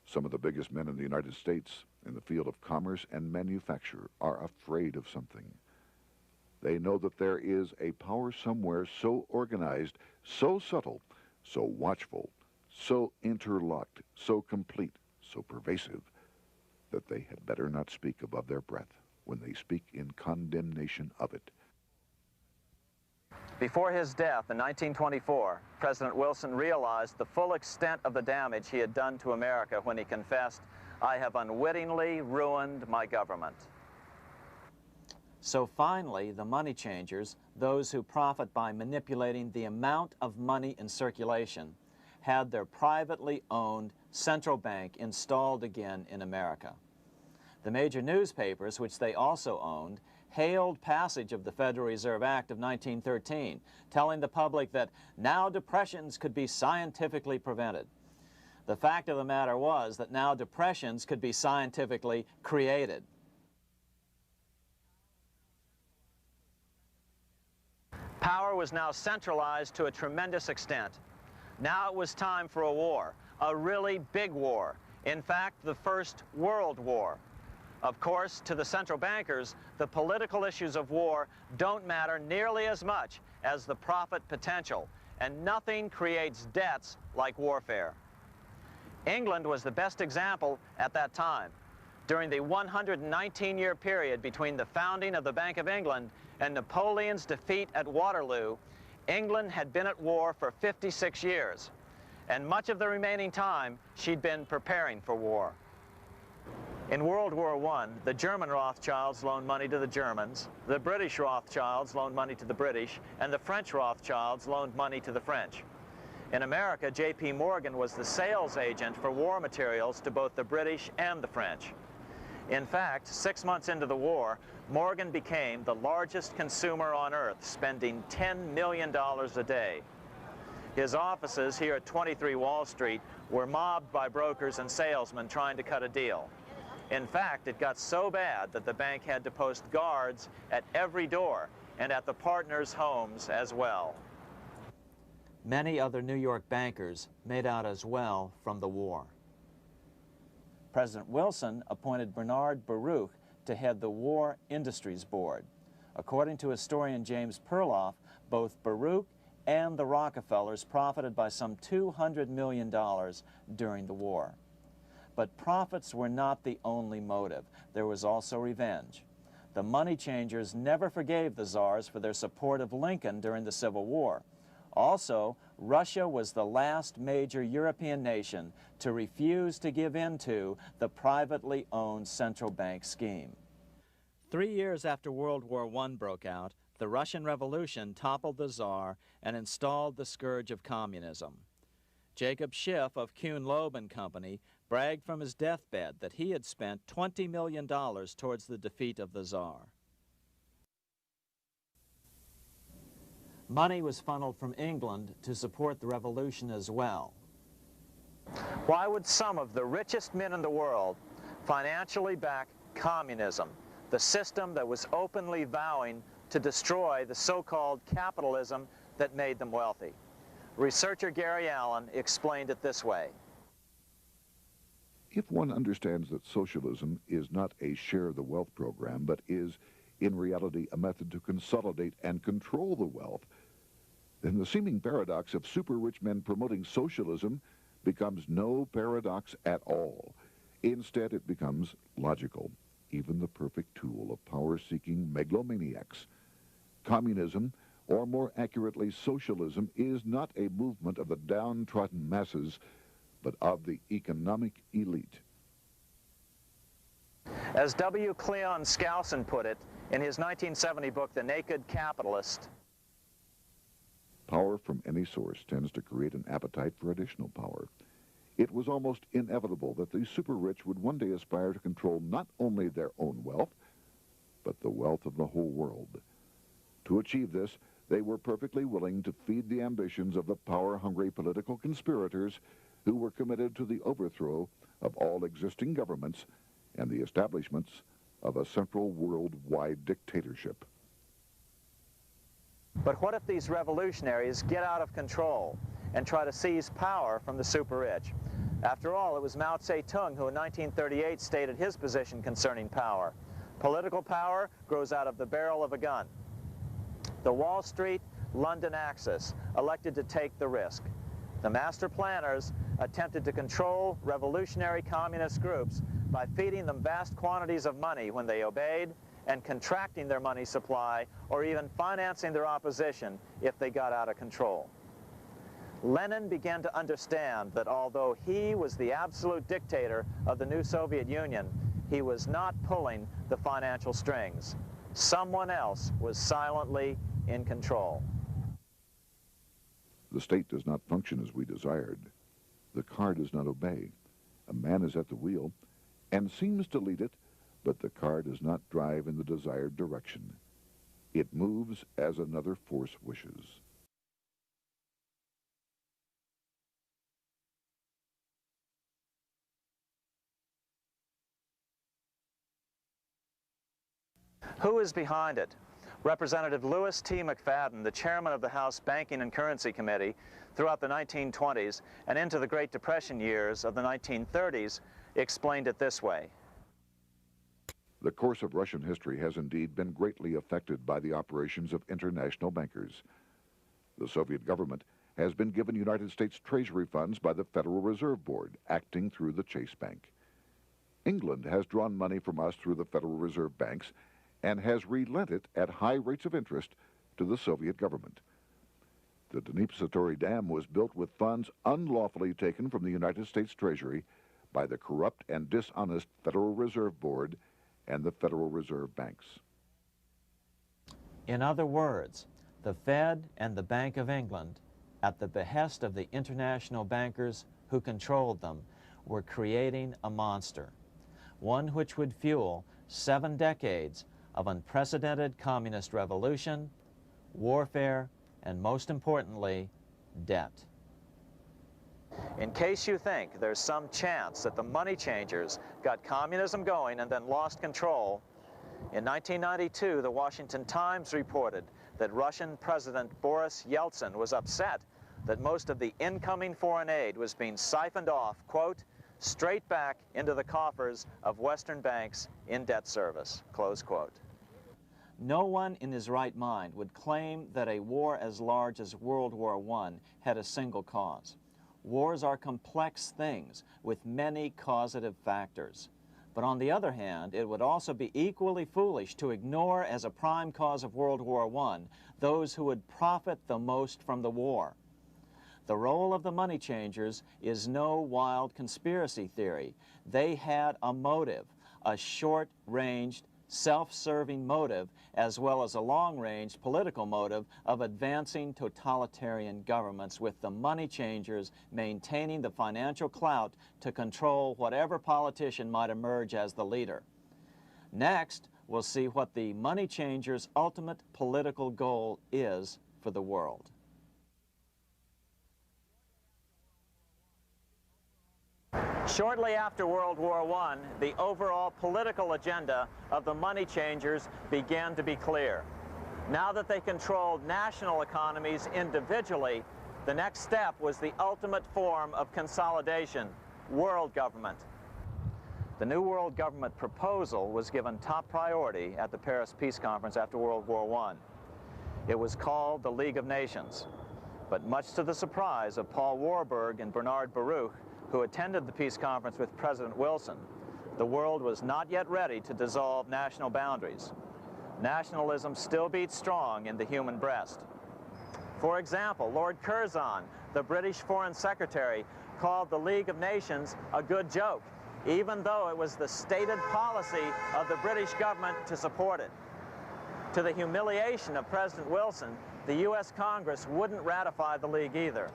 Some of the biggest men in the United States in the field of commerce and manufacture are afraid of something. They know that there is a power somewhere so organized, so subtle, so watchful, so interlocked, so complete, so pervasive, that they had better not speak above their breath when they speak in condemnation of it. Before his death in 1924, President Wilson realized the full extent of the damage he had done to America when he confessed, "I have unwittingly ruined my government." So finally, the money changers, those who profit by manipulating the amount of money in circulation, had their privately owned central bank installed again in America. The major newspapers, which they also owned, hailed passage of the Federal Reserve Act of 1913, telling the public that now depressions could be scientifically prevented. The fact of the matter was that now depressions could be scientifically created. Power was now centralized to a tremendous extent. Now it was time for a war, a really big war. In fact, the First World War. Of course, to the central bankers, the political issues of war don't matter nearly as much as the profit potential, and nothing creates debts like warfare. England was the best example at that time. During the 119-year period between the founding of the Bank of England and Napoleon's defeat at Waterloo, England had been at war for 56 years, and much of the remaining time she'd been preparing for war. In World War I, the German Rothschilds loaned money to the Germans, the British Rothschilds loaned money to the British, and the French Rothschilds loaned money to the French. In America, J.P. Morgan was the sales agent for war materials to both the British and the French. In fact, 6 months into the war, Morgan became the largest consumer on earth, spending $10 million a day. His offices here at 23 Wall Street were mobbed by brokers and salesmen trying to cut a deal. In fact, it got so bad that the bank had to post guards at every door and at the partners' homes as well. Many other New York bankers made out as well from the war. President Wilson appointed Bernard Baruch to head the War Industries Board. According to historian James Perloff, both Baruch and the Rockefellers profited by some $200 million during the war. But profits were not the only motive. There was also revenge. The money changers never forgave the czars for their support of Lincoln during the Civil War. Also, Russia was the last major European nation to refuse to give in to the privately owned central bank scheme. 3 years after World War I broke out, the Russian Revolution toppled the Tsar and installed the scourge of communism. Jacob Schiff of Kuhn Loeb and Company bragged from his deathbed that he had spent $20 million towards the defeat of the Tsar. Money was funneled from England to support the revolution as well. Why would some of the richest men in the world financially back communism, the system that was openly vowing to destroy the so-called capitalism that made them wealthy? Researcher Gary Allen explained it this way. If one understands that socialism is not a share the wealth program, but is, in reality, a method to consolidate and control the wealth, then the seeming paradox of super-rich men promoting socialism becomes no paradox at all. Instead, it becomes logical, even the perfect tool of power-seeking megalomaniacs. Communism, or more accurately, socialism, is not a movement of the downtrodden masses, but of the economic elite. As W. Cleon Skousen put it, In his 1970 book, The Naked Capitalist, Power from any source tends to create an appetite for additional power. It was almost inevitable that the super-rich would one day aspire to control not only their own wealth, but the wealth of the whole world. To achieve this, they were perfectly willing to feed the ambitions of the power-hungry political conspirators who were committed to the overthrow of all existing governments and the establishments of a central worldwide dictatorship. but what if these revolutionaries get out of control and try to seize power from the super-rich? After all, it was Mao Zedong who in 1938 stated his position concerning power. Political power grows out of the barrel of a gun. The Wall Street, London axis elected to take the risk. The master planners attempted to control revolutionary communist groups by feeding them vast quantities of money when they obeyed and contracting their money supply or even financing their opposition if they got out of control. Lenin began to understand that although he was the absolute dictator of the new Soviet Union, he was not pulling the financial strings. Someone else was silently in control. The state does not function as we desired. The car does not obey. A man is at the wheel and seems to lead it, but the car does not drive in the desired direction. It moves as another force wishes. Who is behind it? Representative Louis T. McFadden, the chairman of the House Banking and Currency Committee throughout the 1920s and into the Great Depression years of the 1930s, explained it this way. The course of Russian history has indeed been greatly affected by the operations of international bankers. The Soviet government has been given United States Treasury funds by the Federal Reserve Board, acting through the Chase Bank. England has drawn money from us through the Federal Reserve banks and has relent it at high rates of interest to the Soviet government. The Dnipro Dam was built with funds unlawfully taken from the United States Treasury by the corrupt and dishonest Federal Reserve Board and the Federal Reserve banks. In other words, the Fed and the Bank of England, at the behest of the international bankers who controlled them, were creating a monster, one which would fuel 7 decades of unprecedented communist revolution, warfare, and most importantly, debt. In case you think there's some chance that the money changers got communism going and then lost control, in 1992, the Washington Times reported that Russian President Boris Yeltsin was upset that most of the incoming foreign aid was being siphoned off, quote, straight back into the coffers of Western banks in debt service, close quote. No one in his right mind would claim that a war as large as World War I had a single cause. Wars are complex things with many causative factors. But on the other hand, it would also be equally foolish to ignore as a prime cause of World War I those who would profit the most from the war. The role of the money changers is no wild conspiracy theory. They had a motive, a short-ranged, self-serving motive, as well as a long-range political motive of advancing totalitarian governments, with the money changers maintaining the financial clout to control whatever politician might emerge as the leader. Next, we'll see what the money changers' ultimate political goal is for the world. Shortly after World War I, the overall political agenda of the money changers began to be clear. Now that they controlled national economies individually, the next step was the ultimate form of consolidation, world government. The new world government proposal was given top priority at the Paris Peace Conference after World War I. It was called the League of Nations, but much to the surprise of Paul Warburg and Bernard Baruch, who attended the peace conference with President Wilson, the world was not yet ready to dissolve national boundaries. Nationalism still beats strong in the human breast. For example, Lord Curzon, the British Foreign Secretary, called the League of Nations a good joke, even though it was the stated policy of the British government to support it. To the humiliation of President Wilson, the U.S. Congress wouldn't ratify the League either,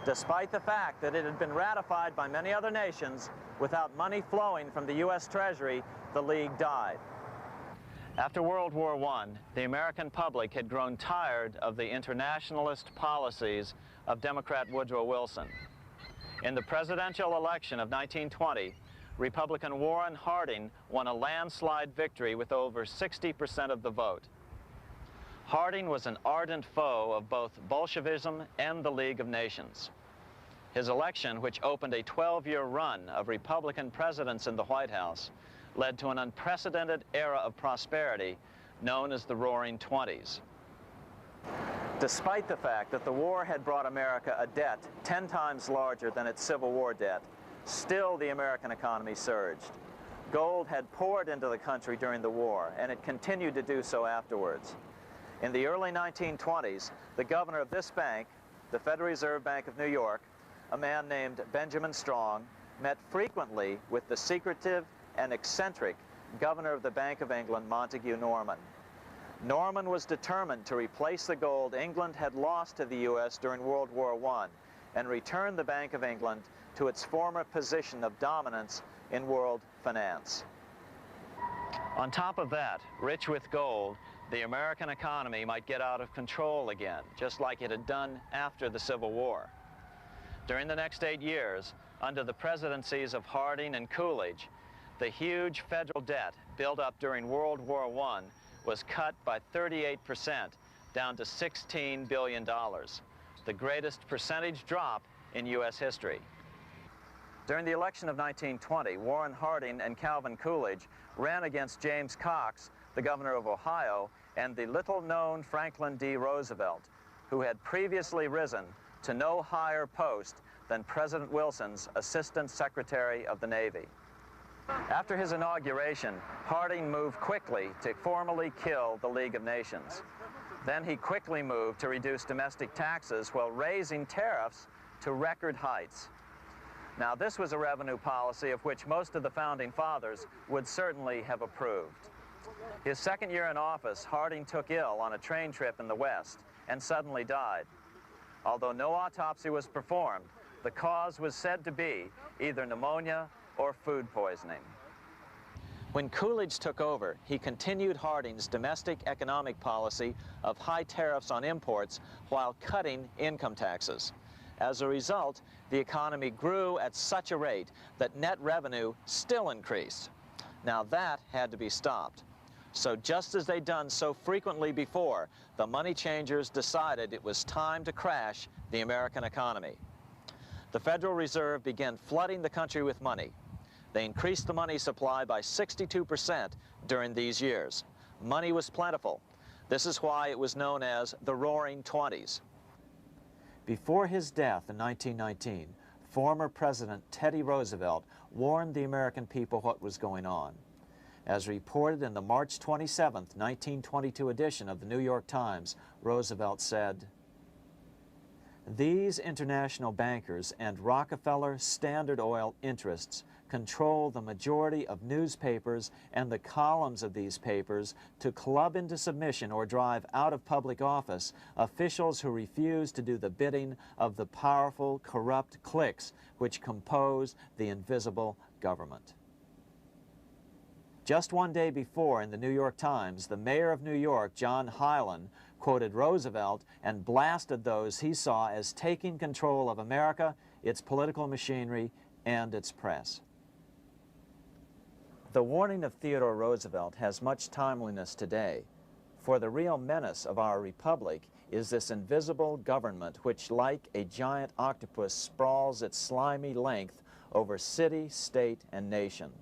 despite the fact that it had been ratified by many other nations. Without money flowing from the U.S. Treasury, the League died. After World War I, the American public had grown tired of the internationalist policies of Democrat Woodrow Wilson. In the presidential election of 1920, Republican Warren Harding won a landslide victory with over 60% of the vote. Harding was an ardent foe of both Bolshevism and the League of Nations. His election, which opened a 12-year run of Republican presidents in the White House, led to an unprecedented era of prosperity known as the Roaring Twenties. Despite the fact that the war had brought America a debt 10 times larger than its Civil War debt, still the American economy surged. Gold had poured into the country during the war, and it continued to do so afterwards. In the early 1920s, the governor of this bank, the Federal Reserve Bank of New York, a man named Benjamin Strong, met frequently with the secretive and eccentric governor of the Bank of England, Montague Norman. Norman was determined to replace the gold England had lost to the U.S. during World War I and return the Bank of England to its former position of dominance in world finance. On top of that, rich with gold, the American economy might get out of control again, just like it had done after the Civil War. During the next 8 years, under the presidencies of Harding and Coolidge, the huge federal debt built up during World War I was cut by 38%, down to $16 billion, the greatest percentage drop in U.S. history. During the election of 1920, Warren Harding and Calvin Coolidge ran against James Cox, the governor of Ohio, and the little-known Franklin D. Roosevelt, who had previously risen to no higher post than President Wilson's Assistant Secretary of the Navy. After his inauguration, Harding moved quickly to formally kill the League of Nations. Then he quickly moved to reduce domestic taxes while raising tariffs to record heights. Now, this was a revenue policy of which most of the founding fathers would certainly have approved. His second year in office, Harding took ill on a train trip in the West and suddenly died. Although no autopsy was performed, the cause was said to be either pneumonia or food poisoning. When Coolidge took over, he continued Harding's domestic economic policy of high tariffs on imports while cutting income taxes. As a result, the economy grew at such a rate that net revenue still increased. Now that had to be stopped. So just as they'd done so frequently before, the money changers decided it was time to crash the American economy. The Federal Reserve began flooding the country with money. They increased the money supply by 62% during these years. Money was plentiful. This is why it was known as the Roaring Twenties. Before his death in 1919, former President Teddy Roosevelt warned the American people what was going on. As reported in the March 27, 1922 edition of the New York Times, Roosevelt said, "These international bankers and Rockefeller Standard Oil interests control the majority of newspapers and the columns of these papers to club into submission or drive out of public office officials who refuse to do the bidding of the powerful, corrupt cliques which compose the invisible government." Just one day before, in the New York Times, the mayor of New York, John Hylan, quoted Roosevelt and blasted those he saw as taking control of America, its political machinery, and its press. The warning of Theodore Roosevelt has much timeliness today, for the real menace of our republic is this invisible government which, like a giant octopus, sprawls its slimy length over city, state, and nation.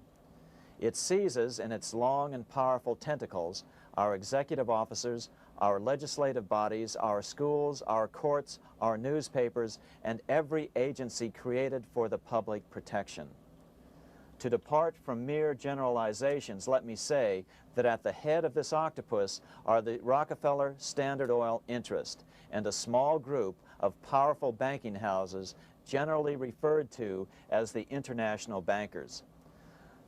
It seizes in its long and powerful tentacles our executive officers, our legislative bodies, our schools, our courts, our newspapers, and every agency created for the public protection. To depart from mere generalizations, let me say that at the head of this octopus are the Rockefeller Standard Oil interest and a small group of powerful banking houses generally referred to as the international bankers.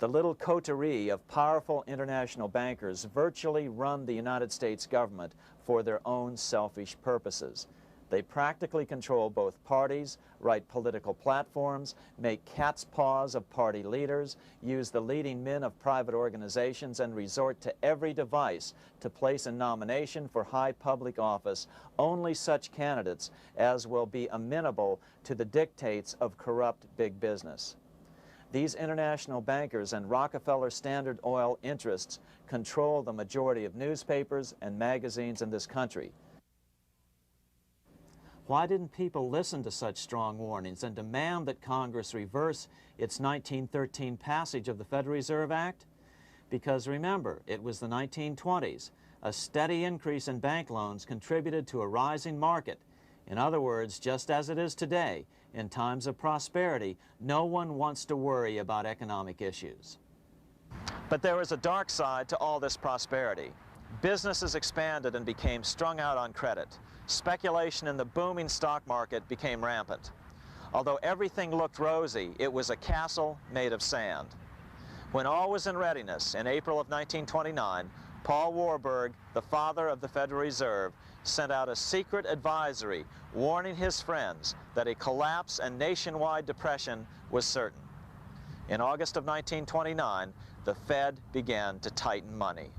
The little coterie of powerful international bankers virtually run the United States government for their own selfish purposes. They practically control both parties, write political platforms, make cat's paws of party leaders, use the leading men of private organizations, and resort to every device to place in nomination for high public office only such candidates as will be amenable to the dictates of corrupt big business. These international bankers and Rockefeller Standard Oil interests control the majority of newspapers and magazines in this country. Why didn't people listen to such strong warnings and demand that Congress reverse its 1913 passage of the Federal Reserve Act? Because remember, it was the 1920s. A steady increase in bank loans contributed to a rising market. In other words, just as it is today, in times of prosperity, no one wants to worry about economic issues. But there was a dark side to all this prosperity. Businesses expanded and became strung out on credit. Speculation in the booming stock market became rampant. Although everything looked rosy, it was a castle made of sand. When all was in readiness, in April of 1929, Paul Warburg, the father of the Federal Reserve, sent out a secret advisory warning his friends that a collapse and nationwide depression was certain. In August of 1929, the Fed began to tighten money.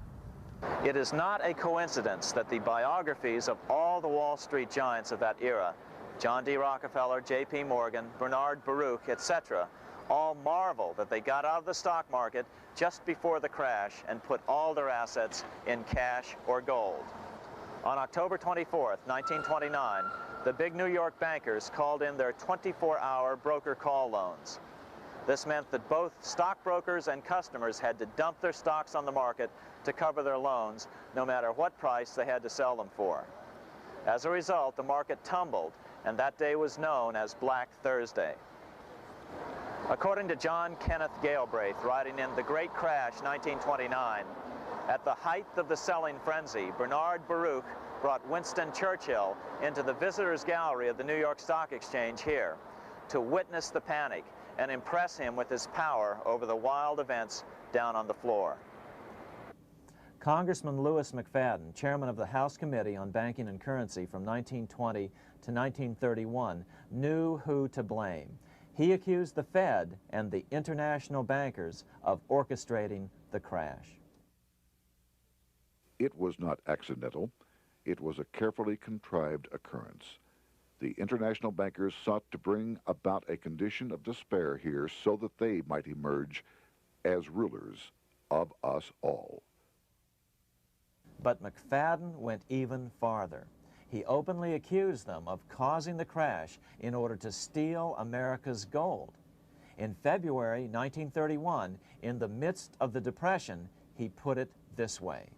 It is not a coincidence that the biographies of all the Wall Street giants of that era, John D. Rockefeller, J.P. Morgan, Bernard Baruch, etc., all marvel that they got out of the stock market just before the crash and put all their assets in cash or gold. On October 24th, 1929, the big New York bankers called in their 24-hour broker call loans. This meant that both stockbrokers and customers had to dump their stocks on the market to cover their loans, no matter what price they had to sell them for. As a result, the market tumbled, and that day was known as Black Thursday. According to John Kenneth Galbraith, writing in The Great Crash, 1929, at the height of the selling frenzy, Bernard Baruch brought Winston Churchill into the visitors' gallery of the New York Stock Exchange here to witness the panic and impress him with his power over the wild events down on the floor. Congressman Louis McFadden, chairman of the House Committee on Banking and Currency from 1920 to 1931, knew who to blame. He accused the Fed and the international bankers of orchestrating the crash. It was not accidental. It was a carefully contrived occurrence. The international bankers sought to bring about a condition of despair here so that they might emerge as rulers of us all. But McFadden went even farther. He openly accused them of causing the crash in order to steal America's gold. In February 1931, in the midst of the Depression, he put it this way.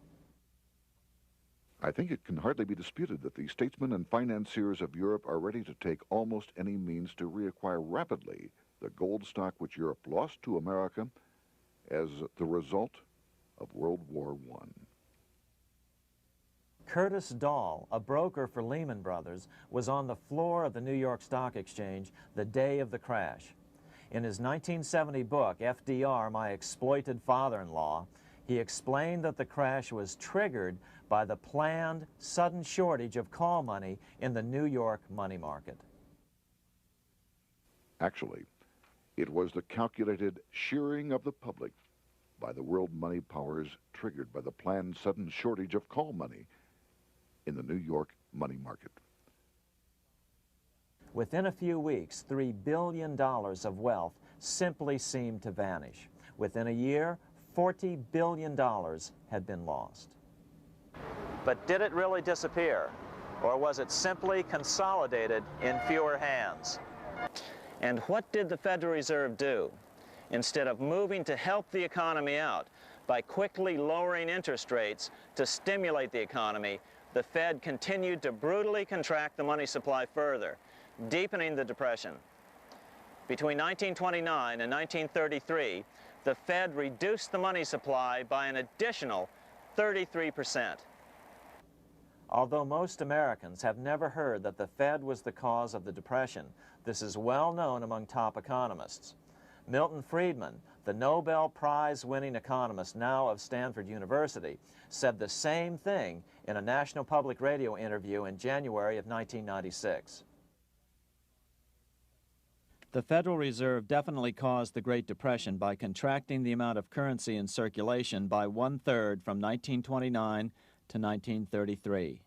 I think it can hardly be disputed that the statesmen and financiers of Europe are ready to take almost any means to reacquire rapidly the gold stock which Europe lost to America as the result of World War I. Curtis Dahl, a broker for Lehman Brothers, was on the floor of the New York Stock Exchange the day of the crash. In his 1970 book, FDR, My Exploited Father-in-Law, he explained that the crash was triggered by the planned sudden shortage of call money in the New York money market. Actually, it was the calculated shearing of the public by the world money powers triggered by the planned sudden shortage of call money in the New York money market. Within a few weeks, $3 billion of wealth simply seemed to vanish. Within a year, $40 billion had been lost. But did it really disappear? Or was it simply consolidated in fewer hands? And what did the Federal Reserve do? Instead of moving to help the economy out by quickly lowering interest rates to stimulate the economy, the Fed continued to brutally contract the money supply further, deepening the Depression. Between 1929 and 1933, the Fed reduced the money supply by an additional 33%. Although most Americans have never heard that the Fed was the cause of the Depression, this is well known among top economists. Milton Friedman, the Nobel Prize-winning economist, now of Stanford University, said the same thing in a National Public Radio interview in January of 1996. The Federal Reserve definitely caused the Great Depression by contracting the amount of currency in circulation by 1/3 from 1929 to 1933.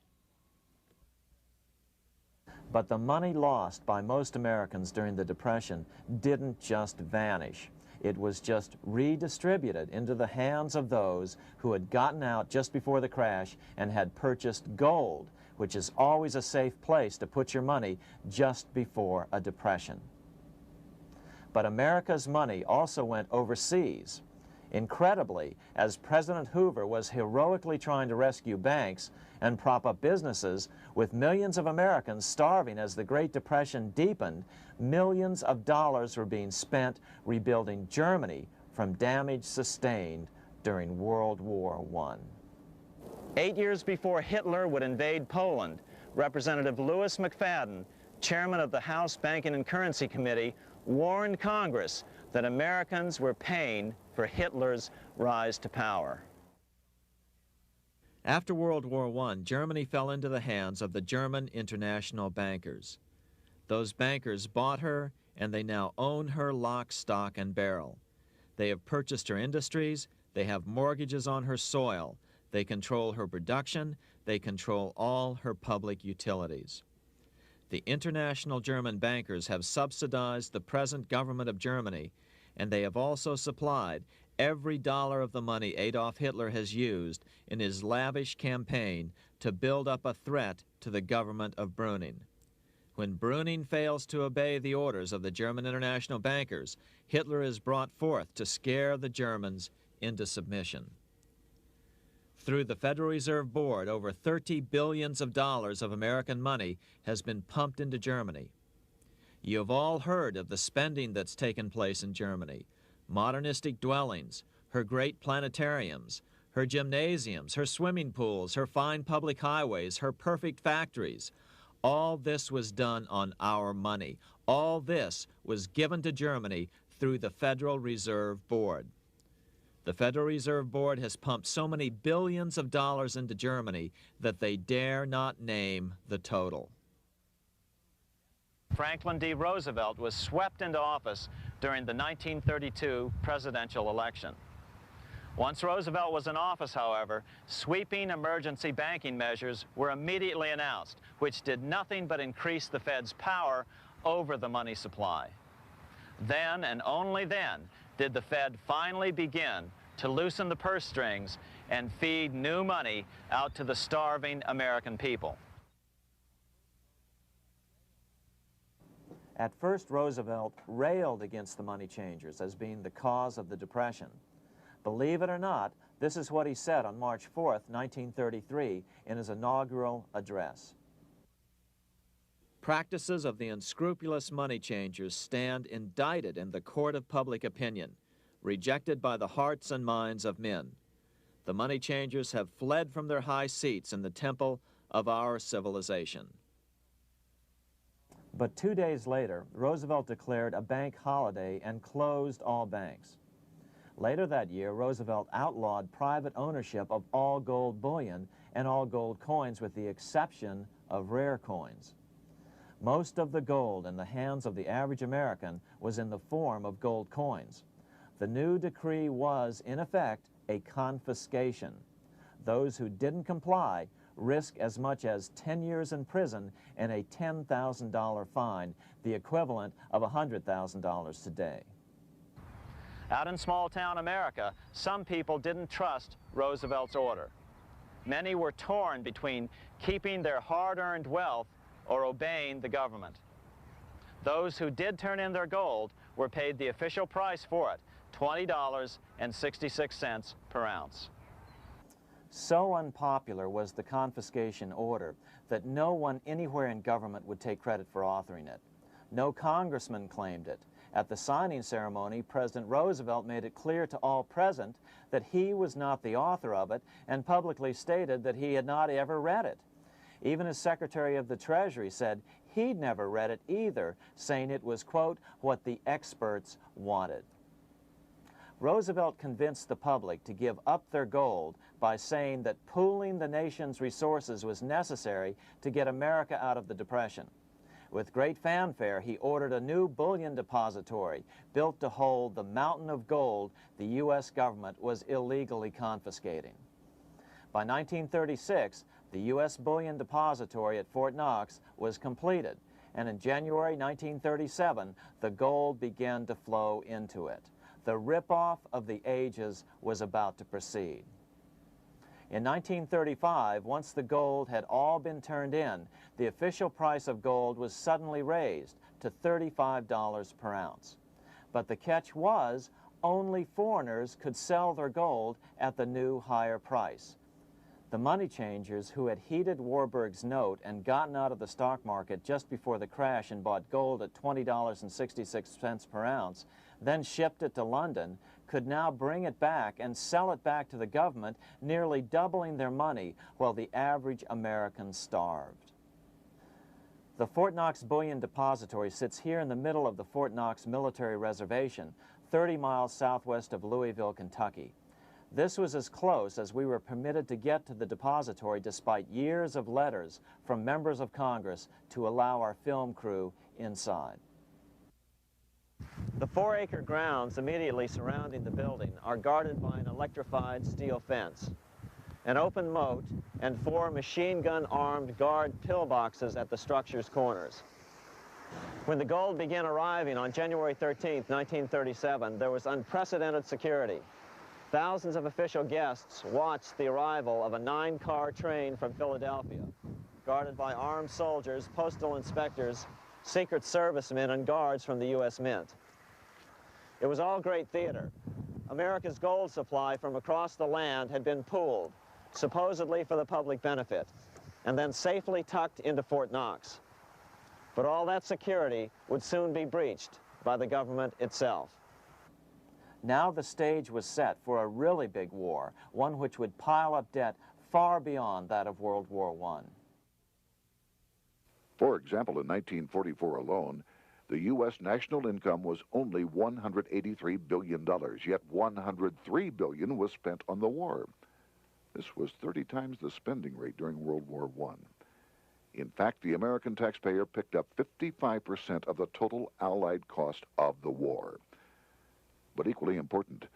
But the money lost by most Americans during the Depression didn't just vanish. It was just redistributed into the hands of those who had gotten out just before the crash and had purchased gold, which is always a safe place to put your money just before a depression. But America's money also went overseas. Incredibly, as President Hoover was heroically trying to rescue banks and prop up businesses, with millions of Americans starving as the Great Depression deepened, millions of dollars were being spent rebuilding Germany from damage sustained during World War I. 8 years before Hitler would invade Poland, Representative Louis McFadden, chairman of the House Banking and Currency Committee, warned Congress that Americans were paying for Hitler's rise to power. After World War I, Germany fell into the hands of the German international bankers. Those bankers bought her, and they now own her lock, stock, and barrel. They have purchased her industries, they have mortgages on her soil, they control her production, they control all her public utilities. The international German bankers have subsidized the present government of Germany, and they have also supplied every dollar of the money Adolf Hitler has used in his lavish campaign to build up a threat to the government of Brüning. When Brüning fails to obey the orders of the German international bankers, Hitler is brought forth to scare the Germans into submission. Through the Federal Reserve Board, over $30 billion of American money has been pumped into Germany. You have all heard of the spending that's taken place in Germany. Modernistic dwellings, her great planetariums, her gymnasiums, her swimming pools, her fine public highways, her perfect factories. All this was done on our money. All this was given to Germany through the Federal Reserve Board. The Federal Reserve Board has pumped so many billions of dollars into Germany that they dare not name the total. Franklin D. Roosevelt was swept into office during the 1932 presidential election. Once Roosevelt was in office, however, sweeping emergency banking measures were immediately announced, which did nothing but increase the Fed's power over the money supply. Then, and only then, did the Fed finally begin to loosen the purse strings and feed new money out to the starving American people. At first, Roosevelt railed against the money changers as being the cause of the Depression. Believe it or not, this is what he said on March 4th, 1933, in his inaugural address. Practices of the unscrupulous money changers stand indicted in the court of public opinion, rejected by the hearts and minds of men. The money changers have fled from their high seats in the temple of our civilization. But 2 days later, Roosevelt declared a bank holiday and closed all banks. Later that year, Roosevelt outlawed private ownership of all gold bullion and all gold coins with the exception of rare coins. Most of the gold in the hands of the average American was in the form of gold coins. The new decree was, in effect, a confiscation. Those who didn't comply risk as much as 10 years in prison and a $10,000 fine, the equivalent of $100,000 today. Out in small-town America, some people didn't trust Roosevelt's order. Many were torn between keeping their hard-earned wealth or obeying the government. Those who did turn in their gold were paid the official price for it, $20.66 per ounce. So unpopular was the confiscation order that no one anywhere in government would take credit for authoring it. No congressman claimed it. At the signing ceremony, President Roosevelt made it clear to all present that he was not the author of it and publicly stated that he had not ever read it. Even his Secretary of the Treasury said he'd never read it either, saying it was, quote, what the experts wanted. Roosevelt convinced the public to give up their gold by saying that pooling the nation's resources was necessary to get America out of the Depression. With great fanfare, he ordered a new bullion depository built to hold the mountain of gold the U.S. government was illegally confiscating. By 1936, the U.S. bullion depository at Fort Knox was completed, and in January 1937, the gold began to flow into it. The rip-off of the ages was about to proceed. In 1935, once the gold had all been turned in, the official price of gold was suddenly raised to $35 per ounce. But the catch was, only foreigners could sell their gold at the new higher price. The money changers who had heeded Warburg's note and gotten out of the stock market just before the crash and bought gold at $20.66 per ounce, then shipped it to London, could now bring it back and sell it back to the government, nearly doubling their money while the average American starved. The Fort Knox Bullion Depository sits here in the middle of the Fort Knox Military Reservation, 30 miles southwest of Louisville, Kentucky. This was as close as we were permitted to get to the depository despite years of letters from members of Congress to allow our film crew inside. The 4-acre grounds immediately surrounding the building are guarded by an electrified steel fence, an open moat, and 4 machine-gun-armed guard pillboxes at the structure's corners. When the gold began arriving on January 13, 1937, there was unprecedented security. Thousands of official guests watched the arrival of a 9-car train from Philadelphia, guarded by armed soldiers, postal inspectors, Secret Servicemen, and guards from the U.S. Mint. It was all great theater. America's gold supply from across the land had been pooled, supposedly for the public benefit, and then safely tucked into Fort Knox. But all that security would soon be breached by the government itself. Now the stage was set for a really big war, one which would pile up debt far beyond that of World War I. For example, in 1944 alone, the U.S. national income was only $183 billion, yet $103 billion was spent on the war. This was 30 times the spending rate during World War I. In fact, the American taxpayer picked up 55% of the total Allied cost of the war. But equally important,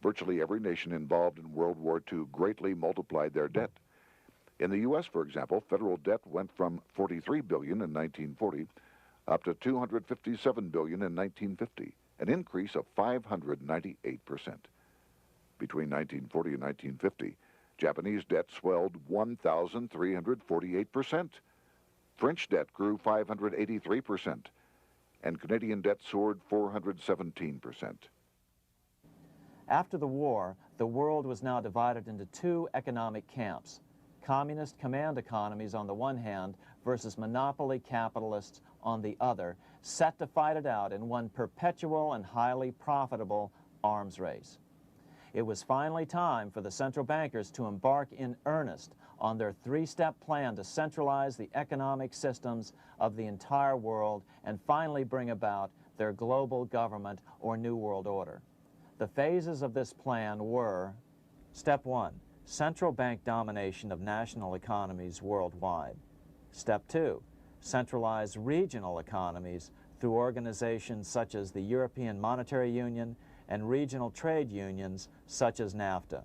virtually every nation involved in World War II greatly multiplied their debt. In the U.S., for example, federal debt went from $43 billion in 1940 up to $257 billion in 1950, an increase of 598%. Between 1940 and 1950, Japanese debt swelled 1,348%. French debt grew 583%, and Canadian debt soared 417%. After the war, the world was now divided into 2 economic camps: communist command economies on the one hand versus monopoly capitalists on the other, set to fight it out in one perpetual and highly profitable arms race. It was finally time for the central bankers to embark in earnest on their 3-step plan to centralize the economic systems of the entire world and finally bring about their global government or New World Order. The phases of this plan were: Step 1, central bank domination of national economies worldwide. Step 2, centralize regional economies through organizations such as the European Monetary Union and regional trade unions such as NAFTA.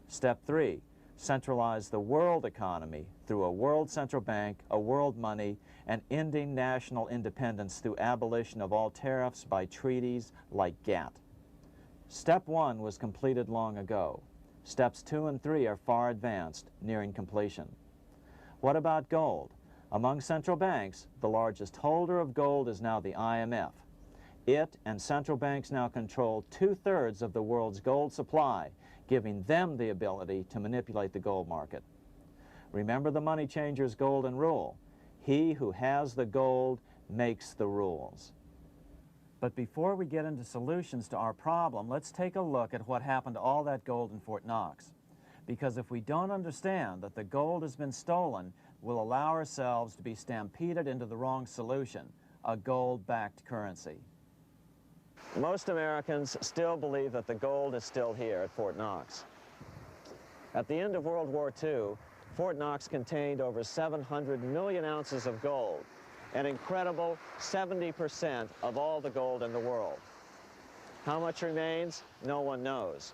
Step 3, centralize the world economy through a world central bank, a world money, and ending national independence through abolition of all tariffs by treaties like GATT. Step 1 was completed long ago. Steps 2 and 3 are far advanced, nearing completion. What about gold? Among central banks, the largest holder of gold is now the IMF. It and central banks now control 2/3 of the world's gold supply, giving them the ability to manipulate the gold market. Remember the money changer's golden rule: he who has the gold makes the rules. But before we get into solutions to our problem, let's take a look at what happened to all that gold in Fort Knox. Because if we don't understand that the gold has been stolen, we'll allow ourselves to be stampeded into the wrong solution: a gold-backed currency. Most Americans still believe that the gold is still here at Fort Knox. At the end of World War II, Fort Knox contained over 700 million ounces of gold, an incredible 70% of all the gold in the world. How much remains? No one knows.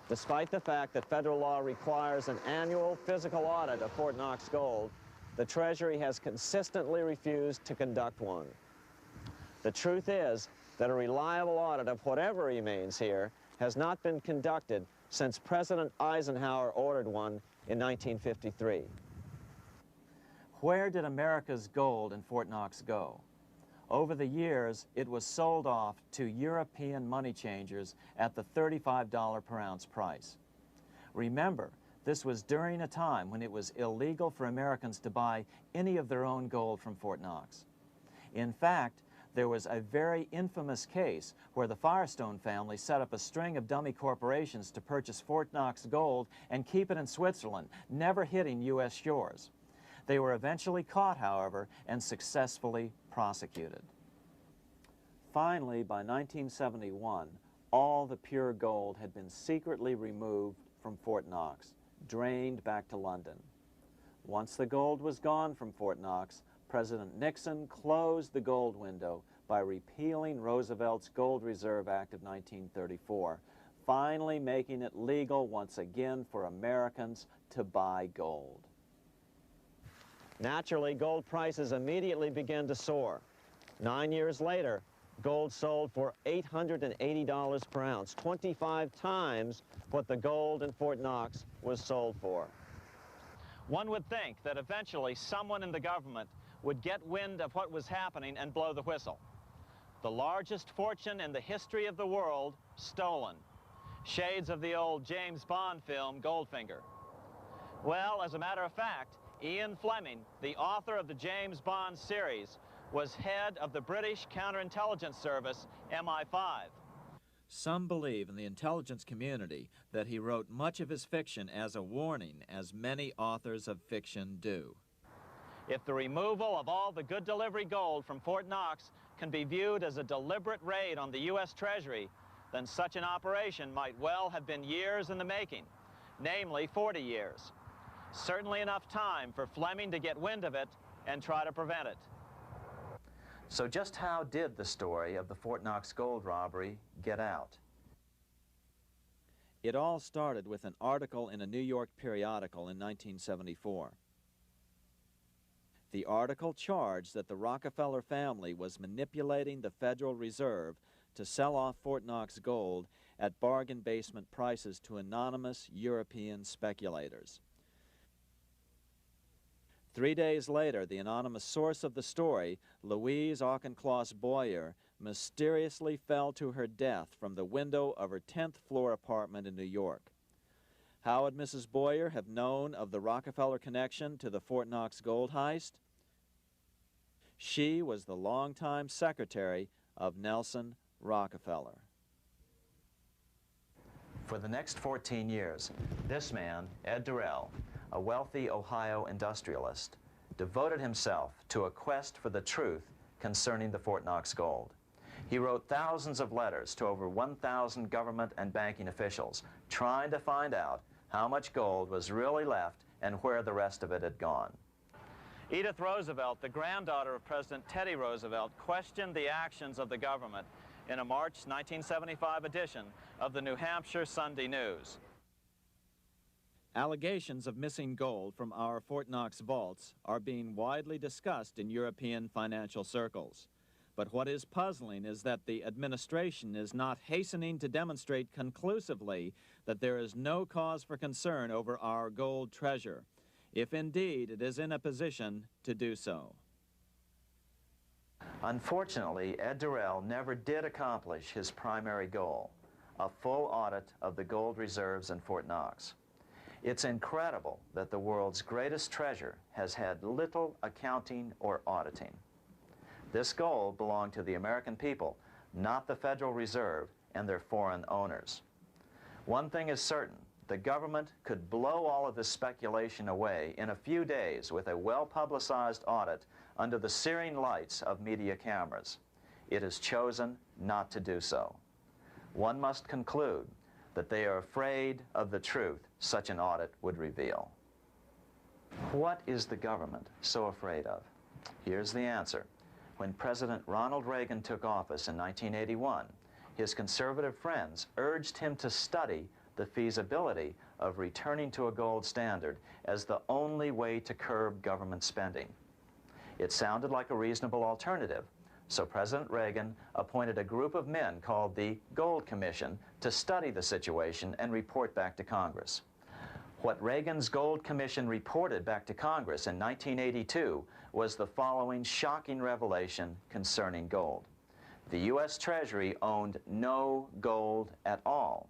Despite the fact that federal law requires an annual physical audit of Fort Knox gold, the Treasury has consistently refused to conduct one. The truth is that a reliable audit of whatever remains here has not been conducted since President Eisenhower ordered one in 1953. Where did America's gold in Fort Knox go? Over the years, it was sold off to European money changers at the $35 per ounce price. Remember, this was during a time when it was illegal for Americans to buy any of their own gold from Fort Knox. In fact, there was a very infamous case where the Firestone family set up a string of dummy corporations to purchase Fort Knox gold and keep it in Switzerland, never hitting U.S. shores. They were eventually caught, however, and successfully prosecuted. Finally, by 1971, all the pure gold had been secretly removed from Fort Knox, drained back to London. Once the gold was gone from Fort Knox, President Nixon closed the gold window by repealing Roosevelt's Gold Reserve Act of 1934, finally making it legal once again for Americans to buy gold. Naturally, gold prices immediately began to soar. 9 years later, gold sold for $880 per ounce, 25 times what the gold in Fort Knox was sold for. One would think that eventually someone in the government would get wind of what was happening and blow the whistle. The largest fortune in the history of the world stolen. Shades of the old James Bond film, Goldfinger. Well, as a matter of fact, Ian Fleming, the author of the James Bond series, was head of the British counterintelligence service, MI5. Some believe in the intelligence community that he wrote much of his fiction as a warning, as many authors of fiction do. If the removal of all the good delivery gold from Fort Knox can be viewed as a deliberate raid on the U.S. Treasury, then such an operation might well have been years in the making, namely 40 years. Certainly enough time for Fleming to get wind of it and try to prevent it. So just how did the story of the Fort Knox gold robbery get out? It all started with an article in a New York periodical in 1974. The article charged that the Rockefeller family was manipulating the Federal Reserve to sell off Fort Knox gold at bargain basement prices to anonymous European speculators. 3 days later, the anonymous source of the story, Louise Auchincloss Boyer, mysteriously fell to her death from the window of her 10th floor apartment in New York. How would Mrs. Boyer have known of the Rockefeller connection to the Fort Knox gold heist? She was the longtime secretary of Nelson Rockefeller. For the next 14 years, this man, Ed Durrell, a wealthy Ohio industrialist, devoted himself to a quest for the truth concerning the Fort Knox gold. He wrote thousands of letters to over 1,000 government and banking officials, trying to find out how much gold was really left and where the rest of it had gone. Edith Roosevelt, the granddaughter of President Teddy Roosevelt, questioned the actions of the government in a March 1975 edition of the New Hampshire Sunday News. Allegations of missing gold from our Fort Knox vaults are being widely discussed in European financial circles. But what is puzzling is that the administration is not hastening to demonstrate conclusively that there is no cause for concern over our gold treasure, if indeed it is in a position to do so. Unfortunately, Ed Durrell never did accomplish his primary goal, a full audit of the gold reserves in Fort Knox. It's incredible that the world's greatest treasure has had little accounting or auditing. This gold belonged to the American people, not the Federal Reserve and their foreign owners. One thing is certain, the government could blow all of this speculation away in a few days with a well-publicized audit under the searing lights of media cameras. It has chosen not to do so. One must conclude that they are afraid of the truth such an audit would reveal. What is the government so afraid of? Here's the answer. When President Ronald Reagan took office in 1981, his conservative friends urged him to study the feasibility of returning to a gold standard as the only way to curb government spending. It sounded like a reasonable alternative, so President Reagan appointed a group of men called the Gold Commission to study the situation and report back to Congress. What Reagan's Gold Commission reported back to Congress in 1982 was the following shocking revelation concerning gold. The U.S. Treasury owned no gold at all.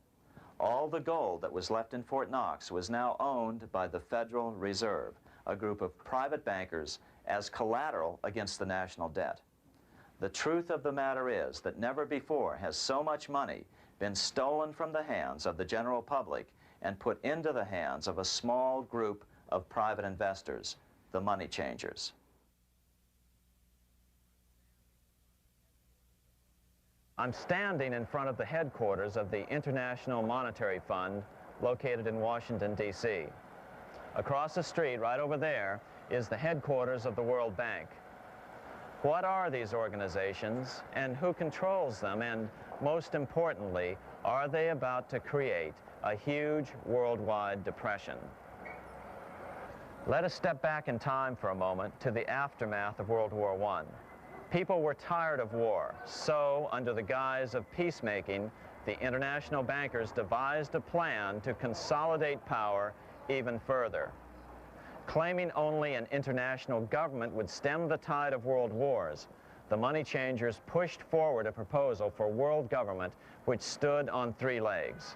All the gold that was left in Fort Knox was now owned by the Federal Reserve, a group of private bankers, as collateral against the national debt. The truth of the matter is that never before has so much money been stolen from the hands of the general public and put into the hands of a small group of private investors, the money changers. I'm standing in front of the headquarters of the International Monetary Fund located in Washington, D.C. Across the street, right over there, is the headquarters of the World Bank. What are these organizations and who controls them? And most importantly, are they about to create a huge worldwide depression? Let us step back in time for a moment to the aftermath of World War I. People were tired of war, so under the guise of peacemaking, the international bankers devised a plan to consolidate power even further. Claiming only an international government would stem the tide of world wars, the money changers pushed forward a proposal for world government which stood on three legs.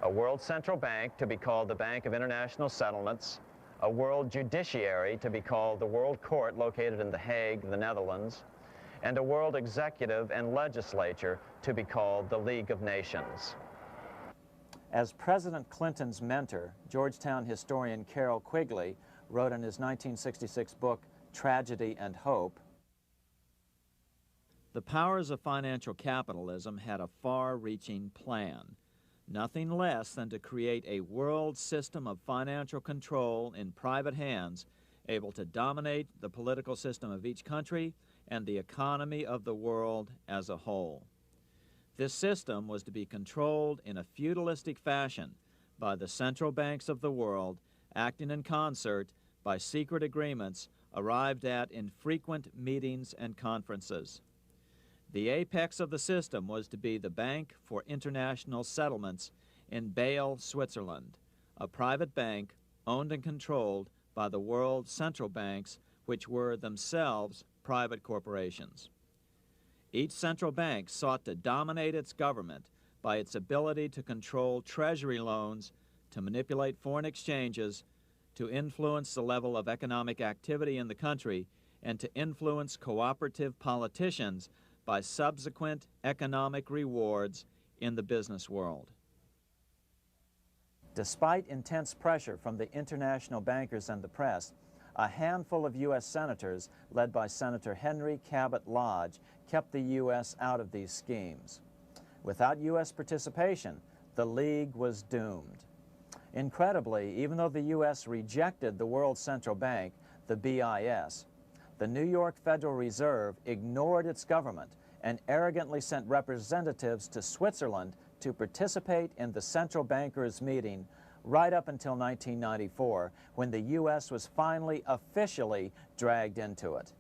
A world central bank to be called the Bank of International Settlements, a world judiciary to be called the World Court located in The Hague, the Netherlands, and a world executive and legislature to be called the League of Nations. As President Clinton's mentor, Georgetown historian Carroll Quigley wrote in his 1966 book, Tragedy and Hope, the powers of financial capitalism had a far-reaching plan, nothing less than to create a world system of financial control in private hands, able to dominate the political system of each country and the economy of the world as a whole. This system was to be controlled in a feudalistic fashion by the central banks of the world, acting in concert by secret agreements arrived at in frequent meetings and conferences. The apex of the system was to be the Bank for International Settlements in Bâle, Switzerland, a private bank owned and controlled by the world central banks, which were themselves private corporations. Each central bank sought to dominate its government by its ability to control treasury loans, to manipulate foreign exchanges, to influence the level of economic activity in the country, and to influence cooperative politicians by subsequent economic rewards in the business world. Despite intense pressure from the international bankers and the press, a handful of U.S. senators, led by Senator Henry Cabot Lodge, kept the U.S. out of these schemes. Without U.S. participation, the League was doomed. Incredibly, even though the U.S. rejected the World Central Bank, the BIS, the New York Federal Reserve ignored its government and arrogantly sent representatives to Switzerland to participate in the central bankers' meeting right up until 1994, when the U.S. was finally officially dragged into it.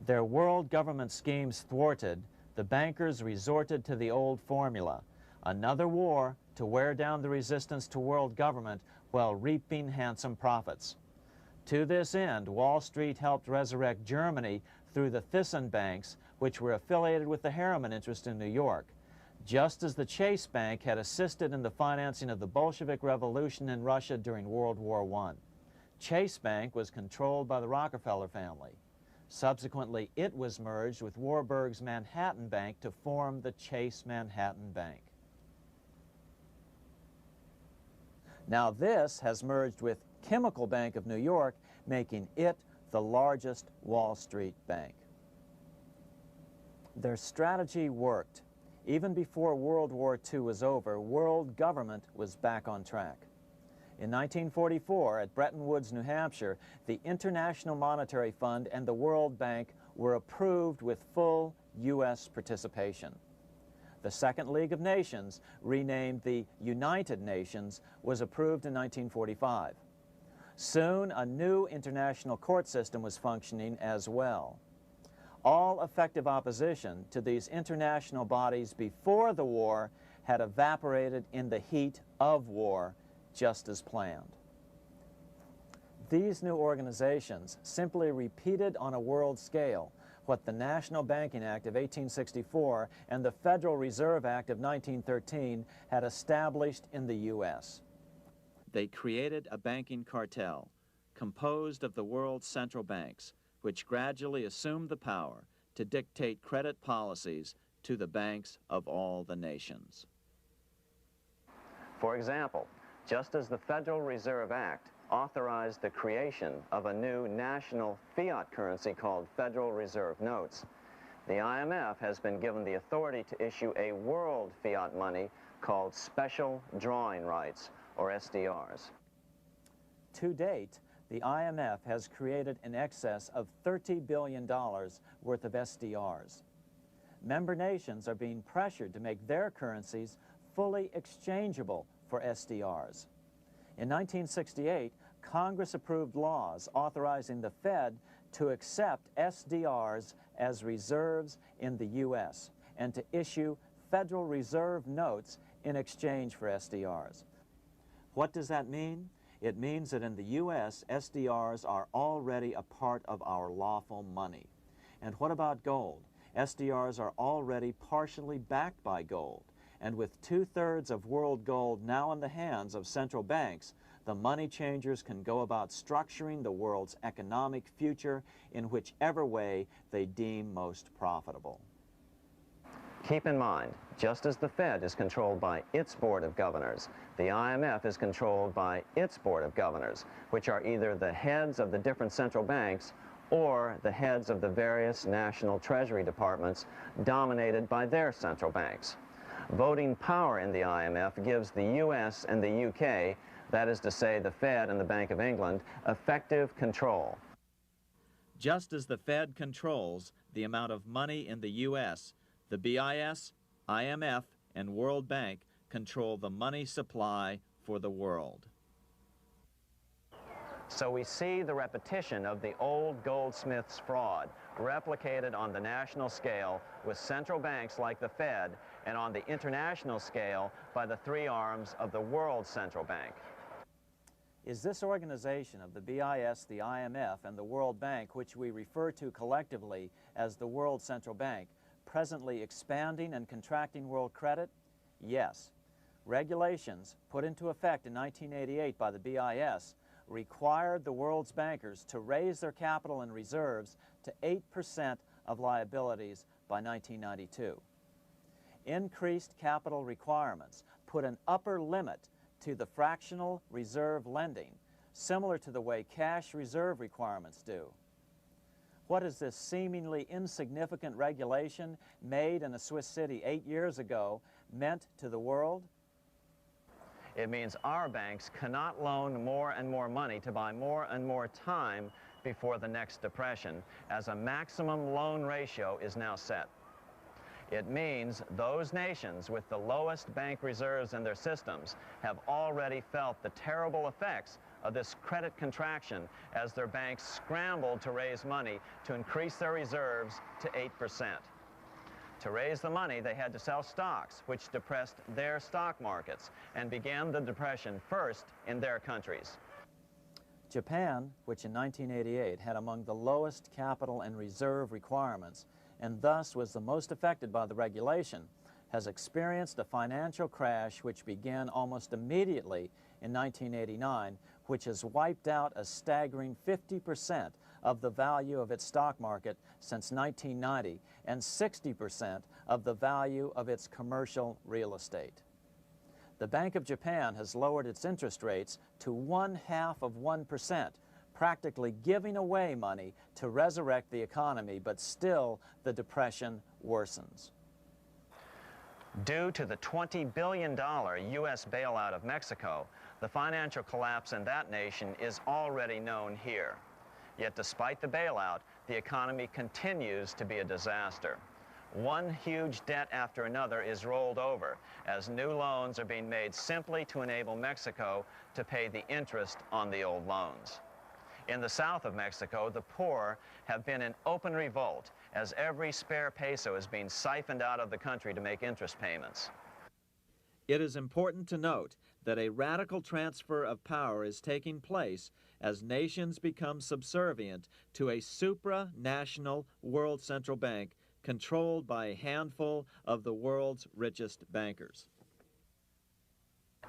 Their world government schemes thwarted, the bankers resorted to the old formula: another war to wear down the resistance to world government while reaping handsome profits. To this end, Wall Street helped resurrect Germany through the Thyssen banks, which were affiliated with the Harriman interest in New York, just as the Chase Bank had assisted in the financing of the Bolshevik Revolution in Russia during World War I. Chase Bank was controlled by the Rockefeller family. Subsequently, it was merged with Warburg's Manhattan Bank to form the Chase Manhattan Bank. Now this has merged with Chemical Bank of New York, making it the largest Wall Street bank. Their strategy worked. Even before World War II was over, world government was back on track. In 1944, at Bretton Woods, New Hampshire, the International Monetary Fund and the World Bank were approved with full U.S. participation. The Second League of Nations, renamed the United Nations, was approved in 1945. Soon, a new international court system was functioning as well. All effective opposition to these international bodies before the war had evaporated in the heat of war, just as planned. These new organizations simply repeated on a world scale what the National Banking Act of 1864 and the Federal Reserve Act of 1913 had established in the U.S. They created a banking cartel composed of the world's central banks, which gradually assumed the power to dictate credit policies to the banks of all the nations. For example, just as the Federal Reserve Act authorized the creation of a new national fiat currency called Federal Reserve Notes, the IMF has been given the authority to issue a world fiat money called Special Drawing Rights, or SDRs. To date, the IMF has created in excess of $30 billion worth of SDRs. Member nations are being pressured to make their currencies fully exchangeable for SDRs. In 1968, Congress approved laws authorizing the Fed to accept SDRs as reserves in the U.S. and to issue Federal Reserve notes in exchange for SDRs. What does that mean? It means that in the U.S., SDRs are already a part of our lawful money. And what about gold? SDRs are already partially backed by gold. And with 2/3 of world gold now in the hands of central banks, the money changers can go about structuring the world's economic future in whichever way they deem most profitable. Keep in mind, just as the Fed is controlled by its Board of Governors, the IMF is controlled by its Board of Governors, which are either the heads of the different central banks or the heads of the various national treasury departments dominated by their central banks. Voting power in the IMF gives the U.S. and the UK, that is to say the Fed and the Bank of England, effective control. Just as the Fed controls the amount of money in the U.S., the BIS, IMF, and World Bank control the money supply for the world. So we see the repetition of the old goldsmith's fraud replicated on the national scale with central banks like the Fed and on the international scale by the three arms of the world central bank. Is this organization of the BIS, the IMF, and the World Bank, which we refer to collectively as the World Central Bank, presently expanding and contracting world credit? Yes. Regulations put into effect in 1988 by the BIS required the world's bankers to raise their capital and reserves to 8% of liabilities by 1992. Increased capital requirements put an upper limit to the fractional reserve lending, similar to the way cash reserve requirements do. What is this seemingly insignificant regulation made in a Swiss city 8 years ago meant to the world? It means our banks cannot loan more and more money to buy more and more time before the next depression, as a maximum loan ratio is now set. It means those nations with the lowest bank reserves in their systems have already felt the terrible effects of this credit contraction as their banks scrambled to raise money to increase their reserves to 8%. To raise the money, they had to sell stocks, which depressed their stock markets and began the depression first in their countries. Japan, which in 1988 had among the lowest capital and reserve requirements and thus was the most affected by the regulation, has experienced a financial crash which began almost immediately in 1989, which has wiped out a staggering 50% of the value of its stock market since 1990 and 60% of the value of its commercial real estate. The Bank of Japan has lowered its interest rates to 0.5%, practically giving away money to resurrect the economy, but still the depression worsens. Due to the $20 billion U.S. bailout of Mexico, the financial collapse in that nation is already known here. Yet despite the bailout, the economy continues to be a disaster. One huge debt after another is rolled over as new loans are being made simply to enable Mexico to pay the interest on the old loans. In the south of Mexico, the poor have been in open revolt as every spare peso is being siphoned out of the country to make interest payments. It is important to note that a radical transfer of power is taking place as nations become subservient to a supranational world central bank controlled by a handful of the world's richest bankers.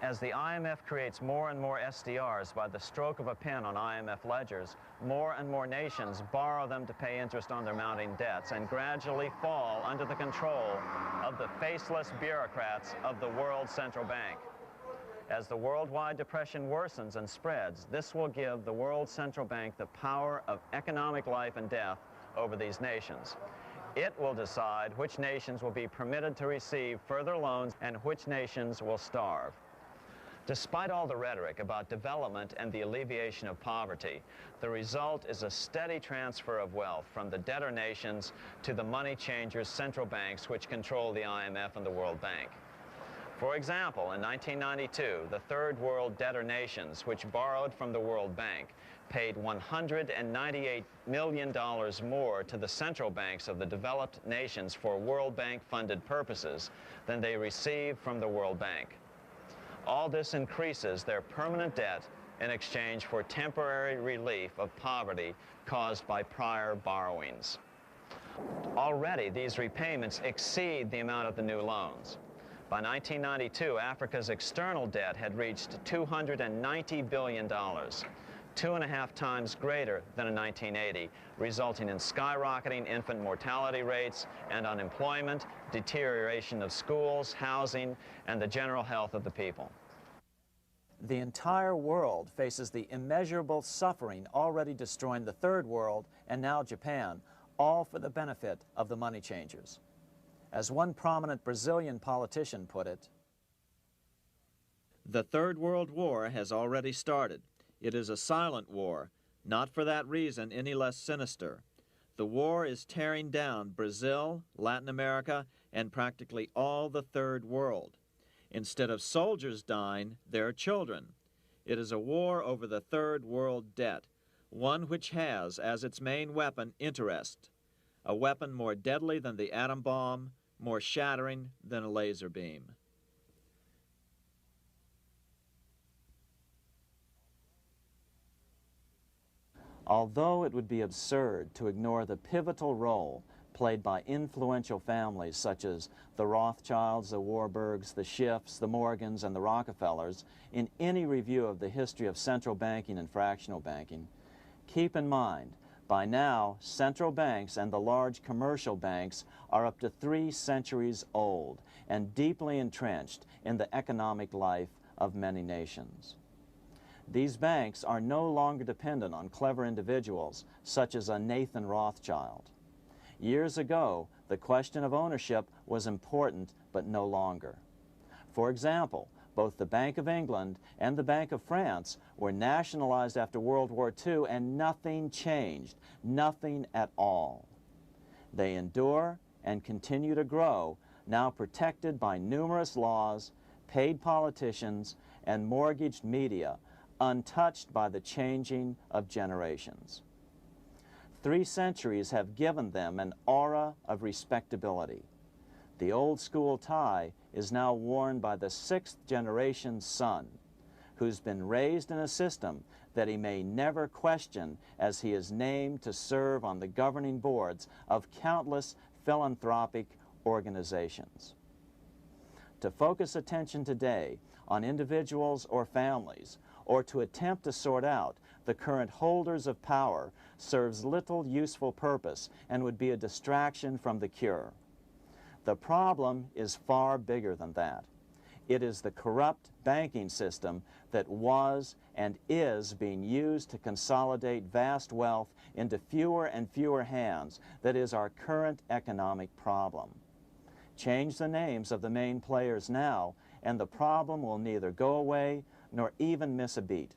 As the IMF creates more and more SDRs by the stroke of a pen on IMF ledgers, more and more nations borrow them to pay interest on their mounting debts and gradually fall under the control of the faceless bureaucrats of the World Central Bank. As the worldwide depression worsens and spreads, this will give the World Central Bank the power of economic life and death over these nations. It will decide which nations will be permitted to receive further loans and which nations will starve. Despite all the rhetoric about development and the alleviation of poverty, the result is a steady transfer of wealth from the debtor nations to the money changers' central banks which control the IMF and the World Bank. For example, in 1992, the Third World debtor nations, which borrowed from the World Bank, paid $198 million more to the central banks of the developed nations for World Bank-funded purposes than they received from the World Bank. All this increases their permanent debt in exchange for temporary relief of poverty caused by prior borrowings. Already, these repayments exceed the amount of the new loans. By 1992, Africa's external debt had reached $290 billion, 2.5 times greater than in 1980, resulting in skyrocketing infant mortality rates and unemployment, deterioration of schools, housing, and the general health of the people. The entire world faces the immeasurable suffering already destroying the Third World and now Japan, all for the benefit of the money changers. As one prominent Brazilian politician put it, "The Third World War has already started. It is a silent war, not for that reason any less sinister. The war is tearing down Brazil, Latin America, and practically all the Third World. Instead of soldiers dying, there are children. It is a war over the Third World debt, one which has as its main weapon interest, a weapon more deadly than the atom bomb, more shattering than a laser beam." Although it would be absurd to ignore the pivotal role played by influential families such as the Rothschilds, the Warburgs, the Schiffs, the Morgans, and the Rockefellers in any review of the history of central banking and fractional banking, keep in mind, by now, central banks and the large commercial banks are up to 3 centuries old and deeply entrenched in the economic life of many nations. These banks are no longer dependent on clever individuals such as a Nathan Rothschild. Years ago, the question of ownership was important, but no longer. For example, both the Bank of England and the Bank of France were nationalized after World War II, and nothing changed, nothing at all. They endure and continue to grow, now protected by numerous laws, paid politicians, and mortgaged media, untouched by the changing of generations. 3 centuries have given them an aura of respectability. The old school tie is now worn by the 6th generation son, who's been raised in a system that he may never question as he is named to serve on the governing boards of countless philanthropic organizations. To focus attention today on individuals or families, or to attempt to sort out the current holders of power, serves little useful purpose and would be a distraction from the cure. The problem is far bigger than that. It is the corrupt banking system that was and is being used to consolidate vast wealth into fewer and fewer hands that is our current economic problem. Change the names of the main players now, and the problem will neither go away nor even miss a beat.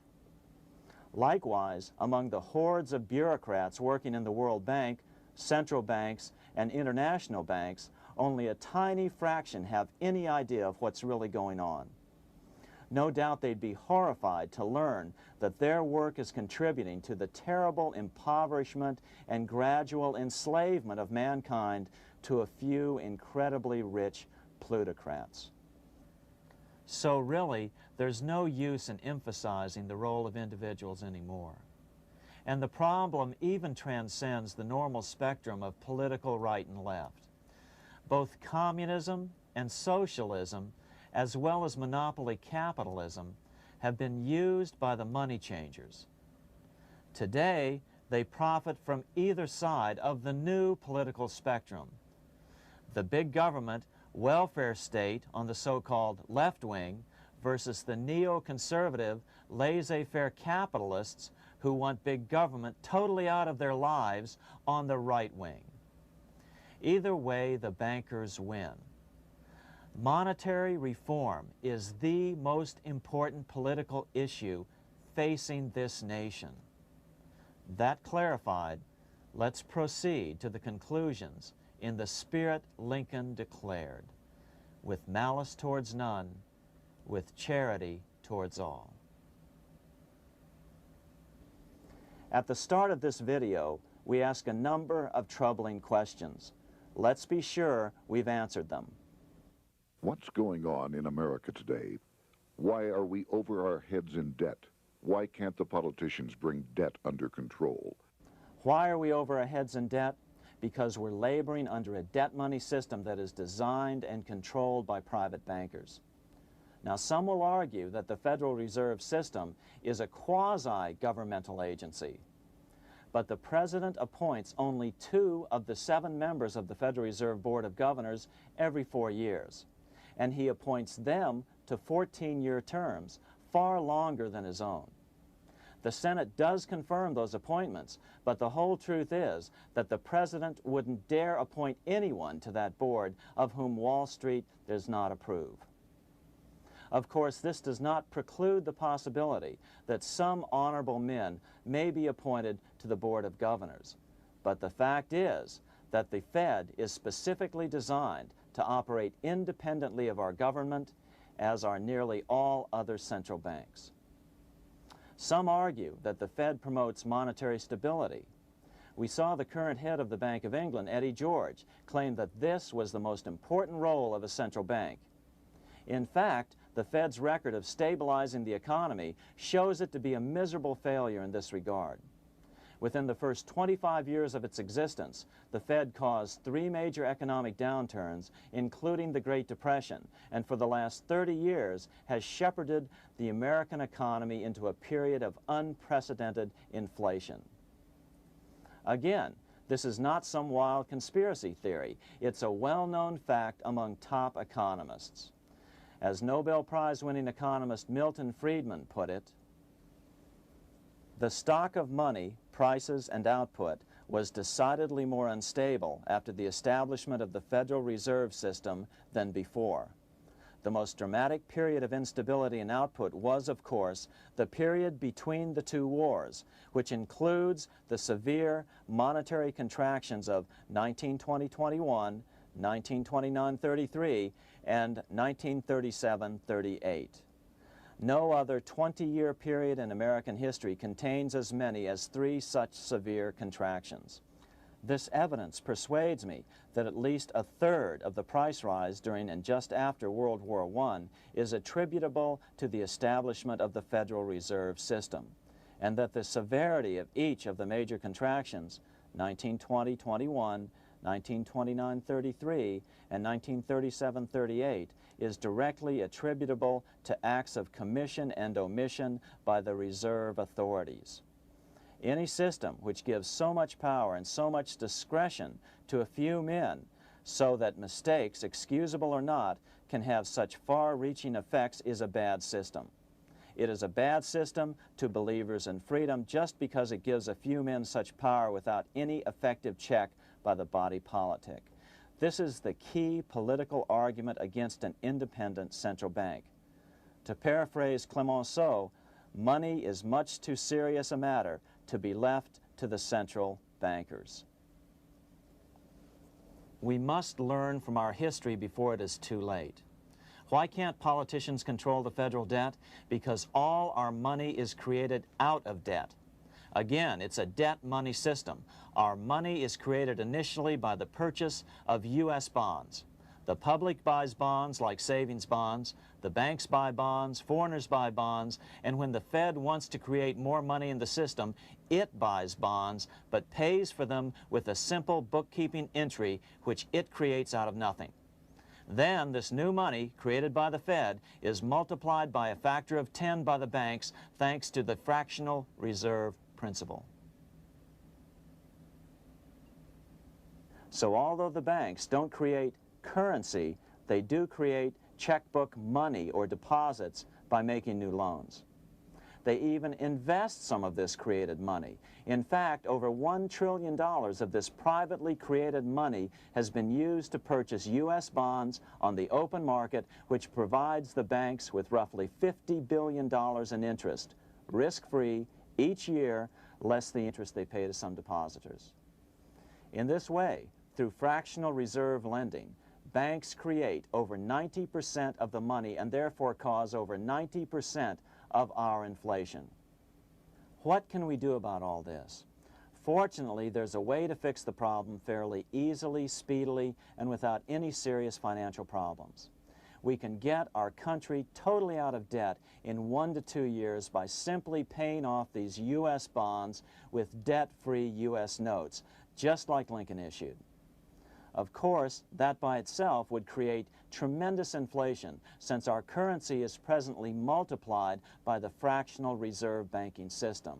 Likewise, among the hordes of bureaucrats working in the World Bank, central banks, and international banks, only a tiny fraction have any idea of what's really going on. No doubt they'd be horrified to learn that their work is contributing to the terrible impoverishment and gradual enslavement of mankind to a few incredibly rich plutocrats. So really, there's no use in emphasizing the role of individuals anymore. And the problem even transcends the normal spectrum of political right and left. Both communism and socialism, as well as monopoly capitalism, have been used by the money changers. Today, they profit from either side of the new political spectrum. The big government, welfare state on the so-called left wing versus the neoconservative, laissez-faire capitalists who want big government totally out of their lives on the right wing. Either way, the bankers win. Monetary reform is the most important political issue facing this nation. That clarified, let's proceed to the conclusions in the spirit Lincoln declared, with malice towards none, with charity towards all. At the start of this video, we ask a number of troubling questions. Let's be sure we've answered them. What's going on in America today? Why are we over our heads in debt? Why can't the politicians bring debt under control? Why are we over our heads in debt? Because we're laboring under a debt money system that is designed and controlled by private bankers. Now, some will argue that the Federal Reserve System is a quasi-governmental agency. But the President appoints only 2 of the 7 members of the Federal Reserve Board of Governors every 4 years. And he appoints them to 14-year terms, far longer than his own. The Senate does confirm those appointments, but the whole truth is that the President wouldn't dare appoint anyone to that board of whom Wall Street does not approve. Of course, this does not preclude the possibility that some honorable men may be appointed to the Board of Governors. But the fact is that the Fed is specifically designed to operate independently of our government, as are nearly all other central banks. Some argue that the Fed promotes monetary stability. We saw the current head of the Bank of England, Eddie George, claim that this was the most important role of a central bank. In fact, the Fed's record of stabilizing the economy shows it to be a miserable failure in this regard. Within the first 25 years of its existence, the Fed caused 3 major economic downturns, including the Great Depression, and for the last 30 years has shepherded the American economy into a period of unprecedented inflation. Again, this is not some wild conspiracy theory. It's a well-known fact among top economists. As Nobel Prize-winning economist Milton Friedman put it, the stock of money, prices, and output was decidedly more unstable after the establishment of the Federal Reserve System than before. The most dramatic period of instability in output was, of course, the period between the 2 wars, which includes the severe monetary contractions of 1920-21, 1929-33, and 1937-38. No other 20-year period in American history contains as many as 3 such severe contractions. This evidence persuades me that at least a third of the price rise during and just after World War I is attributable to the establishment of the Federal Reserve System, and that the severity of each of the major contractions, 1920-21, 1929-33, and 1937-38, is directly attributable to acts of commission and omission by the reserve authorities. Any system which gives so much power and so much discretion to a few men so that mistakes, excusable or not, can have such far-reaching effects is a bad system. It is a bad system to believers in freedom just because it gives a few men such power without any effective check by the body politic. This is the key political argument against an independent central bank. To paraphrase Clemenceau, money is much too serious a matter to be left to the central bankers. We must learn from our history before it is too late. Why can't politicians control the federal debt? Because all our money is created out of debt. Again, it's a debt money system. Our money is created initially by the purchase of U.S. bonds. The public buys bonds like savings bonds, the banks buy bonds, foreigners buy bonds, and when the Fed wants to create more money in the system, it buys bonds, but pays for them with a simple bookkeeping entry which it creates out of nothing. Then this new money created by the Fed is multiplied by a factor of 10 by the banks thanks to the fractional reserve principle. So although the banks don't create currency, they do create checkbook money or deposits by making new loans. They even invest some of this created money. In fact, over $1 trillion of this privately created money has been used to purchase U.S. bonds on the open market, which provides the banks with roughly $50 billion in interest, risk-free, each year, less the interest they pay to some depositors. In this way, through fractional reserve lending, banks create over 90% of the money and therefore cause over 90% of our inflation. What can we do about all this? Fortunately, there's a way to fix the problem fairly easily, speedily, and without any serious financial problems. We can get our country totally out of debt in 1 to 2 years by simply paying off these U.S. bonds with debt-free U.S. notes, just like Lincoln issued. Of course, that by itself would create tremendous inflation, since our currency is presently multiplied by the fractional reserve banking system.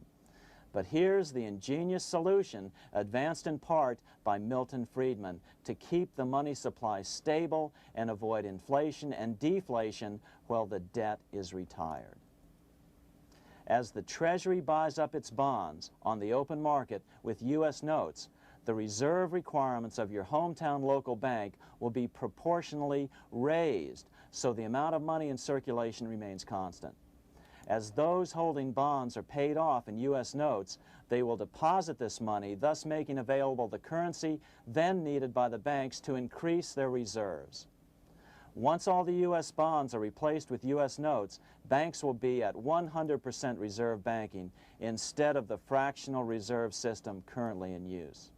But here's the ingenious solution, advanced in part by Milton Friedman, to keep the money supply stable and avoid inflation and deflation while the debt is retired. As the Treasury buys up its bonds on the open market with U.S. notes, the reserve requirements of your hometown local bank will be proportionally raised, so the amount of money in circulation remains constant. As those holding bonds are paid off in U.S. notes, they will deposit this money, thus making available the currency then needed by the banks to increase their reserves. Once all the U.S. bonds are replaced with U.S. notes, banks will be at 100% reserve banking instead of the fractional reserve system currently in use.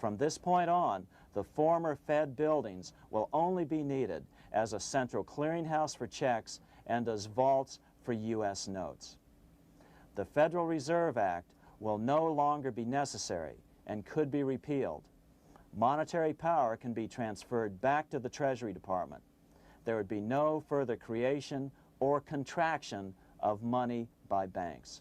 From this point on, the former Fed buildings will only be needed as a central clearinghouse for checks and as vaults for U.S. notes. The Federal Reserve Act will no longer be necessary and could be repealed. Monetary power can be transferred back to the Treasury Department. There would be no further creation or contraction of money by banks.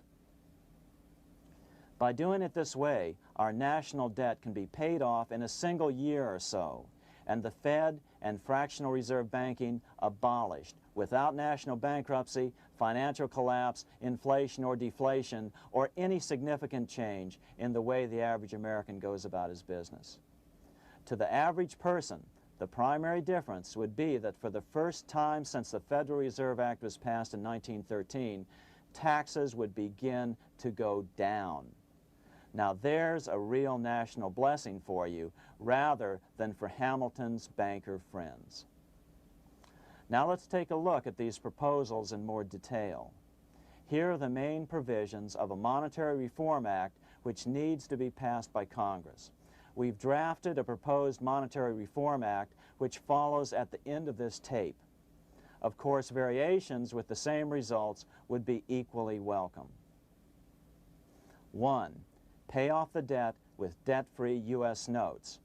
By doing it this way, our national debt can be paid off in a single year or so, and the Fed and fractional reserve banking abolished without national bankruptcy, financial collapse, inflation or deflation, or any significant change in the way the average American goes about his business. To the average person, the primary difference would be that for the first time since the Federal Reserve Act was passed in 1913, taxes would begin to go down. Now there's a real national blessing for you, rather than for Hamilton's banker friends. Now let's take a look at these proposals in more detail. Here are the main provisions of a Monetary Reform Act which needs to be passed by Congress. We've drafted a proposed Monetary Reform Act which follows at the end of this tape. Of course, variations with the same results would be equally welcome. 1. Pay off the debt with debt-free U.S. notes.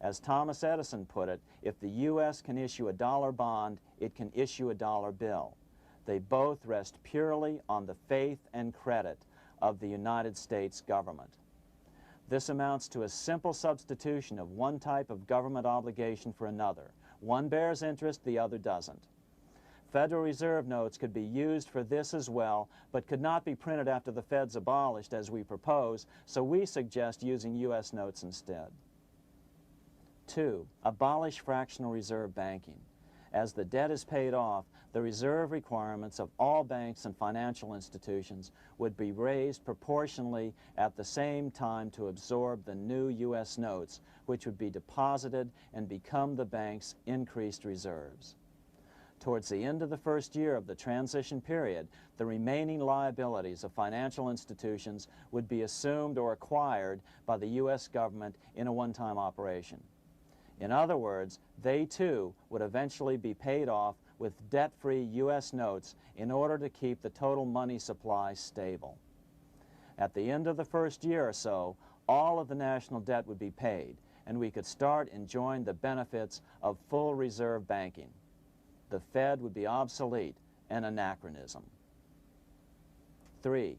As Thomas Edison put it, if the U.S. can issue a dollar bond, it can issue a dollar bill. They both rest purely on the faith and credit of the United States government. This amounts to a simple substitution of one type of government obligation for another, One bears interest, the other doesn't. Federal Reserve notes could be used for this as well, but could not be printed after the Fed's abolished as we propose, so we suggest using U.S. notes instead. 2. Abolish fractional reserve banking. As the debt is paid off, the reserve requirements of all banks and financial institutions would be raised proportionally at the same time to absorb the new U.S. notes, which would be deposited and become the bank's increased reserves. Towards the end of the first year of the transition period, the remaining liabilities of financial institutions would be assumed or acquired by the U.S. government in a one-time operation. In other words, they too would eventually be paid off with debt-free U.S. notes in order to keep the total money supply stable. At the end of the first year or so, all of the national debt would be paid, and we could start enjoying the benefits of full reserve banking. The Fed would be obsolete, an anachronism. 3.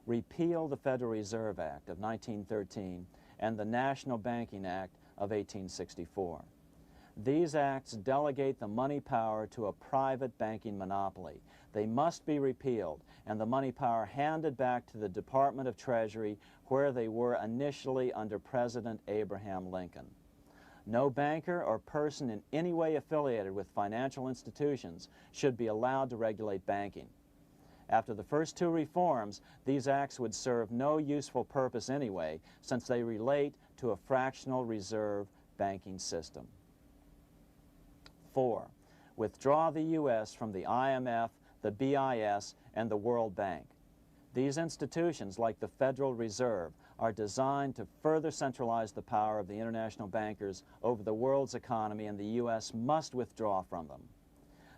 Repeal the Federal Reserve Act of 1913 and the National Banking Act of 1864. These acts delegate the money power to a private banking monopoly. They must be repealed and the money power handed back to the Department of Treasury where they were initially under President Abraham Lincoln. No banker or person in any way affiliated with financial institutions should be allowed to regulate banking. After the first two reforms, these acts would serve no useful purpose anyway, since they relate to a fractional reserve banking system. 4. Withdraw the U.S. from the IMF, the BIS, and the World Bank. These institutions, like the Federal Reserve, are designed to further centralize the power of the international bankers over the world's economy, and the U.S. must withdraw from them.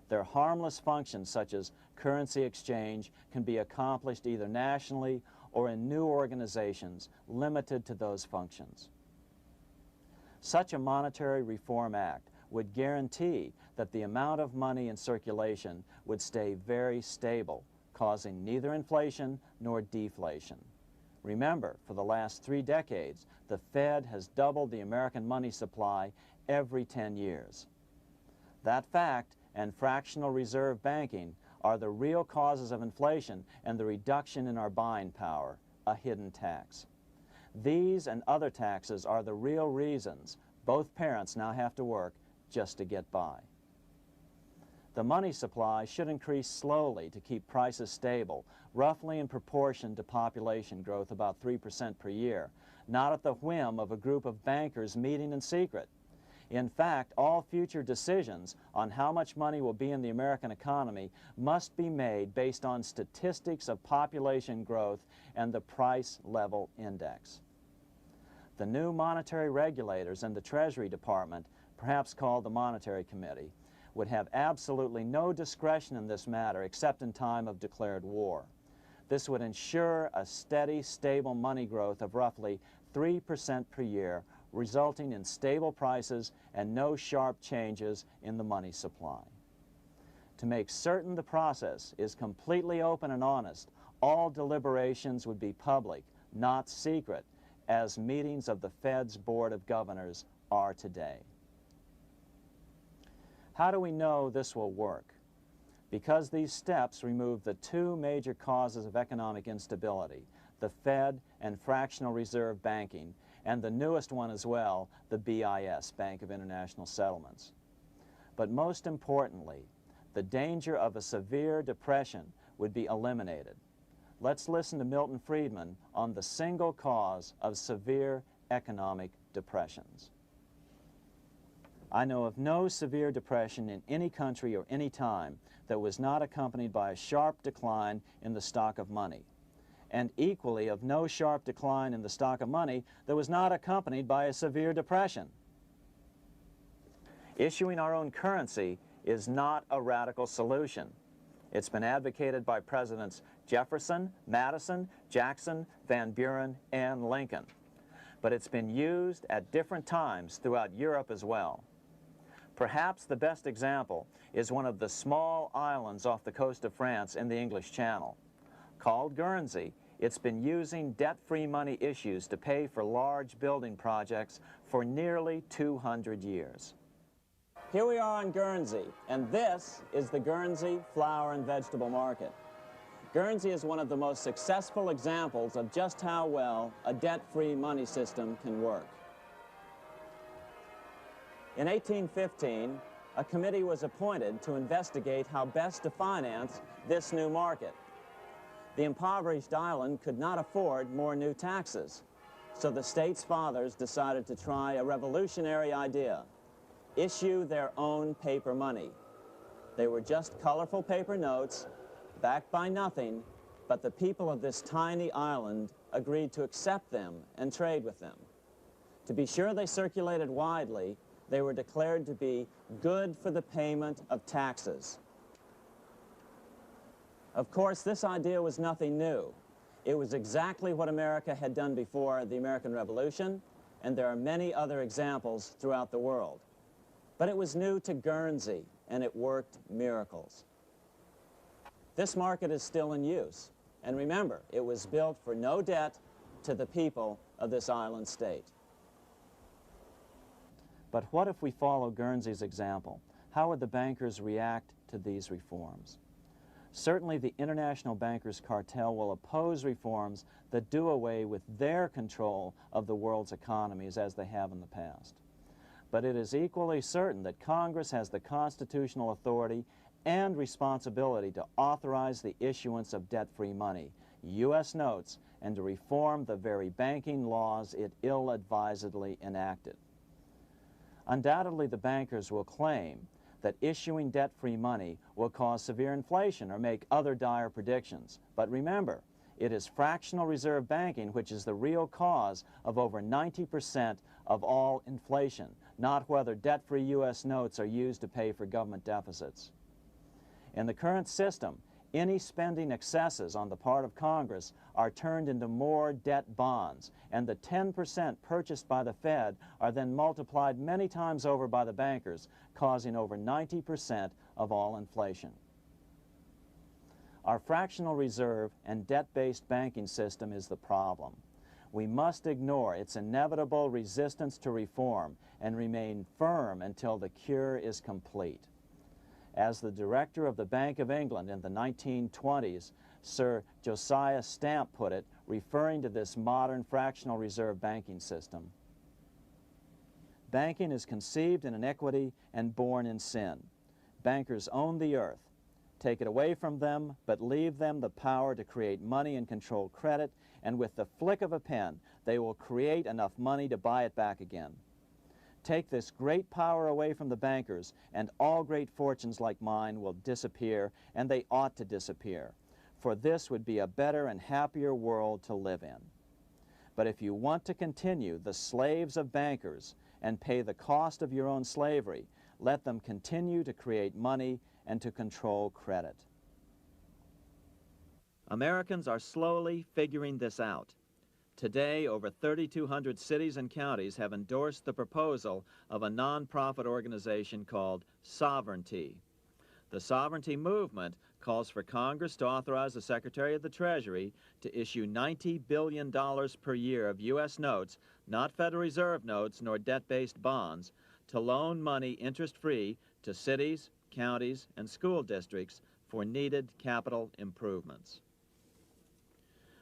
Their harmless functions, such as currency exchange, can be accomplished either nationally or in new organizations limited to those functions. Such a monetary reform act would guarantee that the amount of money in circulation would stay very stable, causing neither inflation nor deflation. Remember, for the last 3 decades, the Fed has doubled the American money supply every 10 years. That fact and fractional reserve banking are the real causes of inflation and the reduction in our buying power, a hidden tax. These and other taxes are the real reasons both parents now have to work just to get by. The money supply should increase slowly to keep prices stable, roughly in proportion to population growth, about 3% per year, not at the whim of a group of bankers meeting in secret. In fact, all future decisions on how much money will be in the American economy must be made based on statistics of population growth and the price level index. The new monetary regulators and the Treasury Department, perhaps called the Monetary Committee, would have absolutely no discretion in this matter except in time of declared war. This would ensure a steady, stable money growth of roughly 3% per year, resulting in stable prices and no sharp changes in the money supply. To make certain the process is completely open and honest, all deliberations would be public, not secret, as meetings of the Fed's Board of Governors are today. How do we know this will work? Because these steps remove the 2 major causes of economic instability, the Fed and fractional reserve banking, and the newest one as well, the BIS, Bank of International Settlements. But most importantly, the danger of a severe depression would be eliminated. Let's listen to Milton Friedman on the single cause of severe economic depressions. I know of no severe depression in any country or any time that was not accompanied by a sharp decline in the stock of money, and equally of no sharp decline in the stock of money that was not accompanied by a severe depression. Issuing our own currency is not a radical solution. It's been advocated by Presidents Jefferson, Madison, Jackson, Van Buren, and Lincoln. But it's been used at different times throughout Europe as well. Perhaps the best example is one of the small islands off the coast of France in the English Channel. Called Guernsey, it's been using debt-free money issues to pay for large building projects for nearly 200 years. Here we are on Guernsey, and this is the Guernsey flower and vegetable market. Guernsey is one of the most successful examples of just how well a debt-free money system can work. In 1815, a committee was appointed to investigate how best to finance this new market. The impoverished island could not afford more new taxes, so the state's fathers decided to try a revolutionary idea: issue their own paper money. They were just colorful paper notes, backed by nothing, but the people of this tiny island agreed to accept them and trade with them. To be sure they circulated widely, they were declared to be good for the payment of taxes. Of course, this idea was nothing new. It was exactly what America had done before the American Revolution, and there are many other examples throughout the world. But it was new to Guernsey, and it worked miracles. This market is still in use, and remember, it was built for no debt to the people of this island state. But what if we follow Guernsey's example? How would the bankers react to these reforms? Certainly the international bankers' cartel will oppose reforms that do away with their control of the world's economies as they have in the past. But it is equally certain that Congress has the constitutional authority and responsibility to authorize the issuance of debt-free money, U.S. notes, and to reform the very banking laws it ill-advisedly enacted. Undoubtedly, the bankers will claim that issuing debt-free money will cause severe inflation or make other dire predictions. But remember, it is fractional reserve banking which is the real cause of over 90% of all inflation, not whether debt-free U.S. notes are used to pay for government deficits. In the current system, any spending excesses on the part of Congress are turned into more debt bonds, and the 10% purchased by the Fed are then multiplied many times over by the bankers, causing over 90% of all inflation. Our fractional reserve and debt-based banking system is the problem. We must ignore its inevitable resistance to reform and remain firm until the cure is complete. As the director of the Bank of England in the 1920s, Sir Josiah Stamp put it, referring to this modern fractional reserve banking system, "Banking is conceived in iniquity and born in sin. Bankers own the earth. Take it away from them, but leave them the power to create money and control credit, and with the flick of a pen, they will create enough money to buy it back again. Take this great power away from the bankers, and all great fortunes like mine will disappear, and they ought to disappear, for this would be a better and happier world to live in. But if you want to continue the slaves of bankers and pay the cost of your own slavery, let them continue to create money and to control credit." Americans are slowly figuring this out. Today, over 3,200 cities and counties have endorsed the proposal of a nonprofit organization called Sovereignty. The Sovereignty movement calls for Congress to authorize the Secretary of the Treasury to issue $90 billion per year of U.S. notes, not Federal Reserve notes nor debt-based bonds, to loan money interest-free to cities, counties, and school districts for needed capital improvements.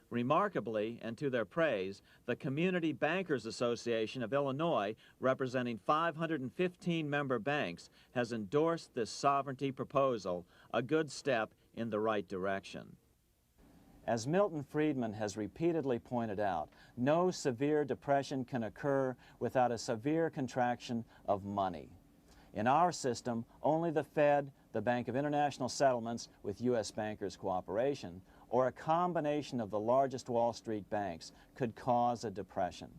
Remarkably, and to their praise, the Community Bankers Association of Illinois, representing 515 member banks, has endorsed this sovereignty proposal, a good step in the right direction. As Milton Friedman has repeatedly pointed out, no severe depression can occur without a severe contraction of money. In our system, only the Fed, the Bank of International Settlements, with U.S. bankers' cooperation, or a combination of the largest Wall Street banks could cause a depression.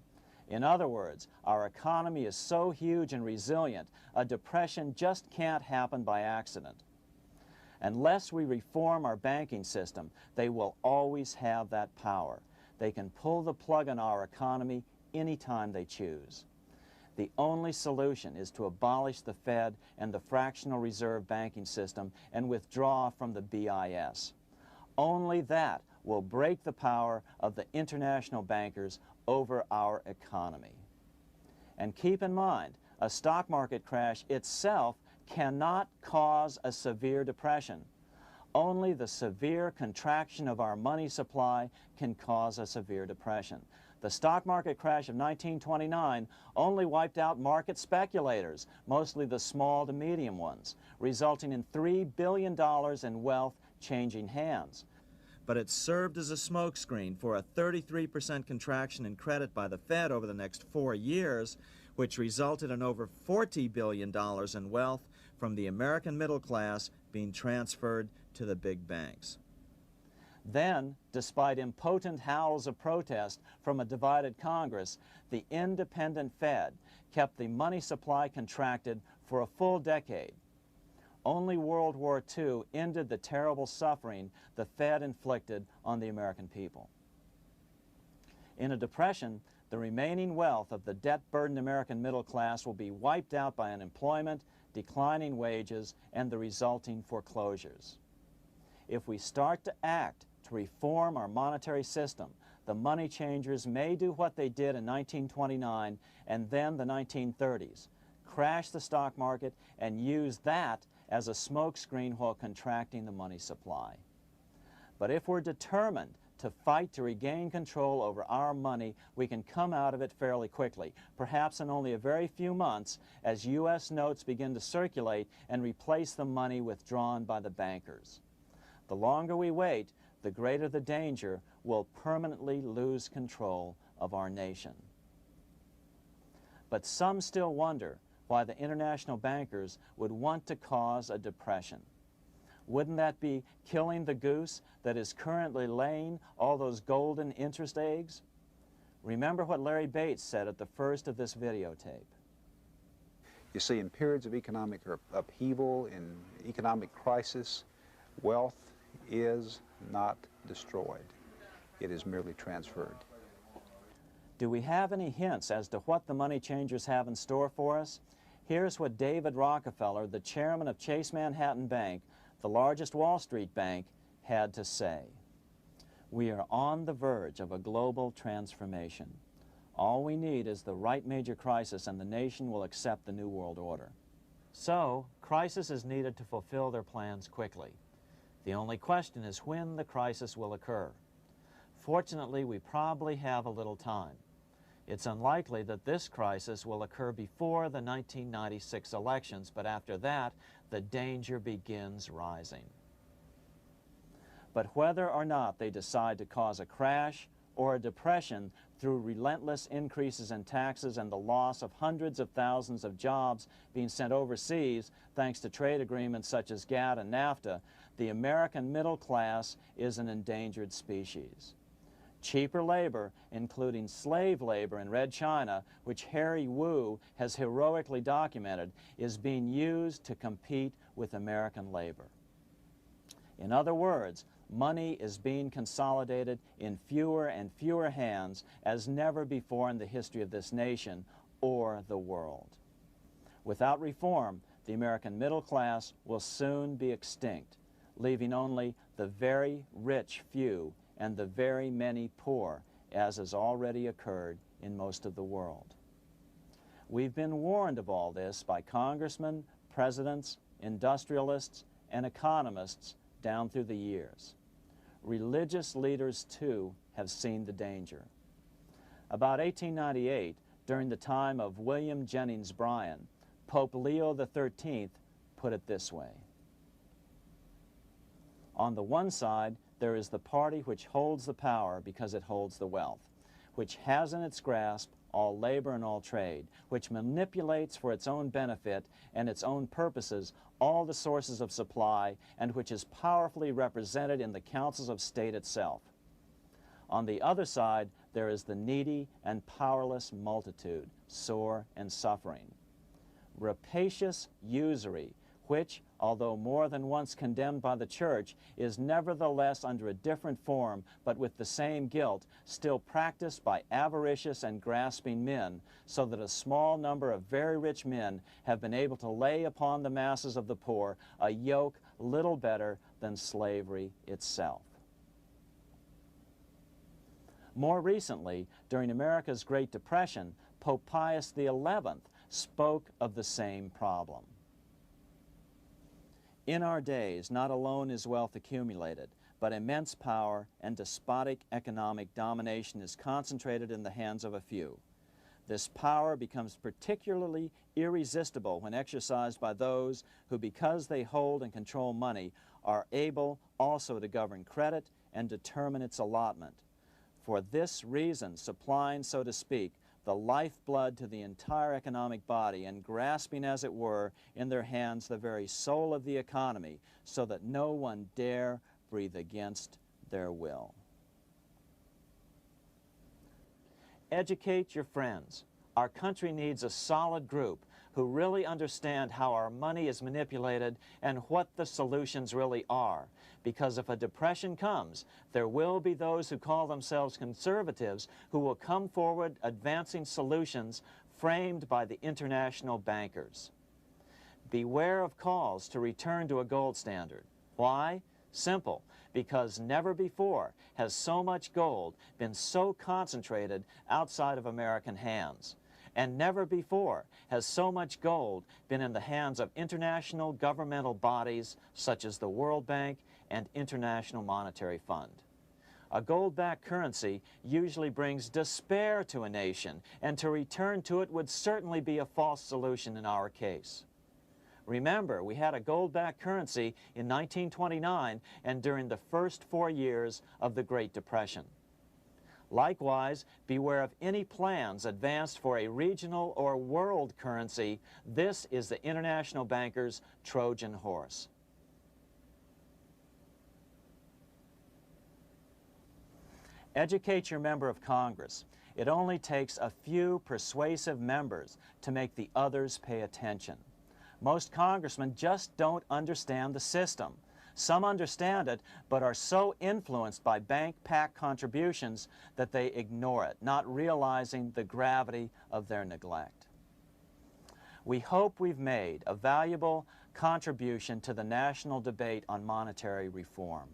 In other words, our economy is so huge and resilient, a depression just can't happen by accident. Unless we reform our banking system, they will always have that power. They can pull the plug on our economy anytime they choose. The only solution is to abolish the Fed and the fractional reserve banking system and withdraw from the BIS. Only that will break the power of the international bankers over our economy. And keep in mind, a stock market crash itself cannot cause a severe depression. Only the severe contraction of our money supply can cause a severe depression. The stock market crash of 1929 only wiped out market speculators, mostly the small to medium ones, resulting in $3 billion in wealth changing hands. But it served as a smokescreen for a 33% contraction in credit by the Fed over the next 4 years, which resulted in over $40 billion in wealth from the American middle class being transferred to the big banks. Then, despite impotent howls of protest from a divided Congress, the independent Fed kept the money supply contracted for a full decade. Only World War II ended the terrible suffering the Fed inflicted on the American people. In a depression, the remaining wealth of the debt-burdened American middle class will be wiped out by unemployment, declining wages, and the resulting foreclosures. If we start to act to reform our monetary system, the money changers may do what they did in 1929 and then the 1930s, crash the stock market and use that as a smokescreen while contracting the money supply. But if we're determined to fight to regain control over our money, we can come out of it fairly quickly, perhaps in only a very few months, as U.S. notes begin to circulate and replace the money withdrawn by the bankers. The longer we wait, the greater the danger we'll permanently lose control of our nation. But some still wonder why the international bankers would want to cause a depression. Wouldn't that be killing the goose that is currently laying all those golden interest eggs? Remember what Larry Bates said at the first of this videotape. You see, in periods of economic upheaval, in economic crisis, wealth is not destroyed. It is merely transferred. Do we have any hints as to what the money changers have in store for us? Here's what David Rockefeller, the chairman of Chase Manhattan Bank, the largest Wall Street bank, had to say. We are on the verge of a global transformation. All we need is the right major crisis and the nation will accept the New World Order. So, crisis is needed to fulfill their plans quickly. The only question is when the crisis will occur. Fortunately, we probably have a little time. It's unlikely that this crisis will occur before the 1996 elections, but after that, the danger begins rising. But whether or not they decide to cause a crash or a depression through relentless increases in taxes and the loss of hundreds of thousands of jobs being sent overseas thanks to trade agreements such as GATT and NAFTA, the American middle class is an endangered species. Cheaper labor, including slave labor in Red China, which Harry Wu has heroically documented, is being used to compete with American labor. In other words, money is being consolidated in fewer and fewer hands as never before in the history of this nation or the world. Without reform, the American middle class will soon be extinct, leaving only the very rich few and the very many poor, as has already occurred in most of the world. We've been warned of all this by congressmen, presidents, industrialists, and economists down through the years. Religious leaders, too, have seen the danger. About 1898, during the time of William Jennings Bryan, Pope Leo XIII put it this way. On the one side, there is the party which holds the power because it holds the wealth, which has in its grasp all labor and all trade, which manipulates for its own benefit and its own purposes all the sources of supply, and which is powerfully represented in the councils of state itself. On the other side, there is the needy and powerless multitude, sore and suffering. Rapacious usury, which, although more than once condemned by the Church, is nevertheless under a different form, but with the same guilt, still practiced by avaricious and grasping men, so that a small number of very rich men have been able to lay upon the masses of the poor a yoke little better than slavery itself. More recently, during America's Great Depression, Pope Pius XI spoke of the same problem. In our days, not alone is wealth accumulated, but immense power and despotic economic domination is concentrated in the hands of a few. This power becomes particularly irresistible when exercised by those who, because they hold and control money, are able also to govern credit and determine its allotment. For this reason, supplying, so to speak, the lifeblood to the entire economic body and grasping, as it were, in their hands the very soul of the economy, so that no one dare breathe against their will. Educate your friends. Our country needs a solid group who really understand how our money is manipulated and what the solutions really are. Because if a depression comes, there will be those who call themselves conservatives who will come forward advancing solutions framed by the international bankers. Beware of calls to return to a gold standard. Why? Simple. Because never before has so much gold been so concentrated outside of American hands. And never before has so much gold been in the hands of international governmental bodies such as the World Bank and International Monetary Fund. A gold-backed currency usually brings despair to a nation, and to return to it would certainly be a false solution in our case. Remember, we had a gold-backed currency in 1929 and during the first 4 years of the Great Depression. Likewise, beware of any plans advanced for a regional or world currency. This is the international bankers' Trojan horse. Educate your member of Congress. It only takes a few persuasive members to make the others pay attention. Most congressmen just don't understand the system. Some understand it, but are so influenced by bank PAC contributions that they ignore it, not realizing the gravity of their neglect. We hope we've made a valuable contribution to the national debate on monetary reform.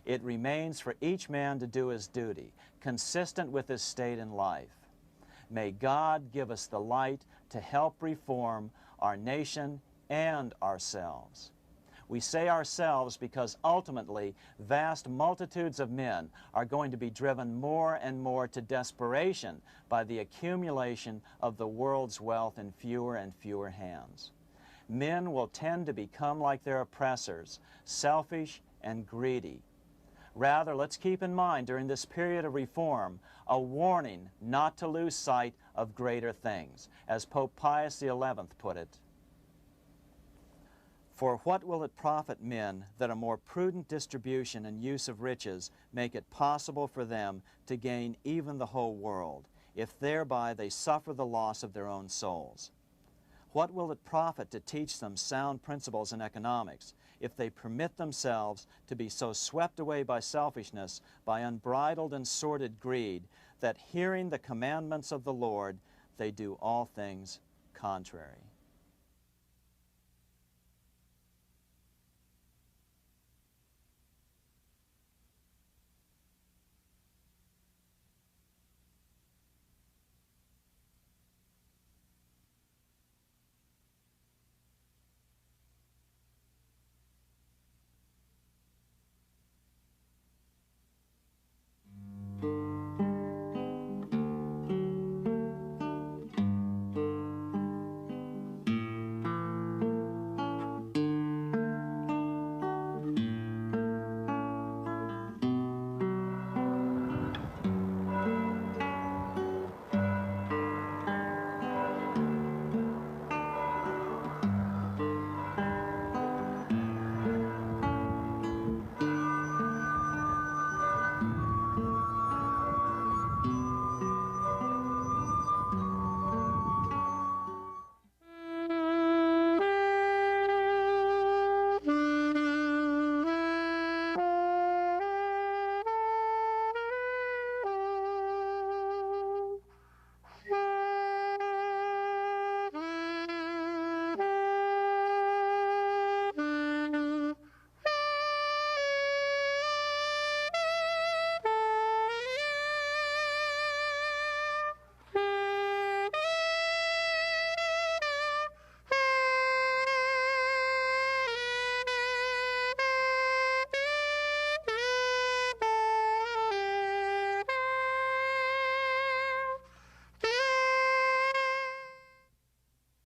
It remains for each man to do his duty, consistent with his state in life. May God give us the light to help reform our nation and ourselves. We say ourselves because ultimately vast multitudes of men are going to be driven more and more to desperation by the accumulation of the world's wealth in fewer and fewer hands. Men will tend to become like their oppressors, selfish and greedy. Rather, let's keep in mind during this period of reform a warning not to lose sight of greater things, as Pope Pius XI put it. For what will it profit men that a more prudent distribution and use of riches make it possible for them to gain even the whole world, if thereby they suffer the loss of their own souls? What will it profit to teach them sound principles in economics, if they permit themselves to be so swept away by selfishness, by unbridled and sordid greed, that hearing the commandments of the Lord, they do all things contrary?